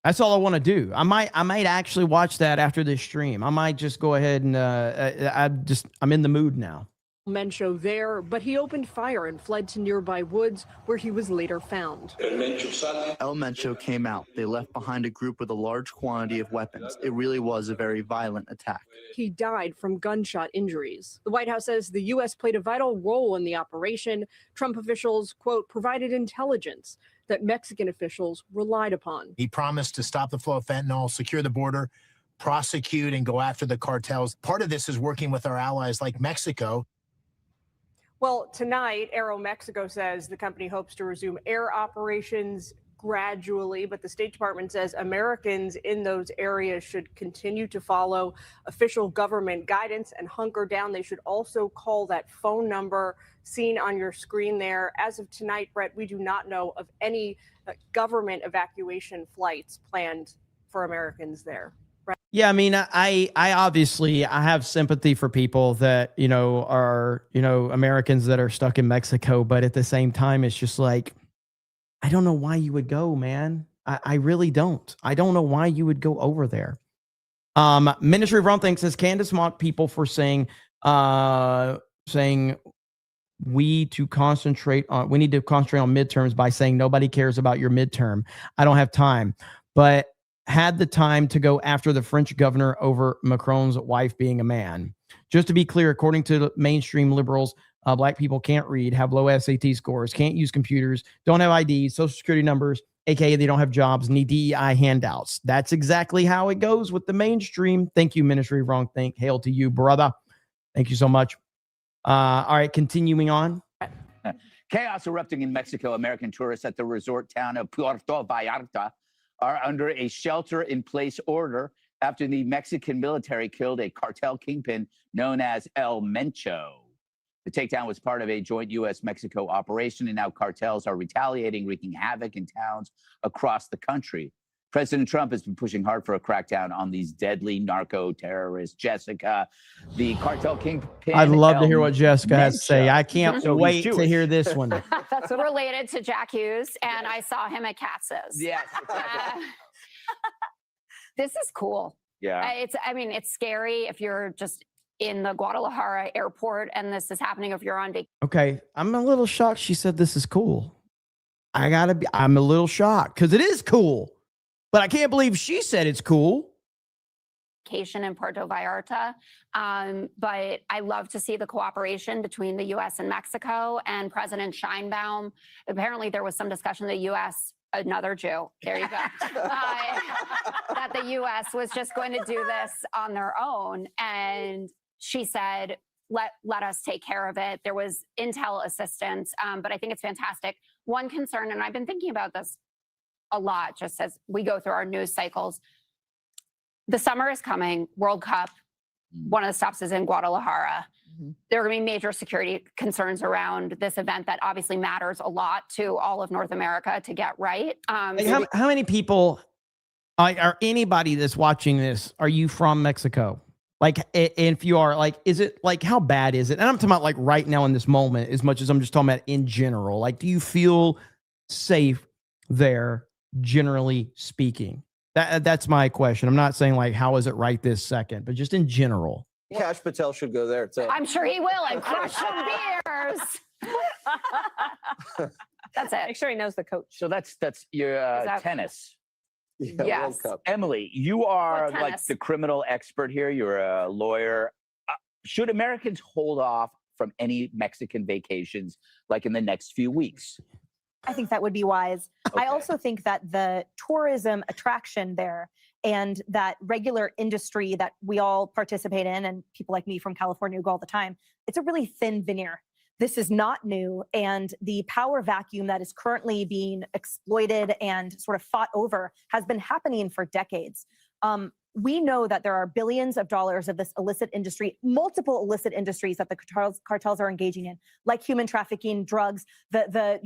That's all I want to do. I might actually watch that after this stream. I might just go ahead and I'm in the mood now. Mencho there, but he opened fire and fled to nearby woods where he was later found. El Mencho came out. They left behind a group with a large quantity of weapons. It really was a very violent attack. He died from gunshot injuries. The White House says the U.S. played a vital role in the operation. Trump officials, quote, provided intelligence that Mexican officials relied upon. He promised to stop the flow of fentanyl, secure the border, prosecute and go after the cartels. Part of this is working with our allies like Mexico. Well, tonight, Aeromexico says the company hopes to resume air operations gradually, but the State Department says Americans in those areas should continue to follow official government guidance and hunker down. They should also call that phone number seen on your screen there. As of tonight, Brett, we do not know of any government evacuation flights planned for Americans there. Yeah, I mean, I obviously I have sympathy for people that, are, Americans that are stuck in Mexico. But at the same time, it's just like, I don't know why you would go, man. I really don't. I don't know why you would go over there. Ministry of Wrong Things says Candace mocked people for saying we need to concentrate on midterms by saying nobody cares about your midterm. I don't have time, but had the time to go after the French governor over Macron's wife being a man. Just to be clear, according to mainstream liberals, Black people can't read, have low SAT scores, can't use computers, don't have IDs, social security numbers, aka they don't have jobs, need DEI handouts. That's exactly how it goes with the mainstream. Thank you, Ministry of Wrong Think. Hail to you, brother. Thank you so much. All right, continuing on. Chaos erupting in Mexico. American tourists at the resort town of Puerto Vallarta are under a shelter-in-place order after the Mexican military killed a cartel kingpin known as El Mencho. The takedown was part of a joint U.S.-Mexico operation, and now cartels are retaliating, wreaking havoc in towns across the country. President Trump has been pushing hard for a crackdown on these deadly narco-terrorists. Jessica, the cartel kingpin. I'd love to hear what Jessica has to say. I can't wait to hear this one. That's related to Jack Hughes, and I saw him at Katz's. Yes, exactly. This is cool. Yeah. It's scary if you're just in the Guadalajara airport and this is happening, if you're on vacation. Okay, I'm a little shocked she said this is cool. I'm a little shocked because it is cool, but I can't believe she said it's cool. In Puerto Vallarta. But I love to see the cooperation between the U.S. and Mexico and President Sheinbaum. Apparently, there was some discussion the U.S., another Jew, there you go, that the U.S. was just going to do this on their own. And she said, let us take care of it. There was intel assistance, but I think it's fantastic. One concern, and I've been thinking about this a lot just as we go through our news cycles. The summer is coming, World Cup. One of the stops is in Guadalajara. There are going to be major security concerns around this event that obviously matters a lot to all of North America to get right. How many people, or anybody that's watching this, are you from Mexico? Like, if you are, like, is it, like, how bad is it? And I'm talking about, like, right now in this moment, as much as I'm just talking about in general. Like, do you feel safe there, generally speaking? That's my question. I'm not saying, like, how is it right this second, but just in general. Kash Patel should go there too. I'm sure he will, and crush some beers. That's it. Make sure he knows the coach. So that's your tennis. Yeah, Yes. World Cup. Emily, you are What like tennis? the criminal expert here. You're a lawyer. Should Americans hold off from any Mexican vacations like in the next few weeks? I think that would be wise. I also think that the tourism attraction there and that regular industry that we all participate in, and people like me from California go all the time, it's a really thin veneer. This is not new, and the power vacuum that is currently being exploited and sort of fought over has been happening for decades. We know that there are billions of dollars of this illicit industry, multiple illicit industries that the cartels are engaging in, like human trafficking, drugs, the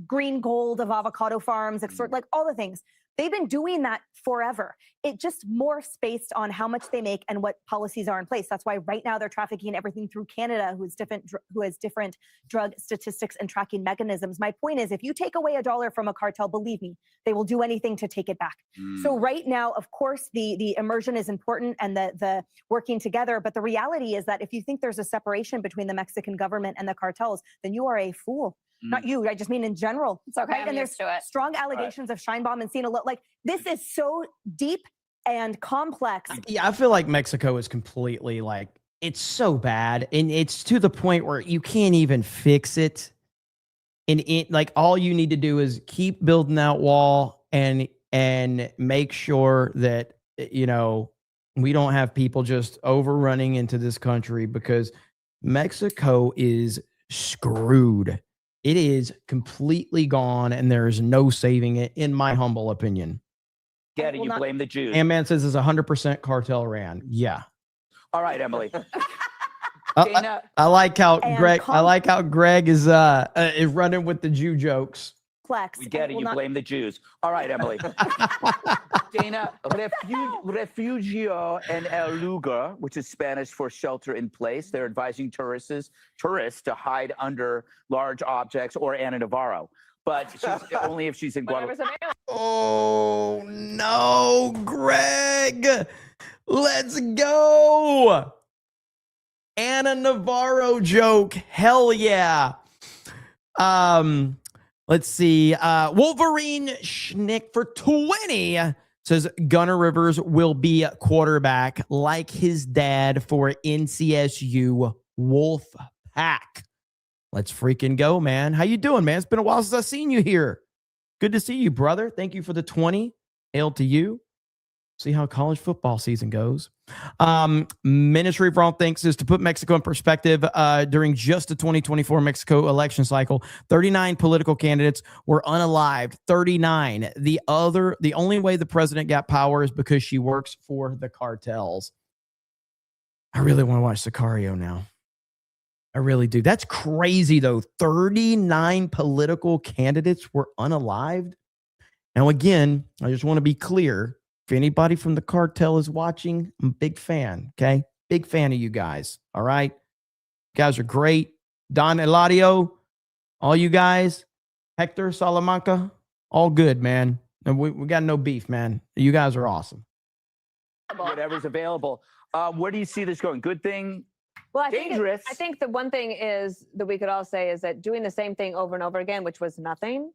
green gold of avocado farms, like all the things. They've been doing that forever. It just morphs based on how much they make and what policies are in place. That's why right now they're trafficking everything through Canada, who has different drug statistics and tracking mechanisms. My point is, if you take away $1 from a cartel, believe me, they will do anything to take it back. So right now, of course, the immersion is important and the working together. But the reality is that if you think there's a separation between the Mexican government and the cartels, then you are a fool. Not you, I just mean in general. It's okay, Right? I'm And there's used to it. strong allegations of Scheinbaum and Sinaloa. Like, this is so deep and complex. Yeah, I feel like Mexico is completely, like, it's so bad. And it's to the point where you can't even fix it. And like, all you need to do is keep building that wall and make sure that, we don't have people just overrunning into this country, because Mexico is screwed. It is completely gone, and there is no saving it, in my humble opinion. Get it? You blame the Jews. And man says it's 100% cartel ran. Yeah. All right, Emily. I like how And Greg is running with the Jew jokes. Complex. We get it. You blame the Jews. All right, Emily. Dana, refugio en el lugar, which is Spanish for shelter in place. They're advising tourists to hide under large objects or Ana Navarro. But only if she's in Guadalajara. Oh, no, Greg. Let's go. Ana Navarro joke. Hell yeah. Let's see. Wolverine Schnick for 20 says Gunnar Rivers will be a quarterback like his dad for NCSU Wolf Pack. Let's freaking go, man. How you doing, man? It's been a while since I've seen you here. Good to see you, brother. Thank you for the 20. Hail to you. See how college football season goes. Ministry of Wrong Thinks is to put Mexico in perspective. During just the 2024 Mexico election cycle, 39 political candidates were unalived. 39. The only way the president got power is because she works for the cartels. I really want to watch Sicario now. I really do. That's crazy, though. 39 political candidates were unalived. Now, again, I just want to be clear. If anybody from the cartel is watching, I'm a big fan, okay? Big fan of you guys, all right? You guys are great. Don Eladio, all you guys, Hector Salamanca, all good, man. And we got no beef, man. You guys are awesome. whatever's available. Where do you see this going? Good thing? Well, Dangerous. I think the one thing is that we could all say is that doing the same thing over and over again, which was nothing,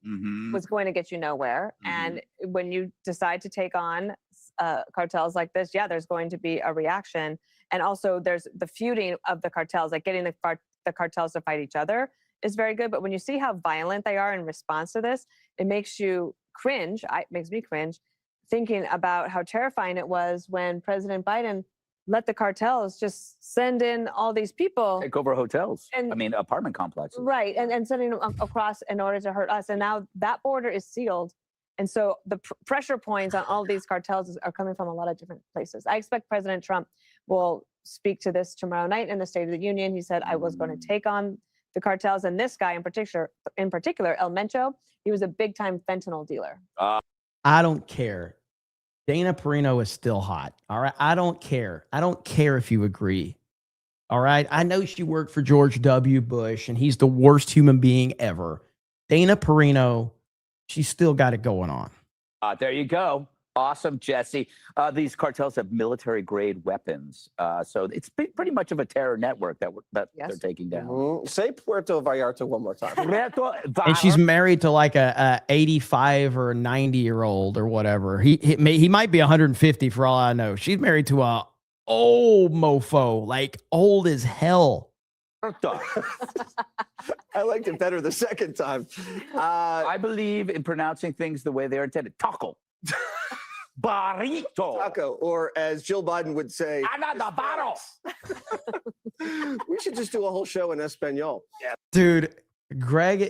was going to get you nowhere. And when you decide to take on cartels like this, yeah, there's going to be a reaction. And also there's the feuding of the cartels, like getting the cartels to fight each other is very good. But when you see how violent they are in response to this, it makes you cringe. It makes me cringe thinking about how terrifying it was when President Biden let the cartels just send in all these people. Take over hotels. And- I mean, apartment complexes. Right. And sending them across in order to hurt us. And now that border is sealed. And so the pressure points on all these cartels are coming from a lot of different places. I expect President Trump will speak to this tomorrow night in the State of the Union. He said, I was going to take on the cartels. And this guy in particular, El Mencho, he was a big time fentanyl dealer. I don't care. Dana Perino is still hot. All right. I don't care. I don't care if you agree. All right. I know she worked for George W. Bush and he's the worst human being ever. Dana Perino, she's still got it going on. There you go. Awesome, Jesse. These cartels have military-grade weapons, so it's pretty much of a terror network that they're taking down. Say Puerto Vallarta one more time. And she's married to like a 85 or a 90-year-old or whatever. He might be 150 for all I know. She's married to a old mofo, like old as hell. I liked it better the second time. I believe in pronouncing things the way they're intended. Taco. Barrito. Taco, or as Jill Biden would say, we should just do a whole show in Espanol. Yeah. Dude, Greg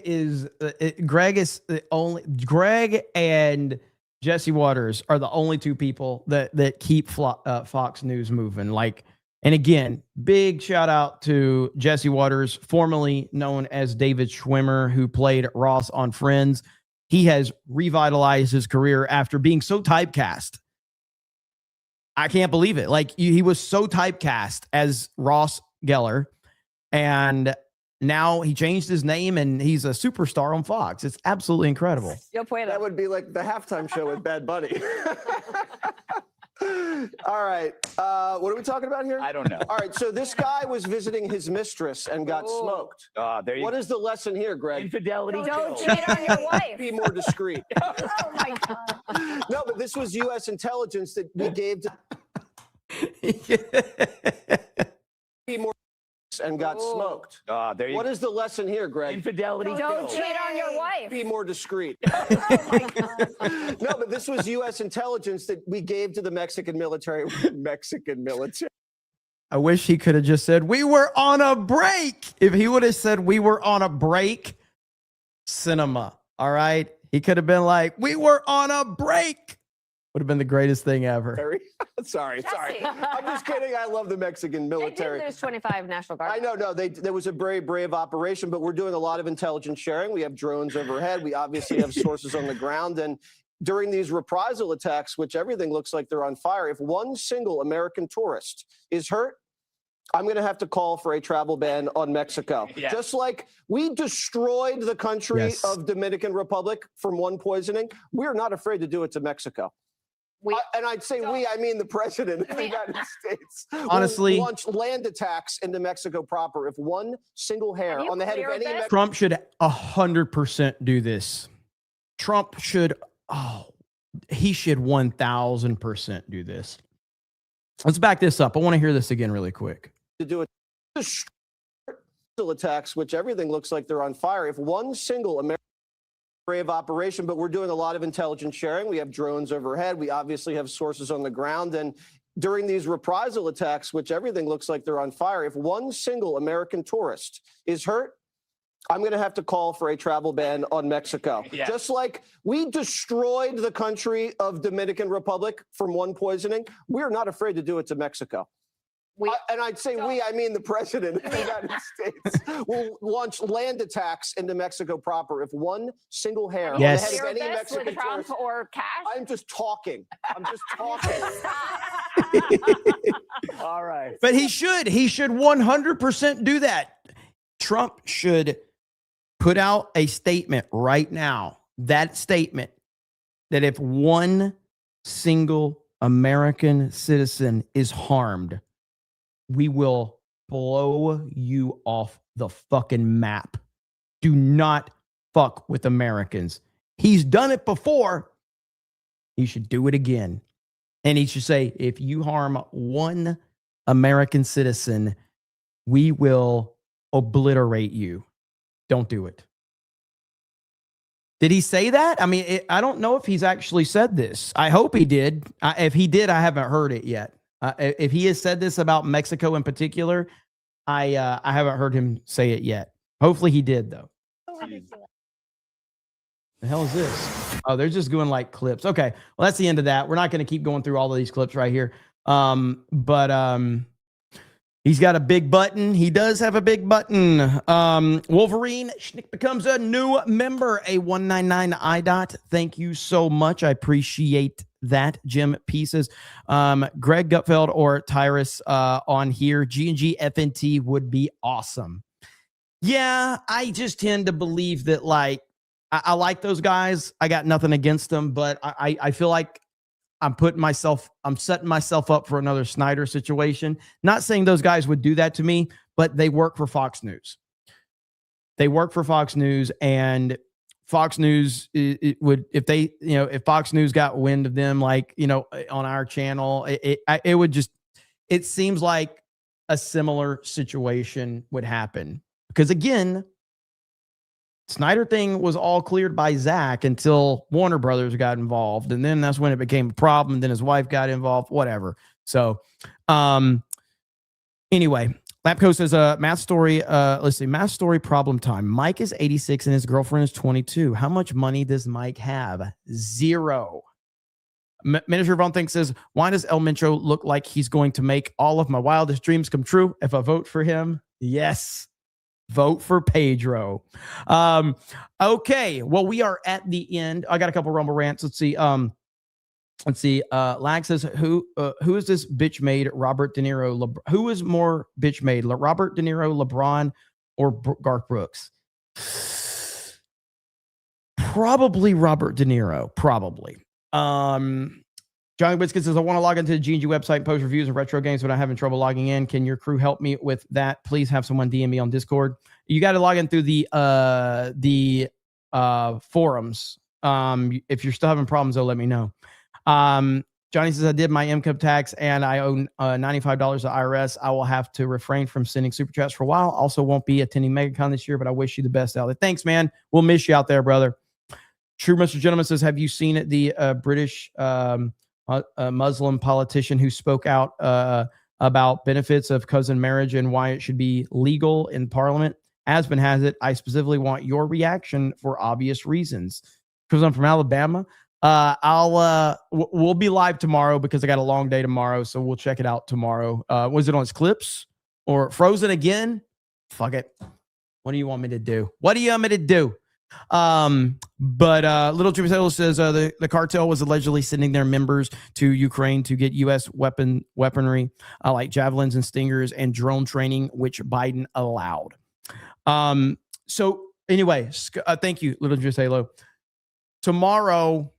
and Jesse Waters are the only two people that keep Fox News moving. Like, and again, big shout out to Jesse Waters, formerly known as David Schwimmer, who played Ross on Friends. He has revitalized his career after being so typecast. I can't believe it. Like, he was so typecast as Ross Geller, and now he changed his name and he's a superstar on Fox. It's absolutely incredible. That would be like the halftime show with Bad Bunny. All right. What are we talking about here? I don't know. All right. So this guy was visiting his mistress and got smoked. What is the lesson here, Greg? Infidelity. Don't cheat on your wife. Be more discreet. Oh my God. No, but this was U.S. intelligence that we gave to be more and got smoked. What is the lesson here, Greg? Infidelity. Don't cheat on your wife. Be more discreet. Oh my God. No, but this was U.S. intelligence that we gave to the Mexican military. I wish he could have just said, we were on a break. If he would have said, we were on a break, cinema. All right. He could have been like, we were on a break. Would have been the greatest thing ever. Sorry. I'm just kidding. I love the Mexican military. There's 25 National Guard. I know. No, there was a very brave operation, but we're doing a lot of intelligence sharing. We have drones overhead. We obviously have sources on the ground. And during these reprisal attacks, which everything looks like they're on fire, if one single American tourist is hurt, I'm going to have to call for a travel ban on Mexico. Yes. Just like we destroyed the country of Dominican Republic from one poisoning, we're not afraid to do it to Mexico. And I'd say I mean the president of the United States. Honestly, will launch land attacks into Mexico proper if one single hair on the head of any Mexican. Trump should 100% do this. Trump should, he should 1000% do this. Let's back this up. I want to hear this again really quick. To do it attacks, which everything looks like they're on fire. If one single American brave operation, but we're doing a lot of intelligence sharing. We have drones overhead. We obviously have sources on the ground. And during these reprisal attacks, which everything looks like they're on fire, if one single American tourist is hurt, I'm going to have to call for a travel ban on Mexico. Yes. Just like we destroyed the country of Dominican Republic from one poisoning, we're not afraid to do it to Mexico. And I'd say I mean the president of the United States will launch land attacks into Mexico proper if one single hair on the head of any Mexican tourist. Or cash? I'm just talking. All right. But he should 100% do that. Trump should put out a statement right now, that statement that if one single American citizen is harmed, we will blow you off the fucking map. Do not fuck with Americans. He's done it before. He should do it again. And he should say, if you harm one American citizen, we will obliterate you. Don't do it. Did he say that? I mean, I don't know if he's actually said this. I hope he did. If he did, I haven't heard it yet. If he has said this about Mexico in particular, I haven't heard him say it yet. Hopefully he did, though. The hell is this? Oh, they're just going like clips. Okay. Well, that's the end of that. We're not going to keep going through all of these clips right here. He's got a big button. He does have a big button. Wolverine Schnick becomes a new member, a 199 IDOT. Thank you so much. I appreciate that. Jim Pieces. Greg Gutfeld or Tyrus on here. G&G FNT would be awesome. Yeah, I just tend to believe that, like, I like those guys. I got nothing against them, but I feel like I'm setting myself up for another Snyder situation. Not saying those guys would do that to me, but they work for Fox News. They work for Fox News, and Fox News it would, if Fox News got wind of them, like, on our channel, it seems like a similar situation would happen. Because again, Snyder thing was all cleared by Zach until Warner Brothers got involved. And then that's when it became a problem. Then his wife got involved, whatever. So anyway, Lapco says math story. Let's see, math story problem time. Mike is 86 and his girlfriend is 22. How much money does Mike have? Zero. Manager Von Think says, why does El Mencho look like he's going to make all of my wildest dreams come true if I vote for him? Yes. Vote for Pedro. Okay. Well, we are at the end. I got a couple Rumble rants. Let's see. Lag says, who is this bitch made Robert De Niro? Who is more bitch made? Robert De Niro, LeBron, or Garth Brooks? Probably Robert De Niro. Probably. Johnny Biscuit says, I want to log into the G&G website and post reviews of retro games, but I'm having trouble logging in. Can your crew help me with that? Please have someone DM me on Discord. You got to log in through the forums. If you're still having problems, though, let me know. Johnny says, I did my income tax and I owe $95 to IRS. I will have to refrain from sending super chats for a while. Also won't be attending MegaCon this year, but I wish you the best out there. Thanks, man. We'll miss you out there, brother. True Mr. Gentleman says, have you seen the British a Muslim politician who spoke out about benefits of cousin marriage and why it should be legal in Parliament? Aspen has it. I specifically want your reaction for obvious reasons. Because I'm from Alabama. We'll be live tomorrow because I got a long day tomorrow, so we'll check it out tomorrow. Was it on his clips or Frozen again? Fuck it. What do you want me to do? But Little Jimmy Taylor says the cartel was allegedly sending their members to Ukraine to get U.S. weaponry like javelins and stingers and drone training, which Biden allowed. So anyway, thank you, Little Jimmy Taylor. Tomorrow,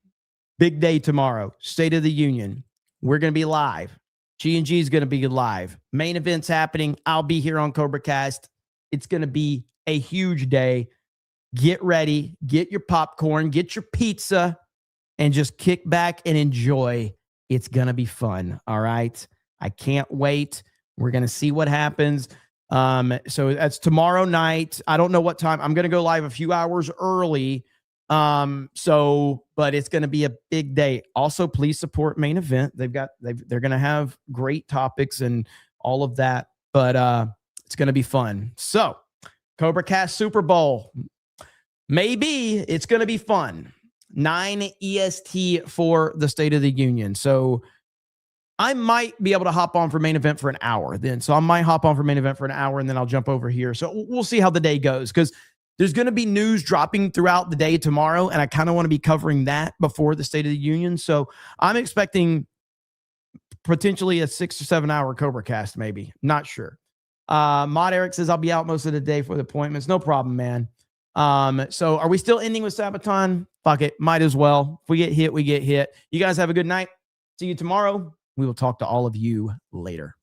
big day tomorrow, State of the Union. We're going to be live. G&G is going to be live. Main event's happening. I'll be here on CobraCast. It's going to be a huge day. Get ready, get your popcorn, get your pizza, and just kick back and enjoy. It's going to be fun. All right. I can't wait. We're going to see what happens. So that's tomorrow night. I don't know what time. I'm going to go live a few hours early. But it's going to be a big day. Also, please support Main Event. They're going to have great topics and all of that, but it's going to be fun. So CobraCast Super Bowl. Maybe it's going to be fun. 9 EST for the State of the Union. So I might be able to hop on for Main Event for an hour then. So I might hop on for Main Event for an hour and then I'll jump over here. So we'll see how the day goes because there's going to be news dropping throughout the day tomorrow. And I kind of want to be covering that before the State of the Union. So I'm expecting potentially a 6 or 7 hour CobraCast, maybe. Not sure. Mod Eric says I'll be out most of the day for the appointments. No problem, man. So are we still ending with Sabaton? Fuck it. Might as well. If we get hit, we get hit. You guys have a good night. See you tomorrow. We will talk to all of you later.